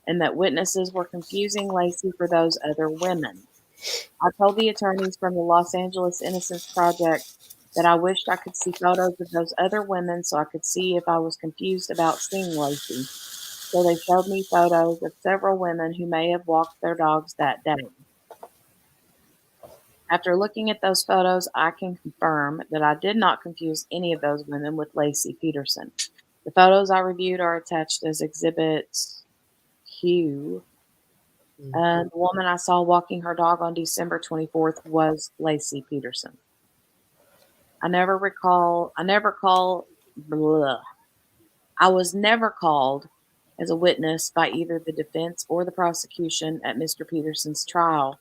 and that witnesses were confusing Laci for those other women. I told the attorneys from the Los Angeles Innocence Project that I wished I could see photos of those other women so I could see if I was confused about seeing Laci. So they showed me photos of several women who may have walked their dogs that day. After looking at those photos, I can confirm that I did not confuse any of those women with Laci Peterson. The photos I reviewed are attached as Exhibit Q. The woman I saw walking her dog on December 24th was Laci Peterson. I was never called as a witness by either the defense or the prosecution at Mr. Peterson's trial,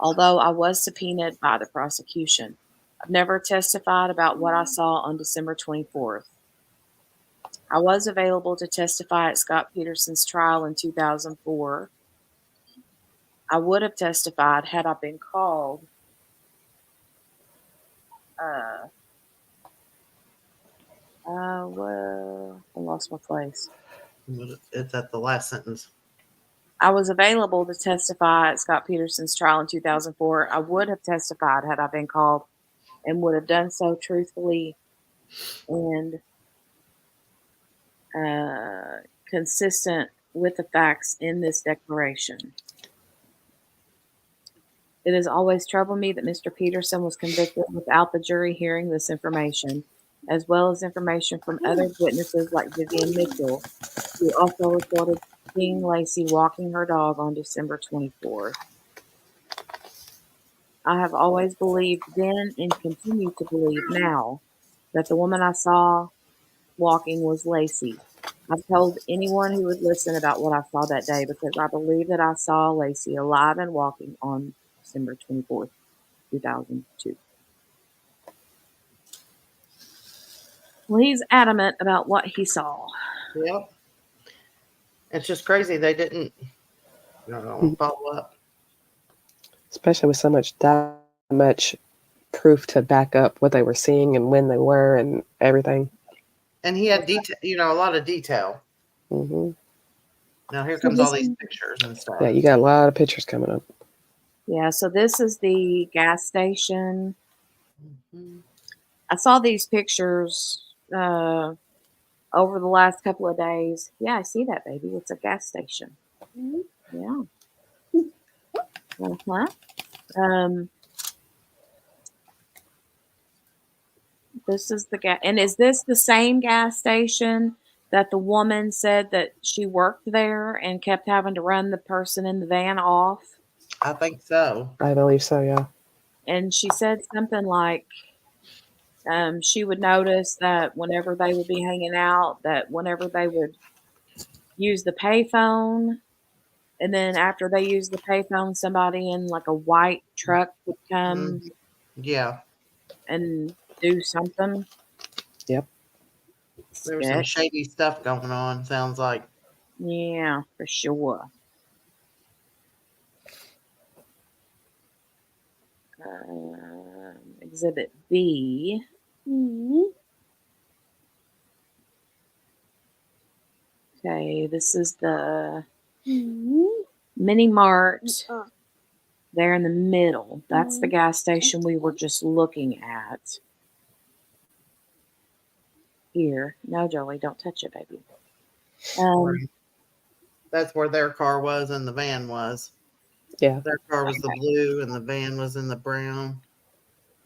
although I was subpoenaed by the prosecution. I've never testified about what I saw on December 24th. I was available to testify at Scott Peterson's trial in 2004. I would have testified had I been called. I lost my place. It's at the last sentence. I was available to testify at Scott Peterson's trial in 2004. I would have testified had I been called and would have done so truthfully and consistent with the facts in this declaration. It has always troubled me that Mr. Peterson was convicted without the jury hearing this information, as well as information from other witnesses like Vivian Mitchell, who also reported seeing Laci walking her dog on December 24th. I have always believed then and continue to believe now that the woman I saw walking was Laci. I've told anyone who would listen about what I saw that day because I believe that I saw Laci alive and walking on December 24th, 2002. Well, he's adamant about what he saw. Yep. It's just crazy they didn't follow up. Especially with so much proof to back up what they were seeing and when they were and everything. And he had detail, a lot of detail. Mm-hmm. Now here comes all these pictures and stuff. Yeah, you got a lot of pictures coming up. Yeah, so this is the gas station. Mm-hmm. I saw these pictures over the last couple of days. Yeah, I see that, baby. It's a gas station. Yeah. This is the gas. And is this the same gas station that the woman said that she worked there and kept having to run the person in the van off? I think so. I believe so, yeah. And she said something like she would notice that whenever they would be hanging out, that whenever they would use the payphone, and then after they used the payphone, somebody in like a white truck would come Yeah. and do something. Yep. There was some shady stuff going on, sounds like. Yeah, for sure. Exhibit B. Okay, this is the mini mart there in the middle. That's the gas station we were just looking at. Here. No, Joey, don't touch it, baby. That's where their car was and the van was. Yeah. Their car was the blue and the van was in the brown.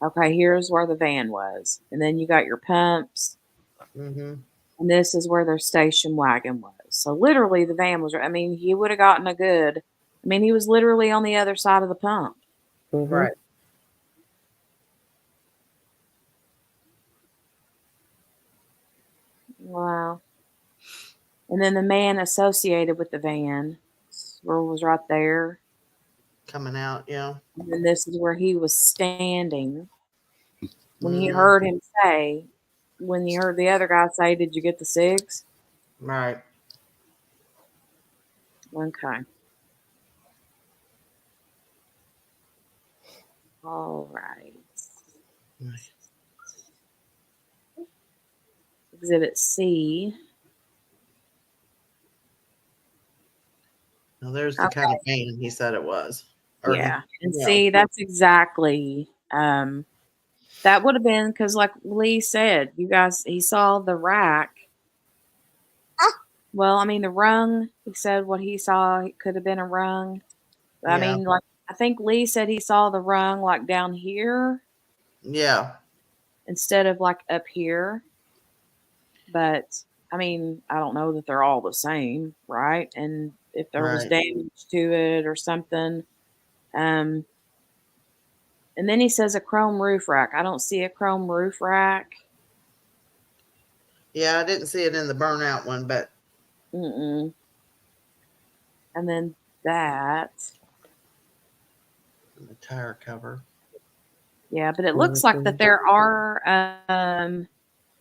Okay, here's where the van was. And then you got your pumps. Mm-hmm. And this is where their station wagon was. So literally the van was, he would have gotten he was literally on the other side of the pump. Mm-hmm. Right. Wow. And then the man associated with the van was right there. Coming out, yeah. And then this is where he was standing. When he Hmm. heard him say, when you heard the other guy say, "Did you get the cigs?" Right. Okay. All right. Exhibit C. Now there's the kind Okay. of van he said it was. Or he, Yeah. And yeah. see, that's exactly that would have been because, like Lee said, you guys, he saw the rack. Well, I mean, the rung, he said what he saw it could have been a rung. I Yeah. mean, like, I think Lee said he saw the rung like down here Yeah. instead of like up here. But I mean, I don't know that they're all the same, right? And if there was Right. damage to it or something. Um, and then he says a chrome roof rack. I don't see a chrome roof rack. Yeah, I didn't see it in the burnout one, but Mm-mm. And then that. the tire cover. Yeah, but it looks like that there are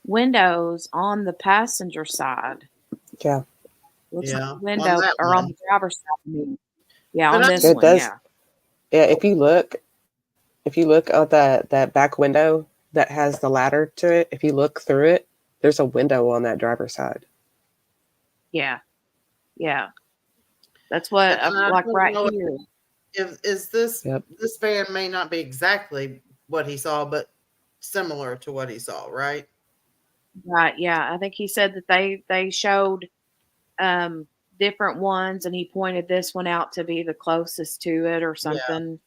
windows on the passenger side. Yeah, Looks Yeah. like On window that or on one. the driver's side. I mean. Yeah, But on I this it one, does. yeah. Yeah, if you look out that back window that has the ladder to it, if you look through it, there's a window on that driver's side. Yeah. Yeah. That's what and I like don't right know here. if is this Yep. this van may not be exactly what he saw, but similar to what he saw, right? Right, yeah. I think he said that they showed um different ones and he pointed this one out to be the closest to it or Yeah. something.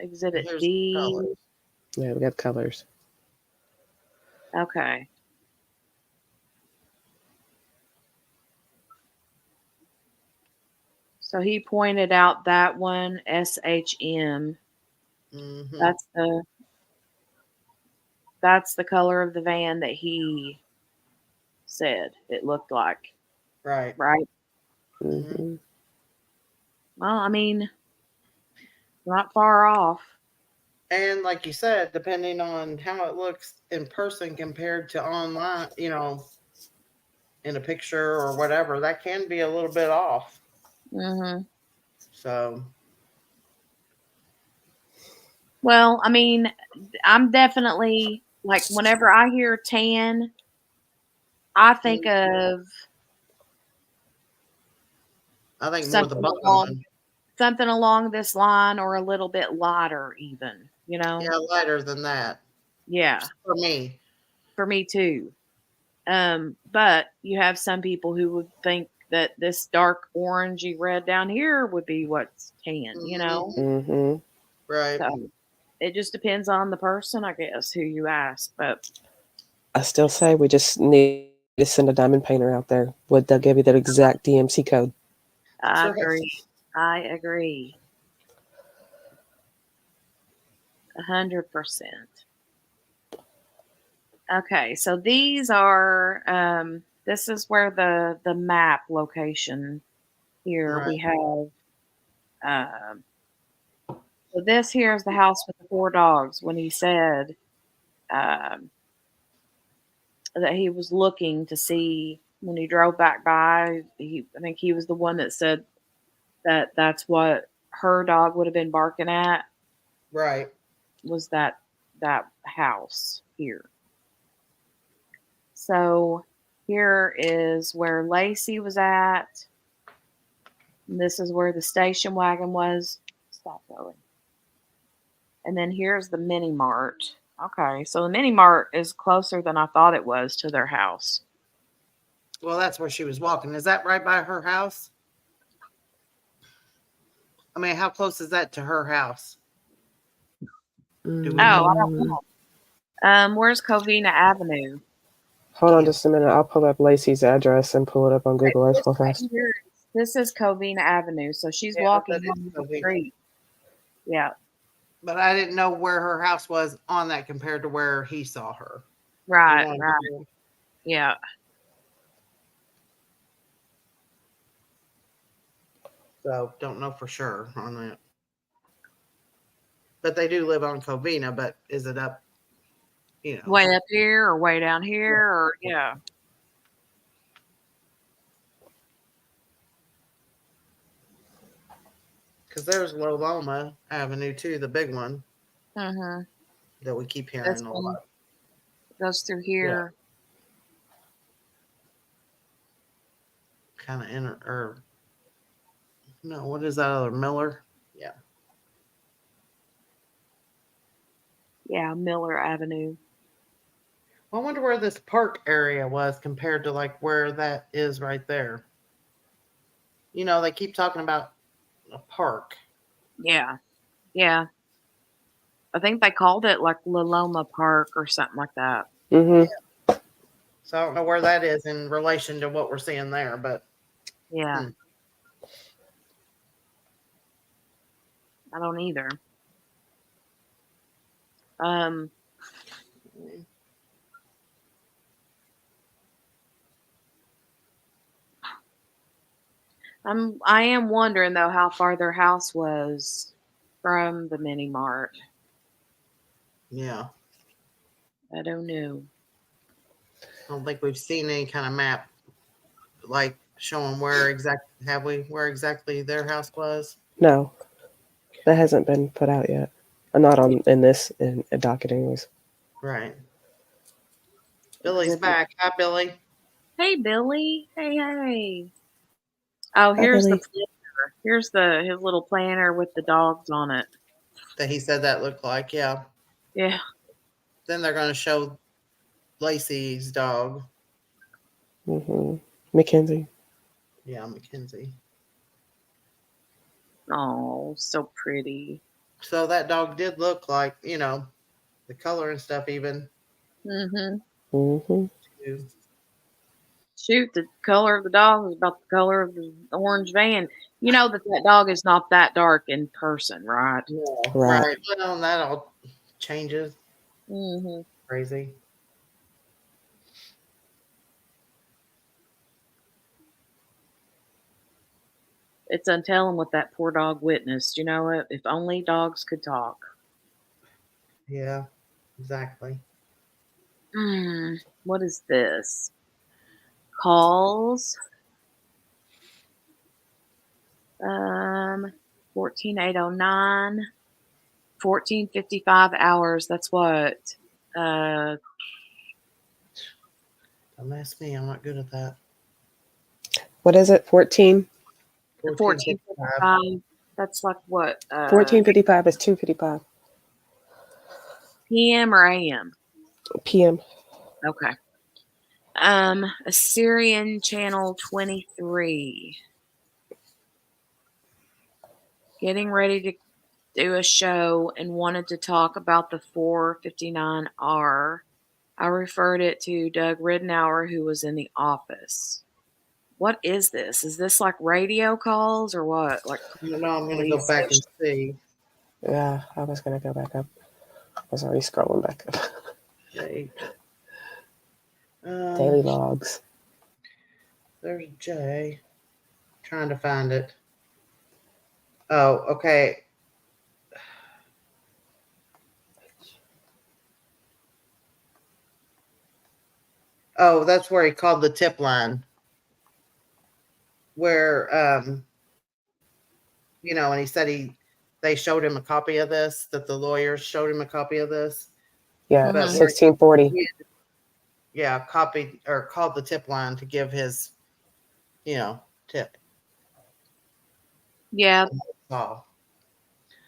Exhibit Here's the D. colors. Yeah, we got colors. Okay. So he pointed out that one SHM. Hmm. That's the color of the van that he said it looked like, Right. right? Hmm. Hmm. Well, I mean, not far off. And like you said, depending on how it looks in person compared to online, in a picture or whatever, that can be a little bit off. Mhm. So, Well, I mean, I'm definitely like whenever I hear tan, I think mm, of I think more the something bottom along one. something along this line or a little bit lighter even, you know? Yeah, lighter than that Yeah, for me. for me too. But you have some people who would think that this dark orangey red down here would be what's tan, you know? Hmm. Hmm. Right. So it just depends on the person, I guess, who you ask. But I still say we just need to send a diamond painter out there. They'll give you that exact DMC code. I Right. agree. I agree. 100%. Okay, so these are this is where the map location here Right. we have so this here is the house with the four dogs when he said um that he was looking to see when he drove back by I think he was the one that said that that's what her dog would have been barking at Right. was that house here. So here is where Laci was at. And this is where the station wagon was. Stop going. And then here's the mini mart. Okay, so the mini mart is closer than I thought it was to their house. Well, that's where she was walking. Is that right by her house? I mean, how close is that to her house? Do Oh, we know? I don't know. Where's Covina Avenue? Hold on Can't. just a minute. I'll pull up Lacey's address and pull it up on Google Earth This real right fast. here. This is Covina Avenue, so she's Yeah, walking that is on the Covina. street. Yeah. But I didn't know where her house was on that compared to where he saw her. You Right, know what I'm right. saying? Yeah. So don't know for sure on that. But they do live on Covina, but is it up, you know? Way up here or way down here or yeah. Because there's Loloma Avenue too, the big one Mhm. that we keep This hearing a one lot. goes through Yeah, here. kind of in or no, what is that other Miller? Yeah, Yeah, Miller Avenue. I wonder where this park area was compared to like where that is right there. You know, they keep talking about a park. Yeah. Yeah. I think they called it like Loloma Park or something like that. Yeah, Mm-hmm. so I don't know where that is in relation to what we're seeing there, but Yeah. hmm. I don't either. Um I am wondering though how far their house was from the mini mart. Yeah, I don't know. I don't think we've seen any kind of map like showing where exactly have we where exactly their house was. No, that hasn't been put out yet. Not on in this in a docket, anyways. Right. Billy's Exhibit. back. Hi, Billy. Hey Billy. Hey hey. Oh, Hi, here's the Billy. planner. Here's the his little planner with the dogs on it. That he said that looked like. Yeah. Yeah. Then they're going to show Lacey's dog. Mm-hmm. Mackenzie. Yeah, Mackenzie. Oh, so pretty. So that dog did look like, you know, the color and stuff even. Mhm. Mm-hmm. Too. Shoot, the color of the dog is about the color of the orange van. You know that that dog is not that dark in person, right? No. Right. Right. Well, that all changes. Mhm. Crazy. It's untelling what that poor dog witnessed. You know what? If only dogs could talk. Yeah, exactly. What is this? Calls. Um, 14809. 1455 hours. That's what? Uh, Don't ask me. I'm not good at that. What is it? 14? 1455. 1455. That's like what? 1455 is 2:55 PM or AM? p.m. Okay. Assyrian Channel 23. Getting ready to do a show and wanted to talk about the 459R. I referred it to Doug Ridenour, who was in the office. What is this? Is this like radio calls or what? Like I don't know. I'm going to go police back and station? see. Yeah, I was gonna go back up. I was already scrolling back up. Date. Daily logs. There's Jay. Trying to find it. Oh, okay. Oh, that's where he called the tip line. Where you know, and he said they showed him a copy of this, that the lawyers showed him a copy of this. Yeah, But Mhm. where 1640. yeah, copied or called the tip line to give his, you know, tip. Yeah. Oh.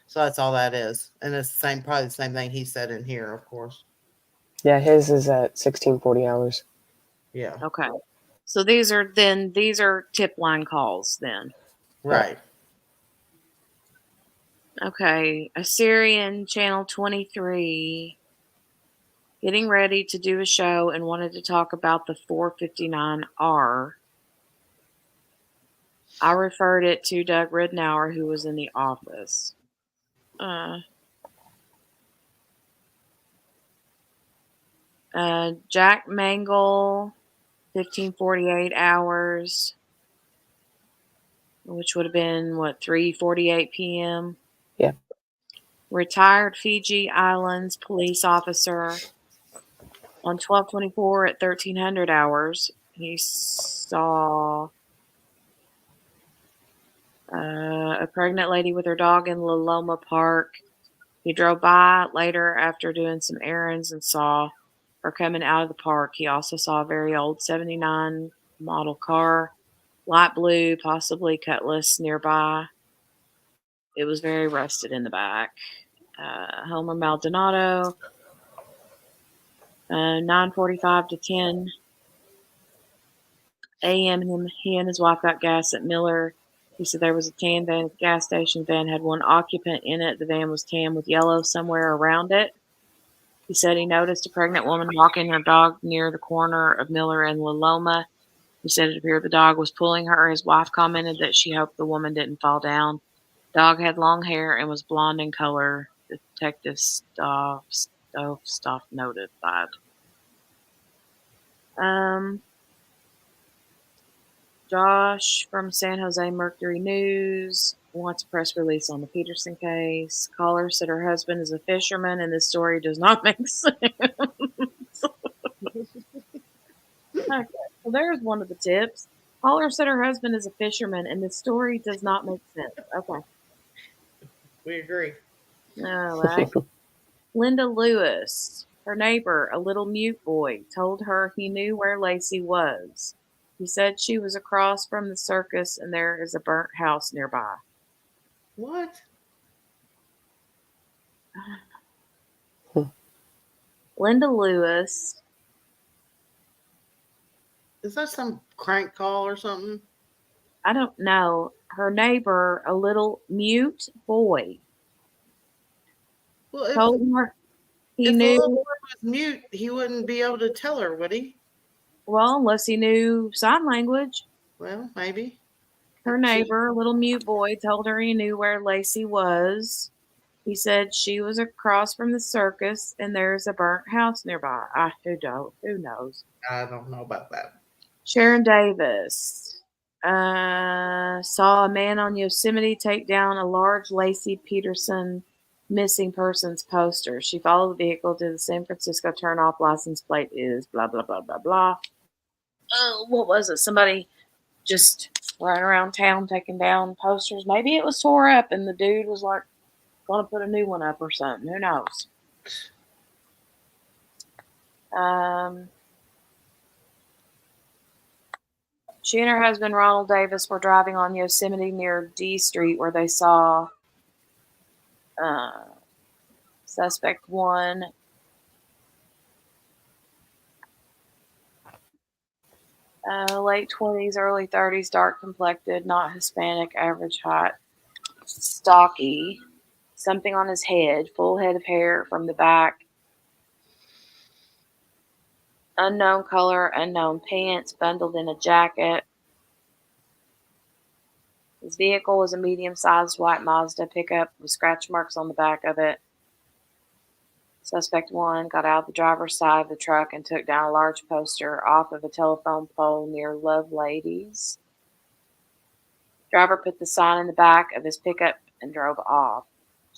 So that's all that is. And it's the same, probably the same thing he said in here, of course. Yeah, his is at 1640 hours. Yeah. Okay. So these are tip line calls then. Right. Right. Okay. Assyrian Channel 23 getting ready to do a show and wanted to talk about the 459R. I referred it to Doug Ridnour, who was in the office. Uh, Jack Mangle, 1548 hours, which would have been, what, 3:48 p.m.? Yeah. Retired Fiji Islands police officer on 12/24 at 1300 hours. He saw a pregnant lady with her dog in Loloma Park. He drove by later after doing some errands and saw her coming out of the park. He also saw a very old 79 model car, light blue, possibly Cutlass, nearby. It was very rusted in the back. Homer Maldonado, 9:45 to 10 a.m. He and his wife got gas at Miller. He said there was a tan van at the gas station. The van had one occupant in it. The van was tan with yellow somewhere around it. He said he noticed a pregnant woman walking her dog near the corner of Miller and Loloma. He said it appeared the dog was pulling her. His wife commented that she hoped the woman didn't fall down. Dog had long hair and was blonde in color. Detective Stoff notified. Josh from San Jose Mercury News wants a press release on the Peterson case. Caller said her husband is a fisherman, and this story does not make sense. Okay, well, there's one of the tips. Caller said her husband is a fisherman, and this story does not make sense. Okay. We agree. All right. Linda Lewis, her neighbor, a little mute boy, told her he knew where Laci was. He said she was across from the circus and there is a burnt house nearby. What? Linda Lewis. Is that some crank call or something? I don't know. Her neighbor, a little mute boy, Well, told her he if the little boy knew. was mute, he wouldn't be able to tell her, would he? Well, unless he knew sign language. Well, maybe. Her She, neighbor, a little mute boy, told her he knew where Laci was. He said she was across from the circus and there's a burnt house nearby. Who knows? I don't know about that. Sharon Davis saw a man on Yosemite take down a large Laci Peterson missing persons poster. She followed the vehicle to the San Francisco turnoff. License plate is blah, blah, blah, blah, blah. Oh, what was it? Somebody just running around town taking down posters. Maybe it was tore up and the dude was like, going to put a new one up or something. Who knows? She and her husband, Ronald Davis, were driving on Yosemite near D Street where they saw suspect one. Late 20s, early 30s, dark complected, not Hispanic, average height, stocky, something on his head, full head of hair from the back, unknown color, unknown pants, bundled in a jacket. His vehicle was a medium-sized white Mazda pickup with scratch marks on the back of it. Suspect one got out of the driver's side of the truck and took down a large poster off of a telephone pole near Love Ladies. Driver put the sign in the back of his pickup and drove off.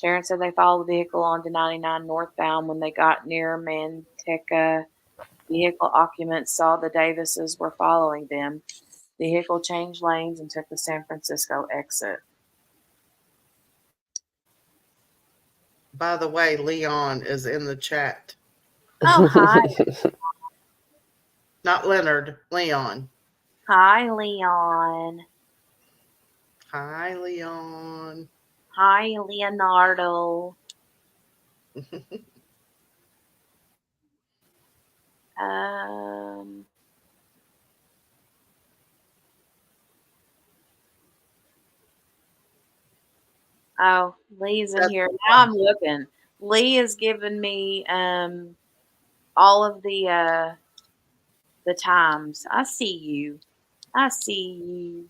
Sharon said they followed the vehicle onto 99 northbound. When they got near Manteca, vehicle occupants saw the Davises were following them. The vehicle changed lanes and took the San Francisco exit. By the way, Leon is in the chat. Oh, hi. Not Leonard, Leon. Hi, Leon. Hi, Leon. Hi, Leonardo. Oh, Lee's in That's here. Now I'm looking. Lee has given me all of the times. I see you. I see you.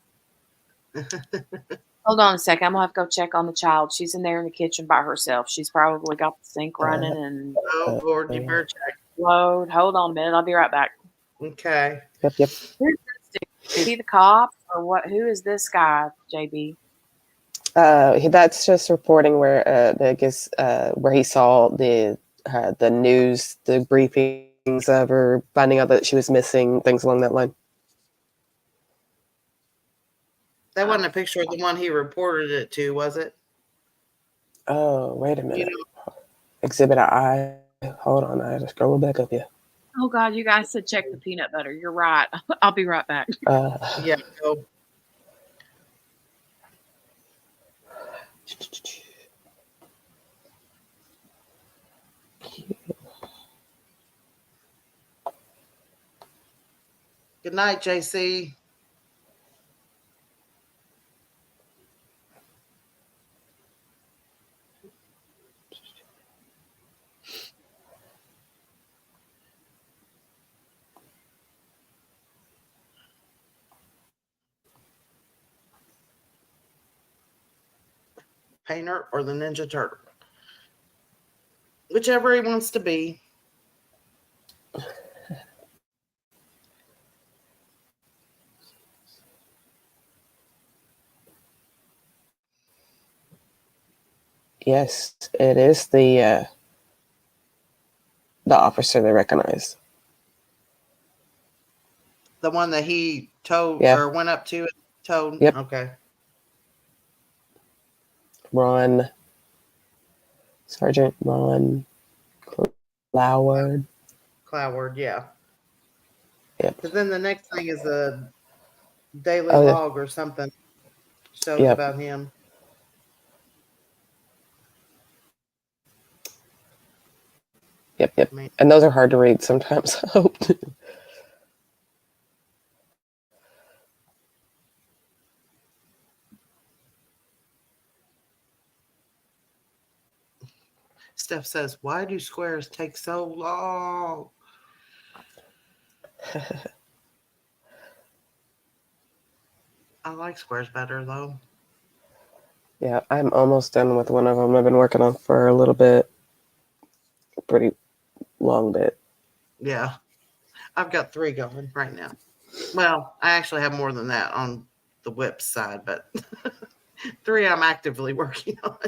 Hold on a second. I'm gonna have to go check on the child. She's in there in the kitchen by herself. She's probably got the sink running and Oh Lord, you better check. load. Hold on a minute. I'll be right back. Okay. Yep, yep. Who's this dude? Is he the cop or what? Who is this guy, JB? That's just reporting where I guess where he saw the news, the briefings of her finding out that she was missing, things along that line. That wasn't a picture of the one he reported it to, was it? Oh, wait a You minute. know, Exhibit I. Hold on, I just scroll back up here. Oh God, you guys said check the peanut butter. You're right. I'll be right back. yeah. Go. Good night, JC. Painter or the Ninja Turtle. Whichever he wants to be. Yes, it is the officer they recognized. The one that he towed Yeah. or went up to and towed. Yep. Okay. Sergeant Ron Cloward. Cloward, yeah. Yep. Because then the next thing is a daily Oh, log or something. Shows Yep. about him. Yep, yep. Man. And those are hard to read sometimes. Steph says, "Why do squares take so long?" I like squares better though. Yeah, I'm almost done with one of them. I've been working on for a little bit, pretty long bit. Yeah, I've got 3 going right now. Well, I actually have more than that on the whip side, but 3 I'm actively working on.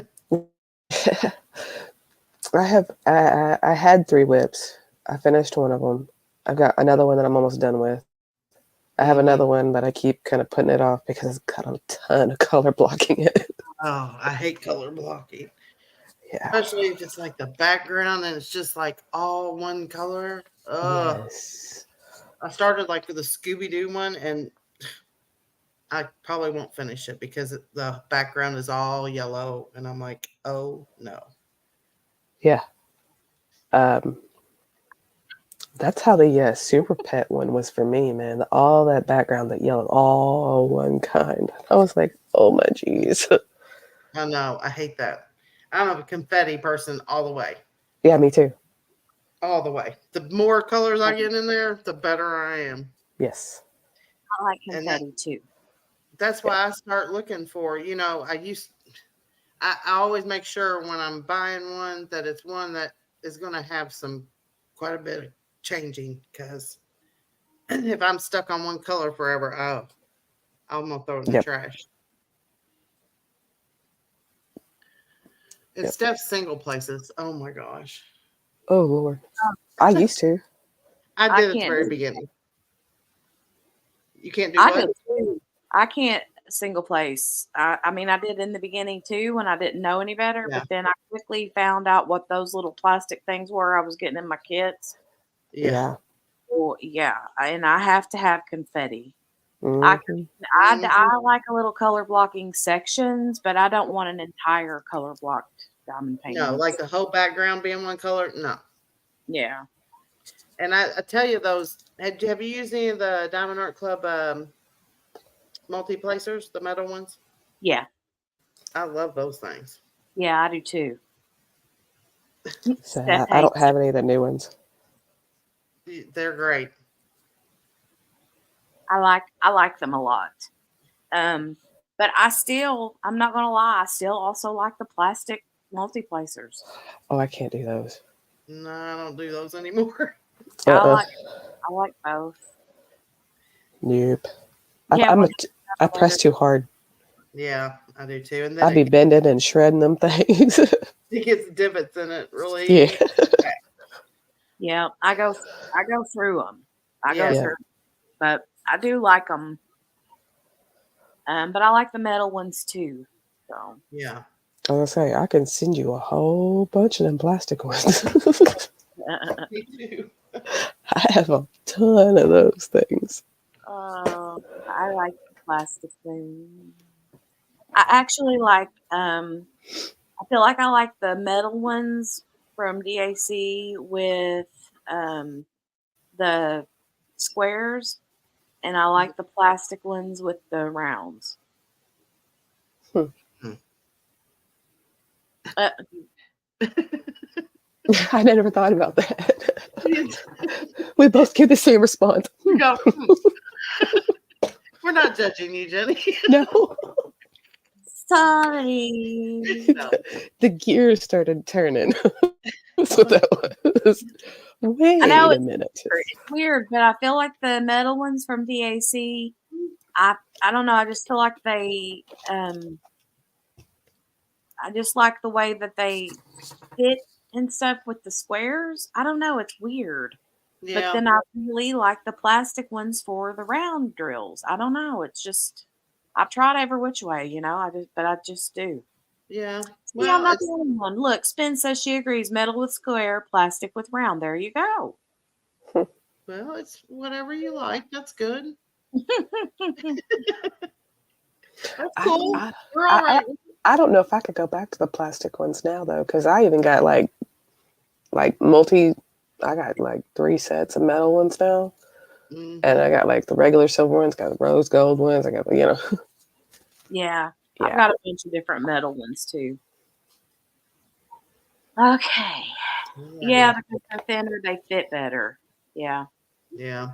I had 3 whips. I finished one of them. I've got another one that I'm almost done with. I have another one, but I keep kind of putting it off because it's got a ton of color blocking it. Oh, I hate color blocking. Yeah. Especially if it's like the background and it's just like all one color. Yes. I started like with a Scooby-Doo one and I probably won't finish it because the background is all yellow and I'm like, oh no. Yeah. That's how the Super Pet one was for me, man. All that background, that yellow, all one kind. I was like, oh my geez. I know. I hate that. I'm a confetti person all the way. Yeah, me too. All the way. The more colors I get in there, the better I am. Yes. I like And confetti too. that's why I start looking for, I always make sure when I'm buying one that it's one that is going to have quite a bit of changing because if I'm stuck on one color forever, I'm going to throw it in the trash. And Steph's single places. Oh my gosh. Oh Lord. I used to. I did at the very beginning. You can't do I what? do too. I can't single place. I mean, I did in the beginning too when I didn't know any better, Yeah. but then I quickly found out what those little plastic things were I was getting in my kits. Yeah. Well, yeah, and I have to have confetti. Mm-hmm. I like a little color blocking sections, but I don't want an entire color blocked diamond painting. No, like the whole background being one color. No. Yeah. And I tell you, those have you used any of the Diamond Art Club multi-placers, the metal ones? Yeah. I love those things. Yeah, I do too. So I don't have any of the new ones. They're great. I like them a lot. But I'm not gonna lie, I still also like the plastic multiplacers. Oh, I can't do those. No, I don't do those anymore. I Uh-uh. like both. Nope. Yeah, I press too hard. Yeah, I do too. And I'd then be bending and shredding them things. it gets divots in it really Yeah. easy. yeah, I go through them. I go Yeah. through, but I do like them. But I like the metal ones too. So Yeah. I was gonna say I can send you a whole bunch of them plastic ones. Me too. I have a ton of those things. I like the plastic things. I actually like. I feel like I like the metal ones from DAC with the squares, and I like the plastic ones with the rounds. Hmm. Uh, I never thought about that. We both give the same response. We go, we're not judging you, Jenny. No. sorry. No. The gears started turning. That's what that was. Wait I know a it's minute. weird, but I feel like the metal ones from DAC. I don't know. I just feel like they. I just like the way that they fit and stuff with the squares. I don't know. It's weird. But Yeah. then I really like the plastic ones for the round drills. I don't know. It's just I've tried every which way, I just do. Yeah. See, I'm Well, not it's the only one. Look, Spin says she agrees. Metal with square, plastic with round. There you go. well, it's whatever you like. That's good. That's I, cool. I, We're all I, right. I don't know if I could go back to the plastic ones now though, because I even got like multi. I got like 3 sets of metal ones now, and I got like the regular silver ones, got the rose gold ones. I got Yeah. I've Yeah. got a bunch of different metal ones too. Okay. Yeah, because they're thinner, they fit better. Yeah. Yeah.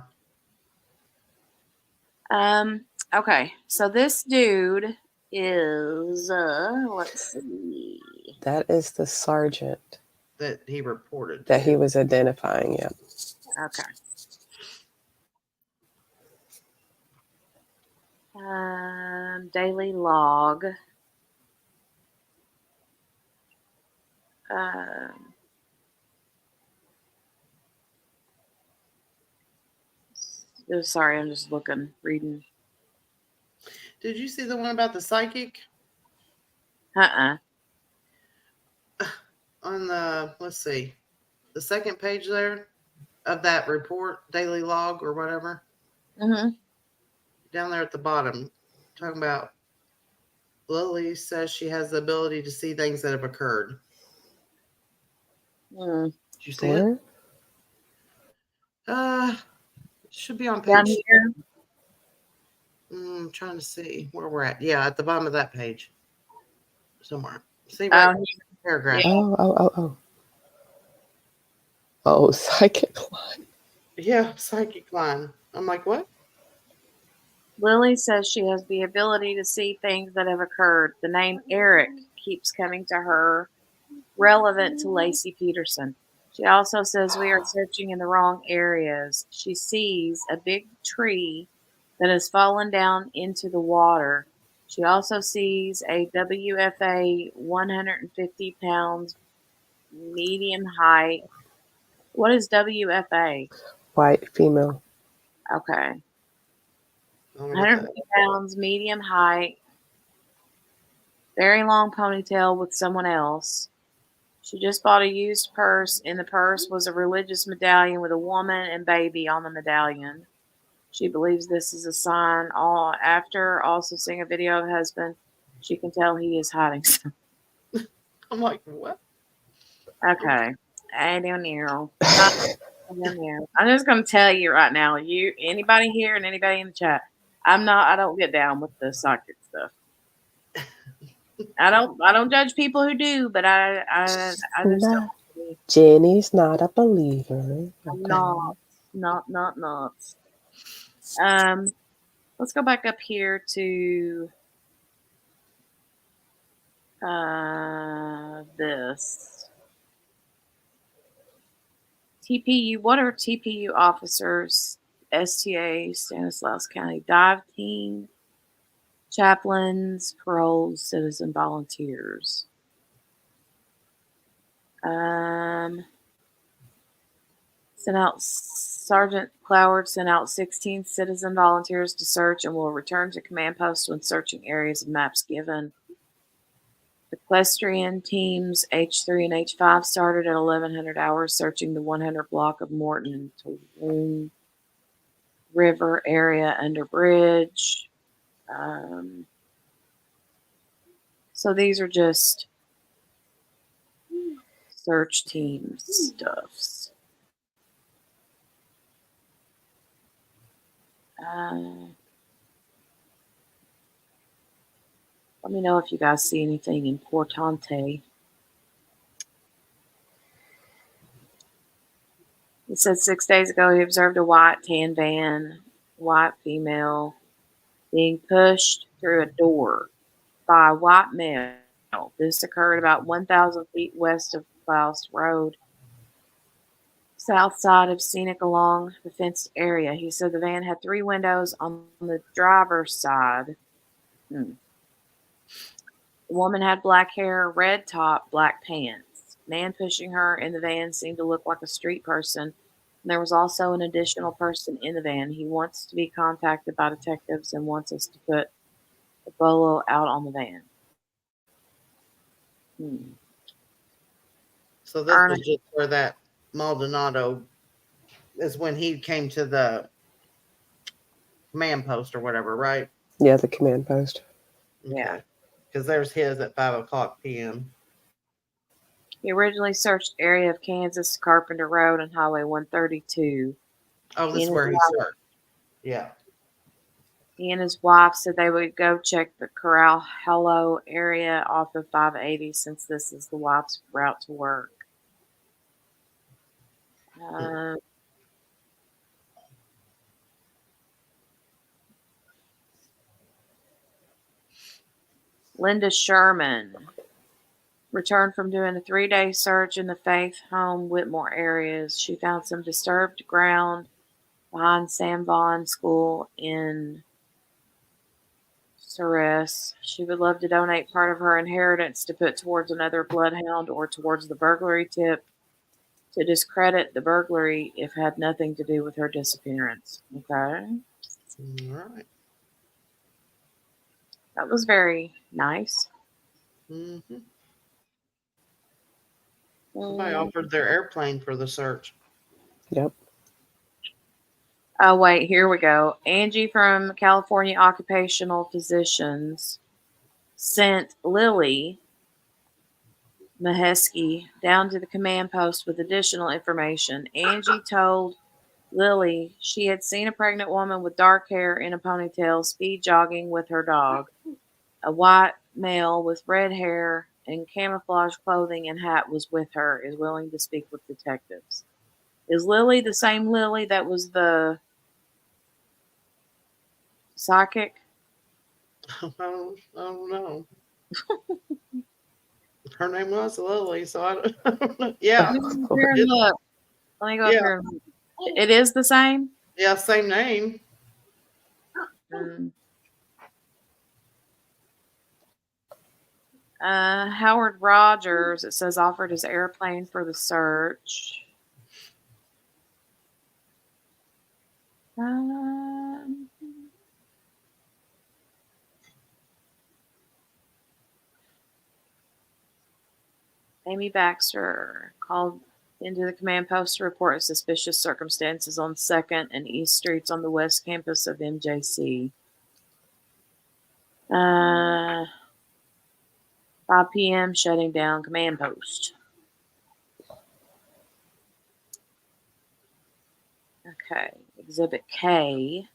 Okay. So this dude is let's see. That is the sergeant That he reported. that he was identifying. Yeah. Okay. Daily log. Sorry, I'm just reading. Did you see the one about the psychic? On the, let's see, the second page there of that report, daily log or whatever. Mm-hmm. Down there at the bottom, talking about Lily says she has the ability to see things that have occurred. Did you see it? It should be on page. Down here. I'm trying to see where we're at. Yeah, at the bottom of that page. Somewhere. See right paragraph. Oh. Oh, psychic line. Yeah, psychic line. I'm like, what? Lily says she has the ability to see things that have occurred. The name Eric keeps coming to her, relevant to Laci Peterson. She also says we are searching in the wrong areas. She sees a big tree that has fallen down into the water. She also sees a WFA 150 pounds medium height. What is WFA? White female. Okay. 150 pounds, medium height, very long ponytail with someone else. She just bought a used purse. In the purse was a religious medallion with a woman and baby on the medallion. She believes this is a sign. After also seeing a video of her husband, she can tell he is hiding something. I'm like, what? Okay. I don't know. I'm just going to tell you right now, anybody here and anybody in the chat, I don't get down with the psychic stuff. I don't judge people who do, but I just don't. Jenny's not a believer. Okay. Not. Let's go back up here to This TPU. What are TPU officers? STA, Stanislaus County Dive Team, chaplains, paroles, citizen volunteers. Sent out Sergeant Cloward sent out 16 citizen volunteers to search and will return to command post when searching areas and maps given. Equestrian teams H3 and H5 started at 1100 hours searching the 100 block of Morton and Tulum River area under bridge. So these are just search team stuffs. Let me know if you guys see anything importante. He said 6 days ago he observed a white tan van, white female, being pushed through a door by a white male. This occurred about 1,000 feet west of Faust Road, south side of Scenic along the fenced area. He said the van had 3 windows on the driver's side. The woman had black hair, red top, black pants. Man pushing her in the van seemed to look like a street person. And there was also an additional person in the van. He wants to be contacted by detectives and wants us to put the bolo out on the van. So this was just where that Maldonado is when he came to the command post or whatever, right? Yeah, the command post. Okay. Yeah. Because there's his at 5:00 p.m. He originally searched area of Kansas, Carpenter Road, and Highway 132. Oh, this is where he searched. Yeah. He and his wife said they would go check the Corral Hollow area off of 580 since this is the wife's route to work. Linda Sherman returned from doing a 3-day search in the Faith Home Whitmore areas. She found some disturbed ground behind Sam Vaughn School in Ceres. She would love to donate part of her inheritance to put towards another bloodhound or towards the burglary tip to discredit the burglary if it had nothing to do with her disappearance. Okay. All right. That was very nice. Somebody offered their airplane for the search. Yep. Oh, wait, here we go. Angie from California Occupational Physicians sent Lily Mahesky down to the command post with additional information. Angie told Lily she had seen a pregnant woman with dark hair in a ponytail speed jogging with her dog. A white male with red hair and camouflage clothing and hat was with her, is willing to speak with detectives. Is Lily the same Lily that was the psychic? I don't know. Her name was Lily, so I don't know. Yeah. Let me go up here and look. Let me go up here and look. It is the same? Yeah, same name. Howard Rogers, it says, offered his airplane for the search. Amy Baxter called into the command post to report suspicious circumstances on 2nd and East Streets on the west campus of MJC. 5 p.m. shutting down command post. Okay, Exhibit K.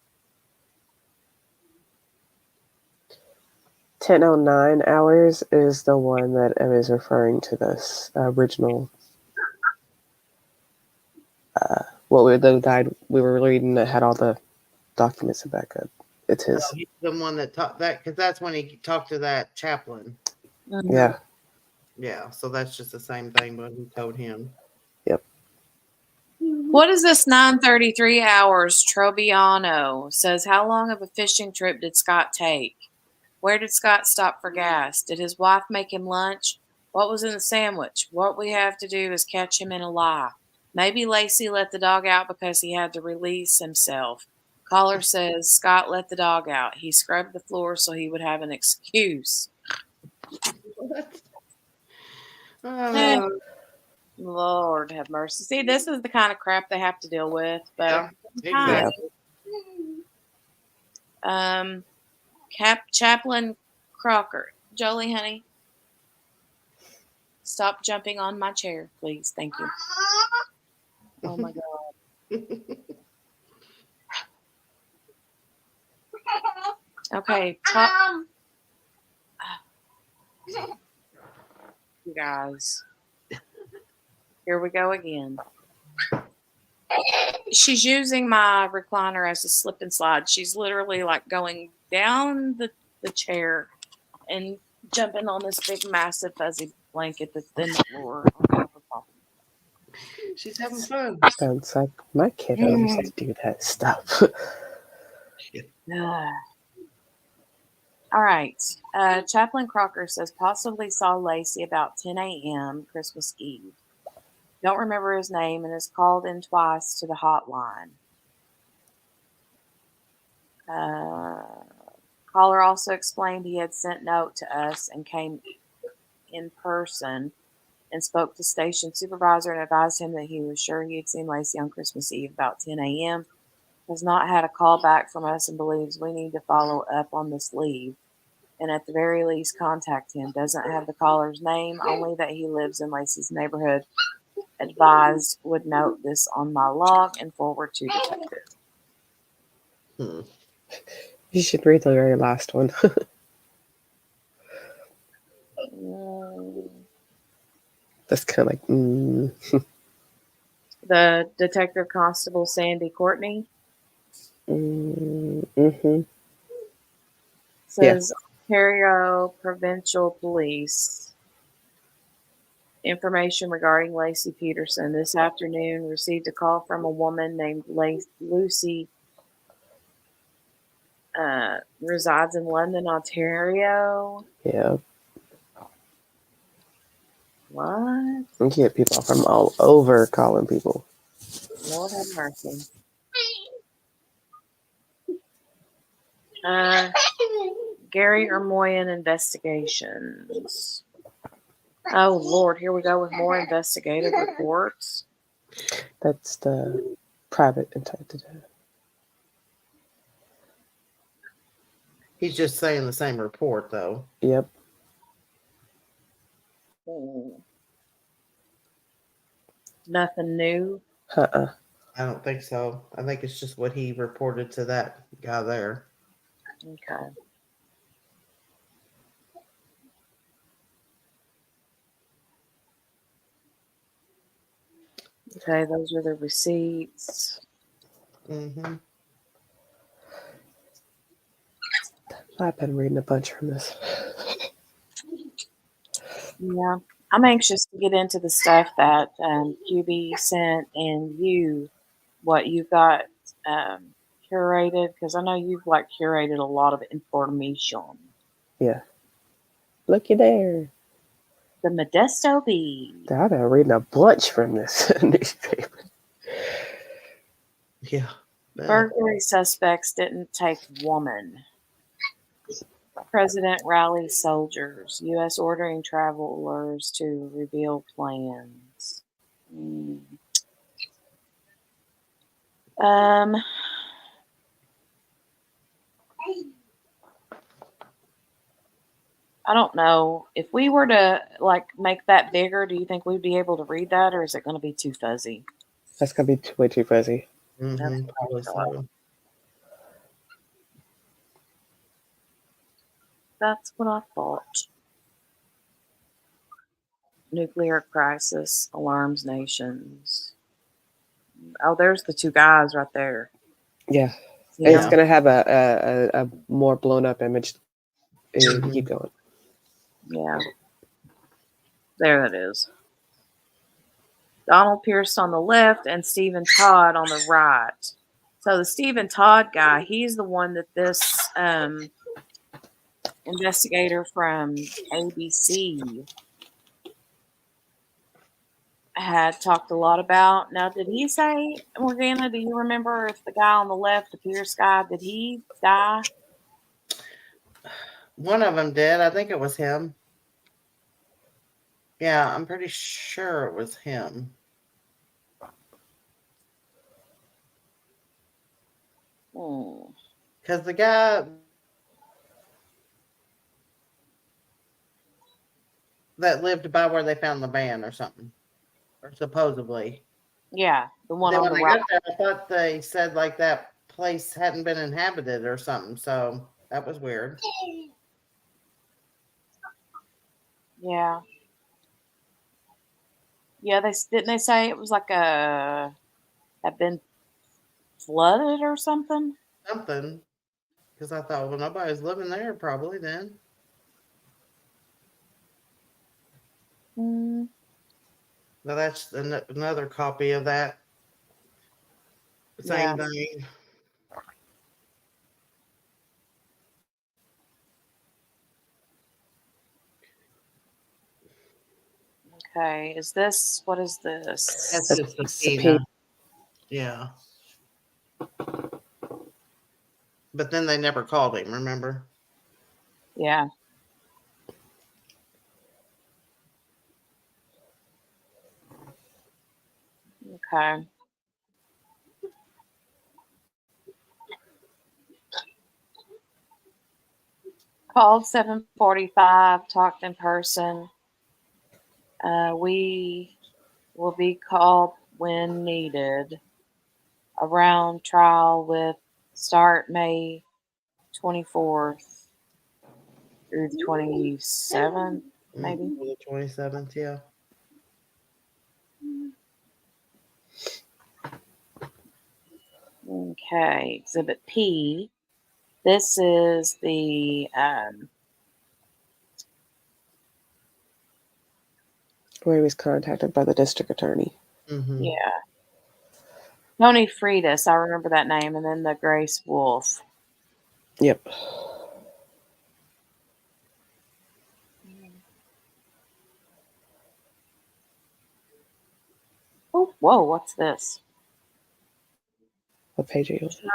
10:09 hours is the one that is referring to this original. The guide we were reading that had all the documents in backup. It's his. He's the one that talked that because that's when he talked to that chaplain. Yeah. Yeah, so that's just the same thing, but he told him. Yep. What is this 9:33 hours? Trobiano says, how long of a fishing trip did Scott take? Where did Scott stop for gas? Did his wife make him lunch? What was in the sandwich? What we have to do is catch him in a lie. Maybe Laci let the dog out because he had to release himself. Caller says Scott let the dog out. He scrubbed the floor so he would have an excuse. What? Eh, Lord have mercy. See, this is the kind of crap they have to deal with. But Yeah, time, exactly. Chaplain Crocker. Jolie, honey, stop jumping on my chair, please. Thank you. Oh my God. Okay, you guys. Here we go again. She's using my recliner as a slip and slide. She's literally like going down the chair and jumping on this big, massive, fuzzy blanket that's in the floor. She's having fun. Sounds like my kiddos do that stuff. All right. Chaplain Crocker says possibly saw Laci about 10 a.m. Christmas Eve. Don't remember his name and has called in twice to the hotline. Caller also explained he had sent note to us and came in person and spoke to station supervisor and advised him that he was sure he had seen Laci on Christmas Eve about 10 a.m. Has not had a call back from us and believes we need to follow up on this lead and at the very least contact him. Doesn't have the caller's name, only that he lives in Laci's neighborhood. Advised would note this on my log and forward to detective. You should read the very last one. That's kind of like, The Detective Constable Sandy Courtney says Ontario Provincial Police. Information regarding Laci Peterson. This afternoon received a call from a woman named Lucy. Resides in London, Ontario. Yeah. What? You get people from all over calling people. Lord have mercy. Gary Ermoyan investigations. Oh, Lord, here we go with more investigative reports. That's the private detective. He's just saying the same report, though. Yep. Nothing new? I don't think so. I think it's just what he reported to that guy there. Okay. Okay, those are the receipts. I've been reading a bunch from this. Yeah. I'm anxious to get into the stuff that QB sent and what you got curated, because I know you've like curated a lot of information. Yeah. Looky there. The Modesto Bee. I've been reading a bunch from this newspaper. Yeah. Burglary suspects didn't take woman. President rallies soldiers. U.S. ordering travelers to reveal plans. I don't know. If we were to like make that bigger, do you think we'd be able to read that, or is it going to be too fuzzy? That's gonna be way too fuzzy. Probably so. That's what I thought. Nuclear crisis alarms nations. Oh, there's the two guys right there. Yeah. It's gonna have a more blown up image. Keep going. Yeah. There it is. Donald Pierce on the left and Stephen Todd on the right. So the Stephen Todd guy, he's the one that this investigator from ABC had talked a lot about. Now, did he say, Morgana, do you remember if the guy on the left, the Pierce guy, did he die? One of them did. I think it was him. Yeah, I'm pretty sure it was him. Because the guy that lived by where they found the van or something, or supposedly. Yeah, the one Then on when the I right. got there, I thought they said like that place hadn't been inhabited or something. So that was weird. Yeah. Yeah, didn't they say it was like had been flooded or something? Something. Because I thought, well, nobody's living there probably then. Mm, Now that's another copy of that yeah. same thing. Okay. What is this? That's just A subpoena. subpoena. Yeah. But then they never called him, remember? Yeah. Okay. Called 7:45, talked in person. We will be called when needed. Around trial with start May 24th through the 27th, maybe. The 27th, yeah. Okay, Exhibit P. This is the Where he was contacted by the district attorney. Mm-hmm. yeah, Tony Freitas. I remember that name, and then the Grace Wolf. Yep. Oh, whoa! What's this? What page are you on?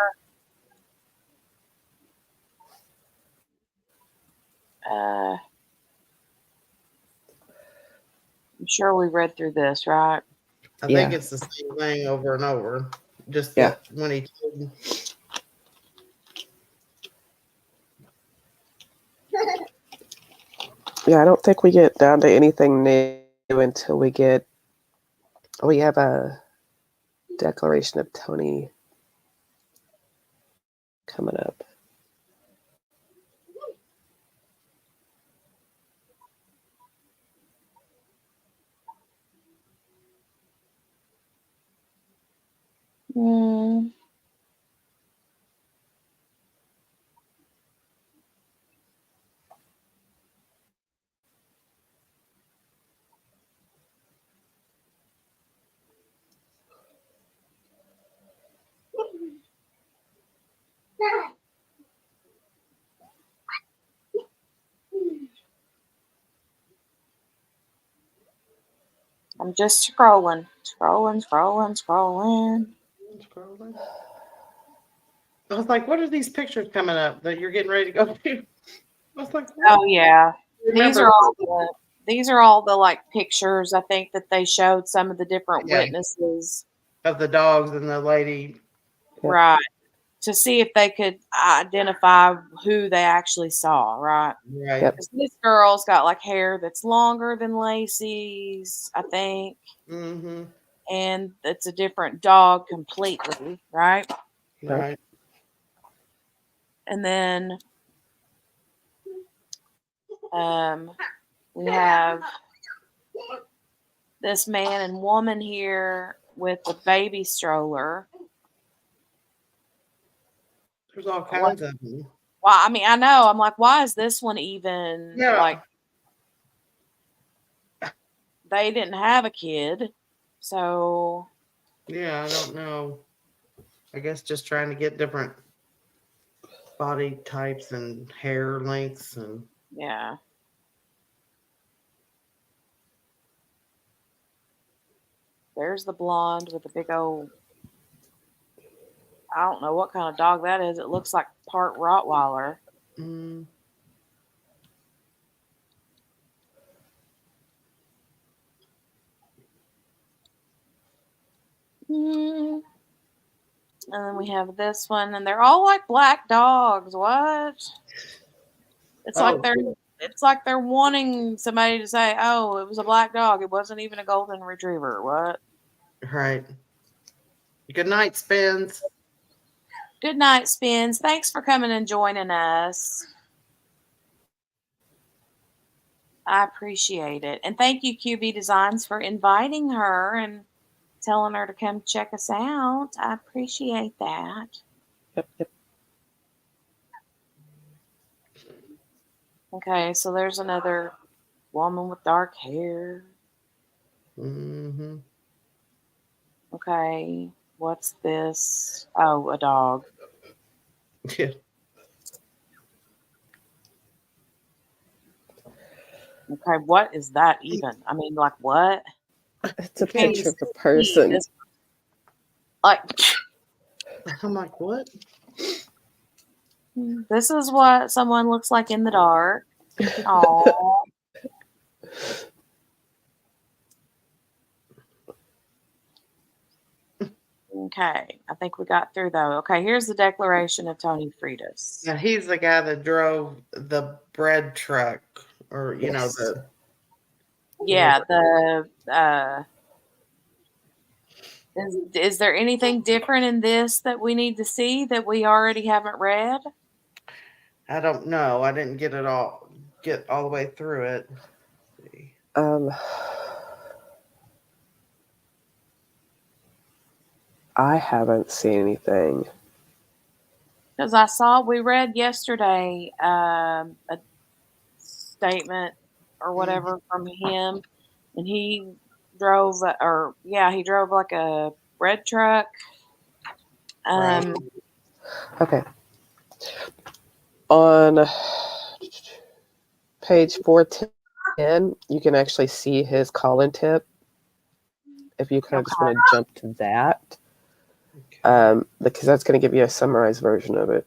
I'm sure we read through this, right? I Yeah. think it's the same thing over and over. Just Yeah. that when he told Yeah, I don't think we get down to anything new until we have a declaration of Tony coming up. Mm. I'm just scrolling. scrolling. I was like, what are these pictures coming up that you're getting ready to go to? I was like, what? Oh yeah, these Remember? these are all the like pictures. I think that they showed some of the different Yeah. witnesses, Of the dogs and the lady. Yep. right, to see if they could identify who they actually saw, right? Right. Yep. 'Cause this girl's got like hair that's longer than Lacey's, I think, Mm-hmm. and it's a different dog completely, right? Right. And then we have this man and woman here with a baby stroller. There's all kinds of them. Well, I mean, I know. I'm like, why is this one even Yeah. like? they didn't have a kid. So, Yeah, I don't know. I guess just trying to get different body types and hair lengths and yeah. There's the blonde with the big old, I don't know what kind of dog that is. It looks like part Rottweiler. mm, Mm. And then we have this one, and they're all like black dogs. What? It's like oh, they're wanting somebody to say, "Oh, it was a black dog. It wasn't even a golden retriever." What? right. Good night, Spins. Good night, Spins. Thanks for coming and joining us. I appreciate it. And thank you, QB Designs, for inviting her and telling her to come check us out. I appreciate that. Yep. Okay, so there's another woman with dark hair. Mm-hmm. Okay, what's this? Oh, a dog. Yeah. Okay, what is that even? I mean, like what? It's a Can't picture of a even see person. this. Like I'm like, what? this is what someone looks like in the dark. Oh, okay. I think we got through though. Okay, here's the declaration of Tony Freitas. Yeah, he's the guy that drove the bread truck, or Yes. the Yeah, the is there anything different in this that we need to see that we already haven't read? I don't know. I didn't get all the way through it. Let's see. I haven't seen anything. Because we read yesterday a statement or whatever from him, and he drove, he drove like a bread truck. Right. Okay. On page 410, you can actually see his call-in tip. If you kind of just want to jump to that, Okay. because that's going to give you a summarized version of it.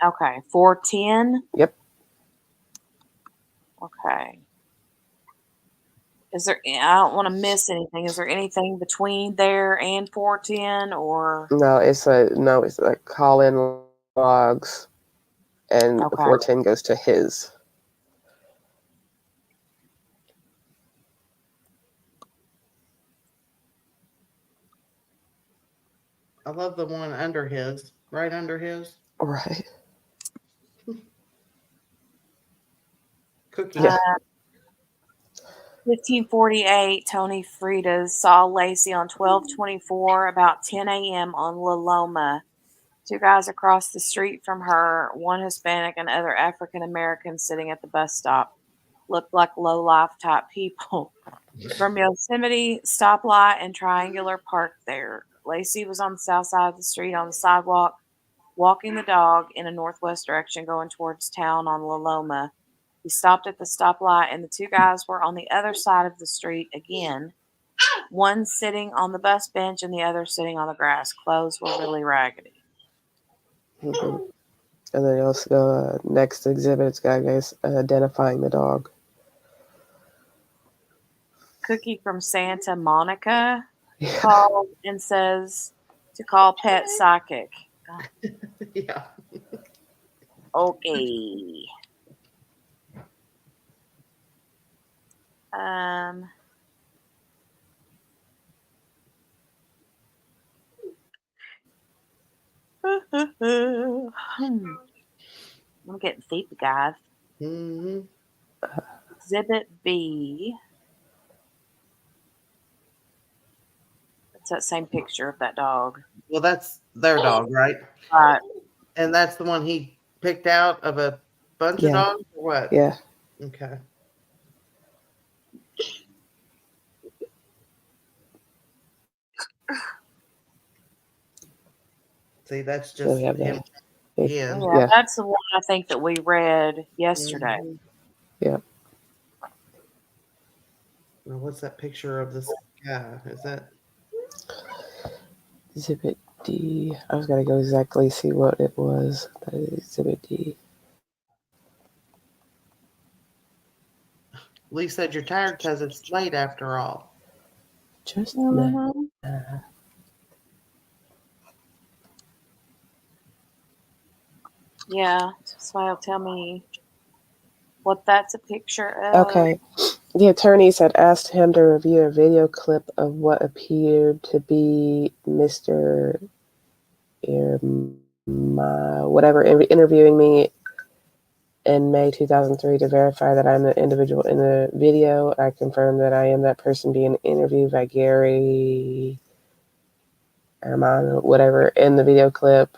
Okay, 410. Yep. Okay. Is there? I don't want to miss anything. Is there anything between there and 410, or No, it's like call-in logs, and okay? 410 goes to his. I love the one under his, right under his Right. cookie. Yeah. 1548, Tony Freitas saw Laci on 1224 about 10 a.m. on La Loma. Two guys across the street from her, one Hispanic and other African American, sitting at the bus stop. Looked like low-life type people. From Yosemite, stoplight, and Triangular Park there. Laci was on the south side of the street on the sidewalk, walking the dog in a northwest direction going towards town on La Loma. He stopped at the stoplight, and the two guys were on the other side of the street again. One sitting on the bus bench and the other sitting on the grass. Clothes were really raggedy. Mm-hmm. And then also next exhibit, it's got guys identifying the dog. Cookie from Santa Monica Yeah. called and says to call Pet Psychic. Yeah. Okay. Um, I'm getting sleepy, guys. Mm-hmm. Exhibit B. It's that same picture of that dog. Well, that's their dog, right? Right. And that's the one he picked out of a bunch of Yeah. dogs, or what? Yeah. Okay. See, that's So just we have him that. again. Yeah, Yeah. that's the one I think that we read yesterday. Mhm. Yeah. Now, what's that picture of this guy? Is that Exhibit D. I was gonna go exactly see what it was. That is Exhibit D. Lee said you're tired because it's late after all. Just Mhm. Yeah, so I'll tell me what that's a picture of. Okay. The attorneys had asked him to review a video clip of what appeared to be Mr. Whatever interviewing me in May 2003 to verify that I'm the individual in the video. I confirmed that I am that person being interviewed by Gary Armano, whatever, in the video clip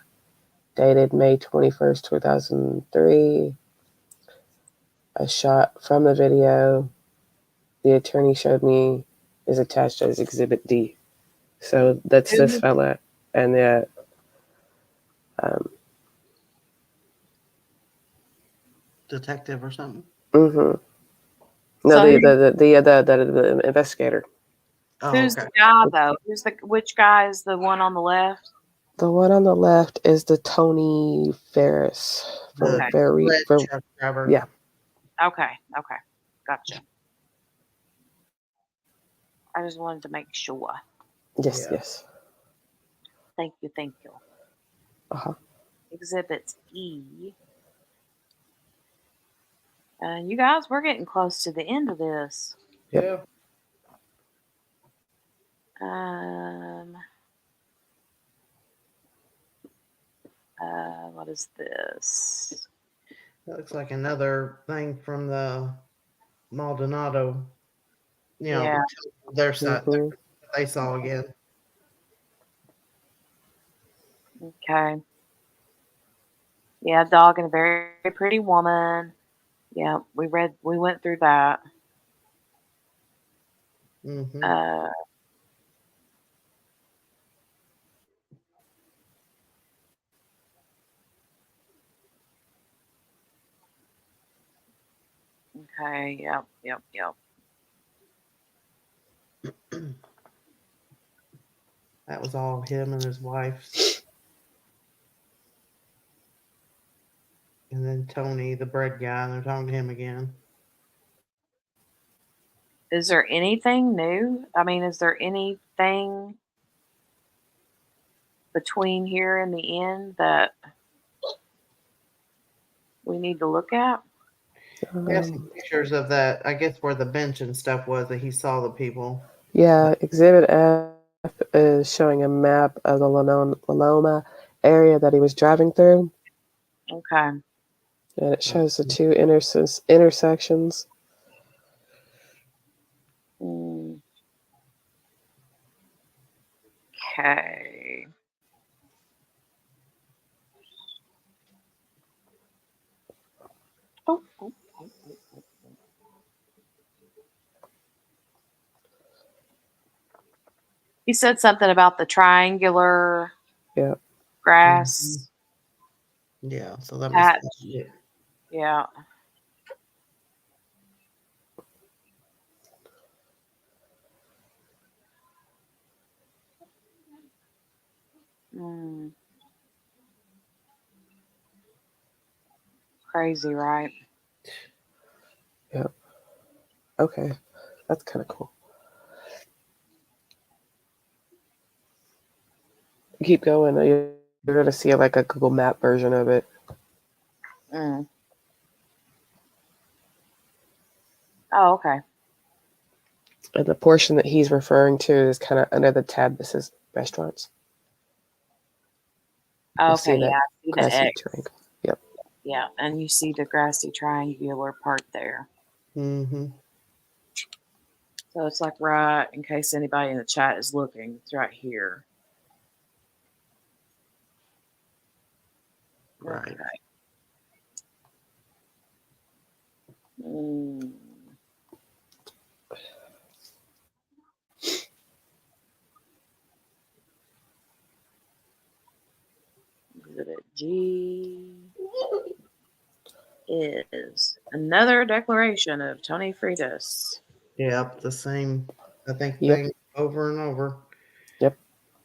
dated May 21st, 2003. A shot from the video the attorney showed me is attached as Exhibit D. So that's this fella. And the Detective or something? no, So the investigator. Oh, who's okay. the guy though? Which guy is the one on the left? The one on the left is the Tony Ferris for The Okay. red truck driver. yeah. Okay. Gotcha. I just wanted to make sure. Yes, Yeah. yes. Thank you. Uh-huh. Exhibit E. You guys, we're getting close to the end of this. Yeah. What is this? That looks like another thing from the Maldonado. You know, Yeah. their side. Mm-hmm. They saw again. Okay. Yeah, dog and a very pretty woman. Yeah, we went through that. Mm-hmm. Okay, yep. That was all him and his wife. And then Tony, the bread guy, and they're talking to him again. Is there anything new? I mean, is there anything between here and the end that we need to look at? I got some pictures of that, I guess, where the bench and stuff was that he saw the people. Yeah, Exhibit F is showing a map of the Loma area that he was driving through. Okay. And it shows the two intersections. Okay. Oh. He said something about the triangular grass Yeah, so that patch. must be it. Yeah. Crazy, right? Yep. Okay. That's kind of cool. Keep going. You're going to see like a Google Map version of it. Oh, okay. And the portion that he's referring to is kind of under the tab that says restaurants. Okay, yeah, I see the grassy X. triangle. Yep. Yeah, and you see the grassy triangular part there. Mm-hmm. So it's like right, in case anybody in the chat is looking, it's right here. Right. Okay. Mm. G is another declaration of Tony Freitas. Yep, the same, I think, Yep. thing over and over. Yep.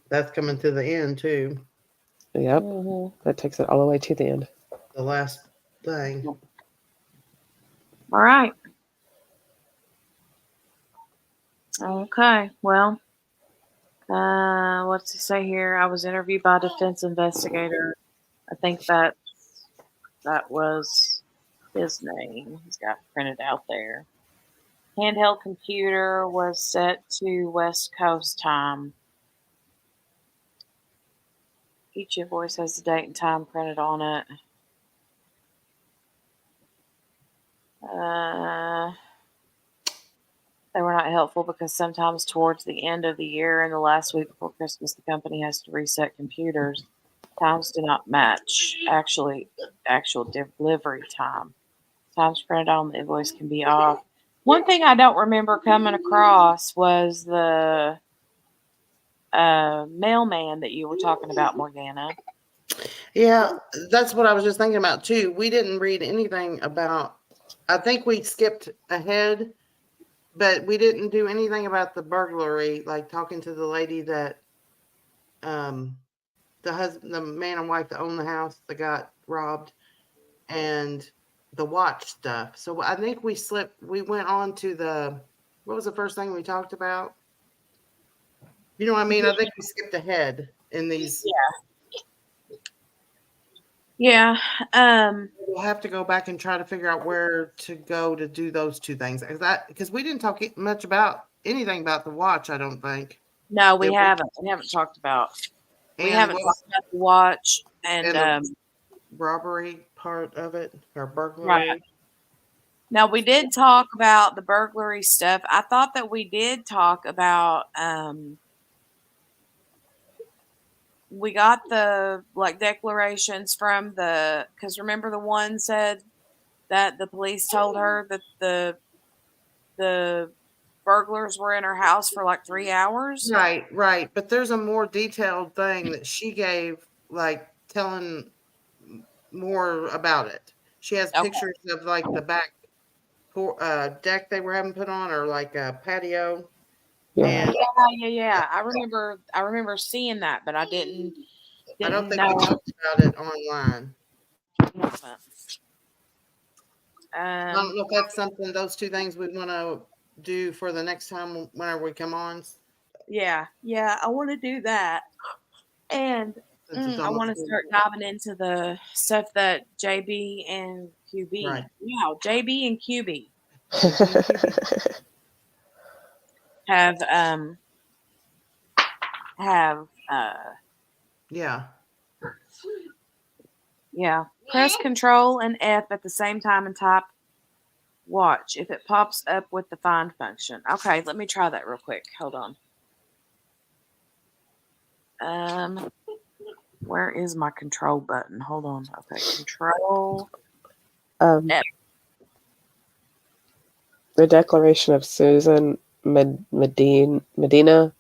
That's coming to the end, too. Yep. Mhm. That takes it all the way to the end. The last thing. All right. Okay. Well, what's it say here? I was interviewed by a defense investigator. I think that was his name. He's got printed out there. Handheld computer was set to West Coast time. Each invoice has the date and time printed on it. They were not helpful because sometimes towards the end of the year and the last week before Christmas, the company has to reset computers. Times do not match actual delivery time. Times printed on the invoice can be off. One thing I don't remember coming across was the mailman that you were talking about, Morgana. Yeah, that's what I was just thinking about, too. We didn't read anything about, I think we skipped ahead, but we didn't do anything about the burglary, like talking to the lady that, the man and wife that owned the house that got robbed, and the watch stuff. So I think we went on to what was the first thing we talked about? You know what I mean? I think we skipped ahead in these. Yeah. We'll have to go back and try to figure out where to go to do those two things. Because we didn't talk much about anything about the watch, I don't think. No, we haven't. We haven't talked about. We haven't talked about the watch and the robbery part of it, or burglary. Right. Now, we did talk about the burglary stuff. I thought that we did talk about we got the declarations from because remember the one said that the police told her that the burglars were in her house for 3 hours. Right. But there's a more detailed thing that she gave, telling more about it. She has pictures of the back deck they were having put on, or a patio. Yeah. Yeah. I remember seeing that, but I didn't I don't think know. we talked about it online. I don't know if that's something, those two things we want to do for the next time whenever we come on. Yeah, I want to do that. And I want to start diving into the stuff that JB and QB. Right. Yeah, JB and QB have yeah. Press Control and F at the same time and type watch if it pops up with the find function. Okay, let me try that real quick. Hold on. Where is my control button? Hold on. Okay, Control F. The declaration of Susan Medina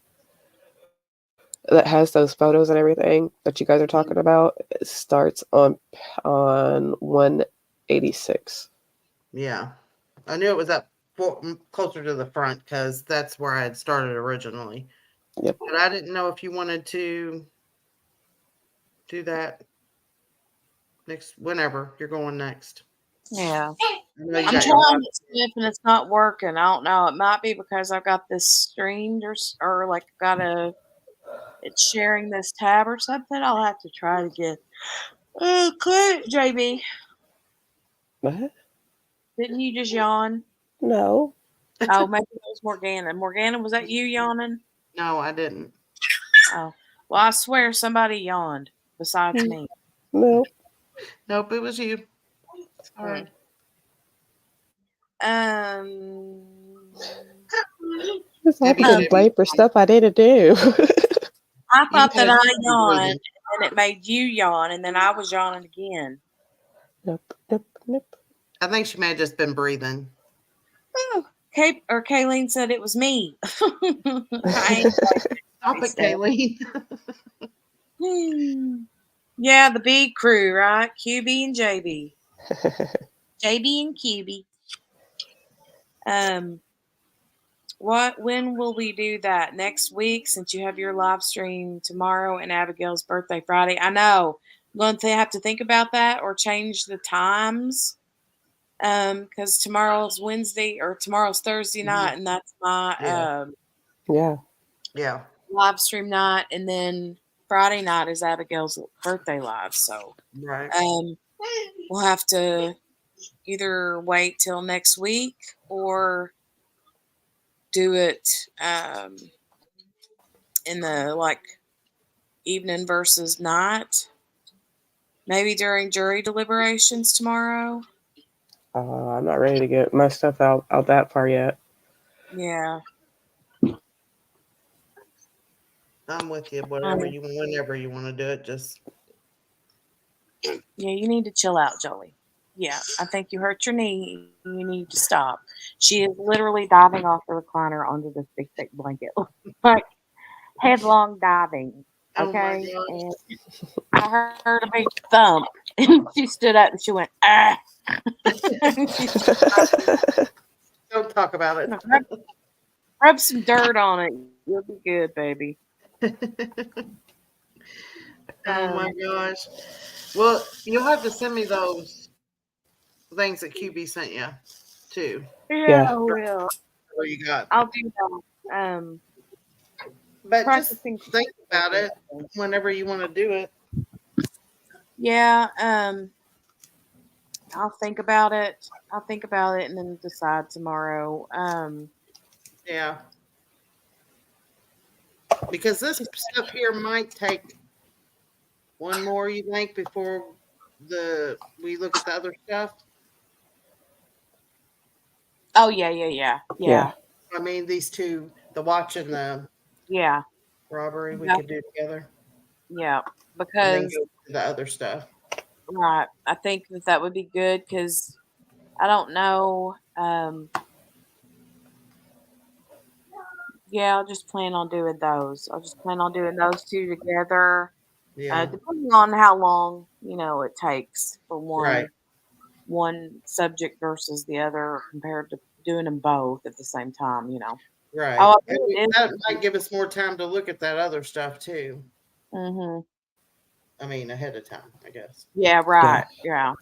that has those photos and everything that you guys are talking about, it starts on 186. Yeah. I knew it was up closer to the front because that's where I had started originally. Yep. But I didn't know if you wanted to do that whenever you're going next. Yeah. I'm trying to see if it's not working. I don't know. It might be because I've got this streamed or it's sharing this tab or something. I'll have to try it again. Okay, JB. What? Didn't you just yawn? No. Oh, maybe it was Morgana. Morgana, was that you yawning? No, I didn't. Oh, well, I swear somebody yawned besides me. No. Nope, it was you. Sorry. I can blame for stuff I didn't do. I thought that I yawned, and it made you yawn, and then I was yawning again. Nope. I think she may have just been breathing. Oh, Kayleen said it was me. Stop it, Kayleen. Yeah, the big crew, right? QB and JB. JB and QB. Um, when will we do that? Next week, since you have your live stream tomorrow and Abigail's birthday Friday. I know. I'm going to have to think about that or change the times. Because tomorrow's Wednesday or tomorrow's Thursday Mhm. night, and that's my Yeah. Yeah. Yeah. live stream night, and then Friday night is Abigail's birthday live. So Right. um, we'll have to either wait till next week or do it in the like evening versus night, maybe during jury deliberations tomorrow. I'm not ready to get my stuff out that far yet. Yeah. I'm with you. Um, Whenever you want to do it, just yeah, you need to chill out, Jolie. Yeah, I think you hurt your knee. You need to stop. She is literally diving off the recliner onto this big thick blanket, like headlong diving. oh my Okay, gosh. and I heard a big thump, and she stood up and she went ah. And she Don't talk about it. rub some dirt on it. You'll be good, baby. Oh my Um, gosh. Well, you'll have to send me those things that QB sent you too. yeah, Yeah. I will. Where you got. I'll do that. But just Practicing. think about it whenever you want to do it. Yeah. I'll think about it. I'll think about it and then decide tomorrow. Yeah. Because this stuff here might take one more, you think, before we look at the other stuff. Oh yeah. Yeah. I mean, these two, the watch and the Yeah. robbery, we Yeah. could do together, Yeah. and then Because go to the other stuff. right, I think that would be good because I don't know. Yeah, I'll just plan on doing those. I'll just plan on doing those two together. Yeah. Depending on how long it takes for Right. one subject versus the other compared to doing them both at the same time. Right. Oh, And it that is. might give us more time to look at that other stuff too. Mhm. I mean, ahead of time, I guess. Yeah, Yeah. right. Yeah.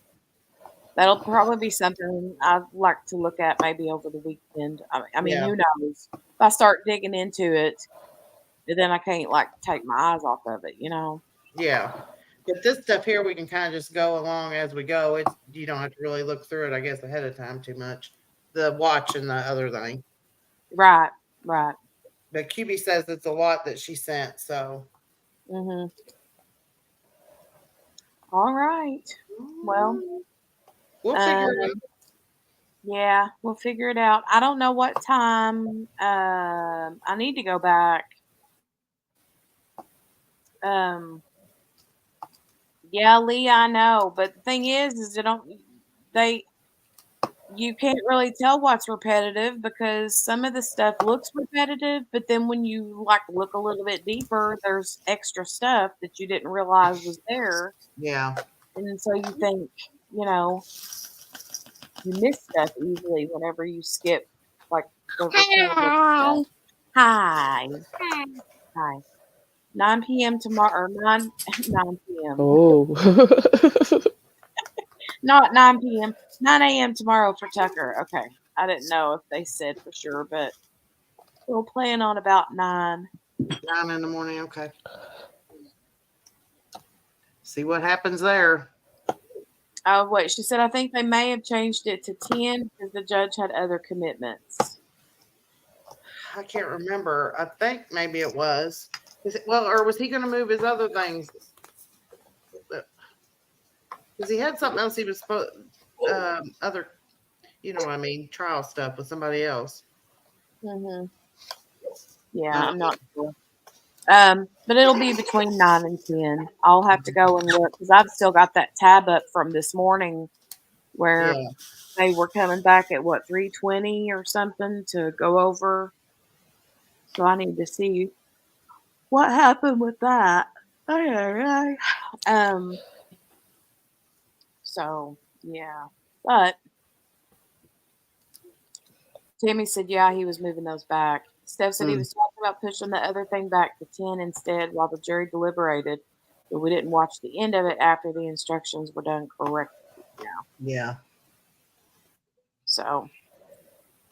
That'll probably be something I'd like to look at maybe over the weekend. I mean, Yeah. who knows? If I start digging into it, then I can't like take my eyes off of it. Yeah. But this stuff here, we can kind of just go along as we go. It's you don't have to really look through it, I guess, ahead of time too much. The watch and the other thing. Right, right. But QB says it's a lot that she sent, so Mhm. All right. Well, we'll figure it um, yeah, we'll figure it out. I don't know what time. I need to go back. Um, yeah, Lee, I know, but the thing is they don't. They You can't really tell what's repetitive because some of the stuff looks repetitive, but then when you like look a little bit deeper, there's extra stuff that you didn't realize was there, Yeah. and so you think, you know, you miss stuff easily whenever you skip like the repetitive stuff. Hi, hi. 9 p.m. tomorrow, or 9 p.m. Oh. Not 9 p.m. 9 a.m. tomorrow for Tucker. Okay, I didn't know if they said for sure, but we'll plan on about 9. 9 in the morning. Okay. See what happens there. Oh, wait, she said I think they may have changed it to 10 because the judge had other commitments. I can't remember. I think maybe it was. Well, or was he going to move his other things? Because he had something else he was supposed, other, you know what I mean, trial stuff with somebody else. Hmm. Yeah, I I'm not sure. But it'll be between 9 and 10. I'll have to go and look because I've still got that tab up from this morning where Yeah. they were coming back at what 3:20 or something to go over. So I need to see what happened with that. Ay, ay, ay. Um. So yeah, but Tammy said, yeah, he was moving those back. Steph said he Hmm. was talking about pushing the other thing back to 10 instead while the jury deliberated, but we didn't watch the end of it after the instructions were done correctly. Yeah. Yeah. So,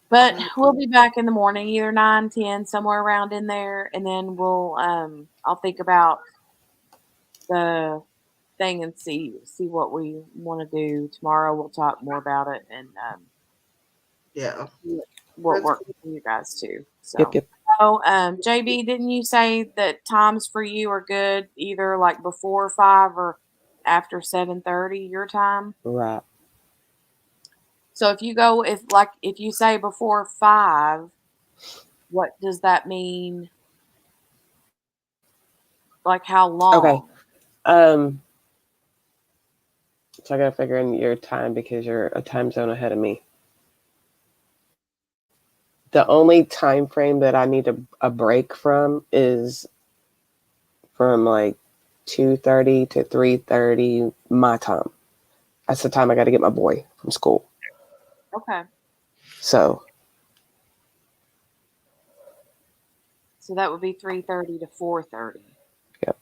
but Mm. we'll be back in the morning, either 9, 10, somewhere around in there, and then I'll think about the thing and see what we want to do tomorrow. We'll talk more about it and Yeah. what That's works cool. for you guys too. Yep, So, yep. oh, JB, didn't you say that times for you are good either like before 5 or after 7:30 your time? Right. So if you say before 5, what does that mean? Like how Okay. long? Um, so I gotta figure in your time because you're a time zone ahead of me. The only time frame that I need a break from is from like 2:30 to 3:30 my time. That's the time I got to get my boy from school. Okay. So So that would be 3:30 to 4:30 yep,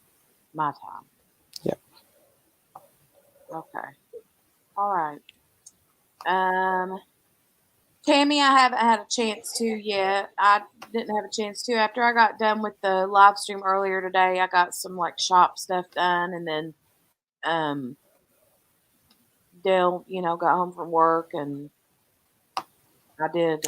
my time. yep. Okay. All right. Um Tammy, I haven't had a chance to yet. I didn't have a chance to. After I got done with the live stream earlier today, I got some like shop stuff done, and then um, Dale, got home from work, and I did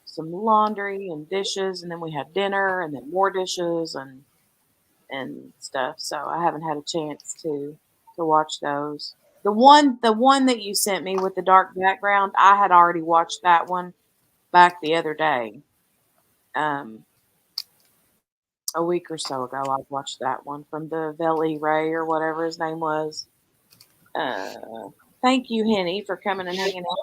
some laundry and dishes, and then we had dinner, and then more dishes and stuff. So I haven't had a chance to watch those. The one that you sent me with the dark background, I had already watched that one back the other day. Um, a week or so ago. I watched that one from the Veli Ray or whatever his name was. Thank you, Henny, for coming and hanging out.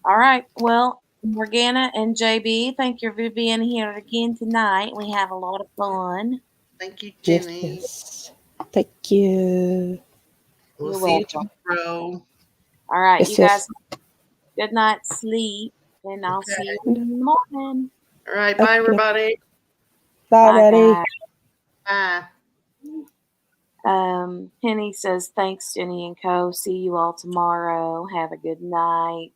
All right. Well, Morgana and JB, thank you for being here again tonight. We have a lot of fun. Thank you, Yes, Jenny. yes. Thank you. We'll You're see you welcome. tomorrow. All right. You Yes, guys, yes. good night, sleep, and I'll see Okay. you in the morning. All right. Bye, Okay. everybody. Bye, Bye, Betty. guys. Bye. Henny says, thanks, Jenny and Co. See you all tomorrow. Have a good night.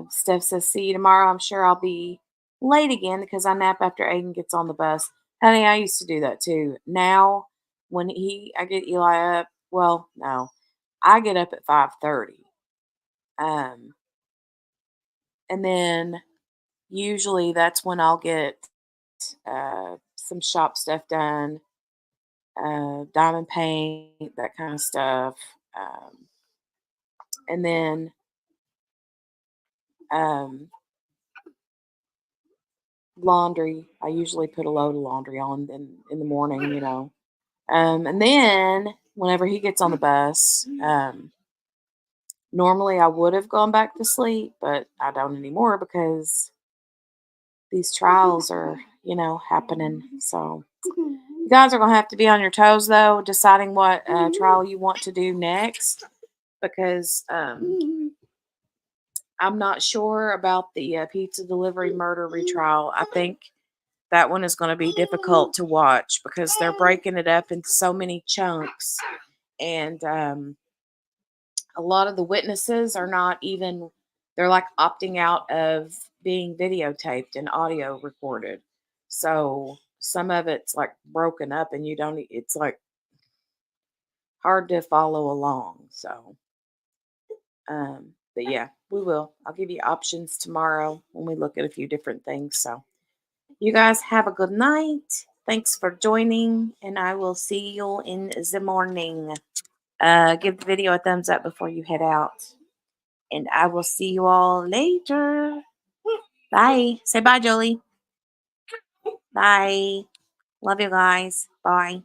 Steph says, see you tomorrow. I'm sure I'll be late again because I nap after Aiden gets on the bus. Honey, I used to do that too. Now, I get Eli up, well, no, I get up at 5:30. Um, and then usually that's when I'll get some shop stuff done, diamond paint, that kind of stuff. And then um, laundry. I usually put a load of laundry on in the morning. And then whenever he gets on the bus, normally I would have gone back to sleep, but I don't anymore because these trials are, happening. So you guys are going to have to be on your toes, though, deciding what trial you want to do next because I'm not sure about the pizza delivery murder retrial. I think that one is going to be difficult to watch because they're breaking it up into so many chunks. And a lot of the witnesses are not even, they're like opting out of being videotaped and audio recorded. So some of it's like broken up and it's like hard to follow along. So, but yeah, we will. I'll give you options tomorrow when we look at a few different things. So, you guys have a good night. Thanks for joining, and I will see you in the morning. Give the video a thumbs up before you head out, and I will see you all later. Bye. Say bye, Jolie. Bye. Love you guys. Bye.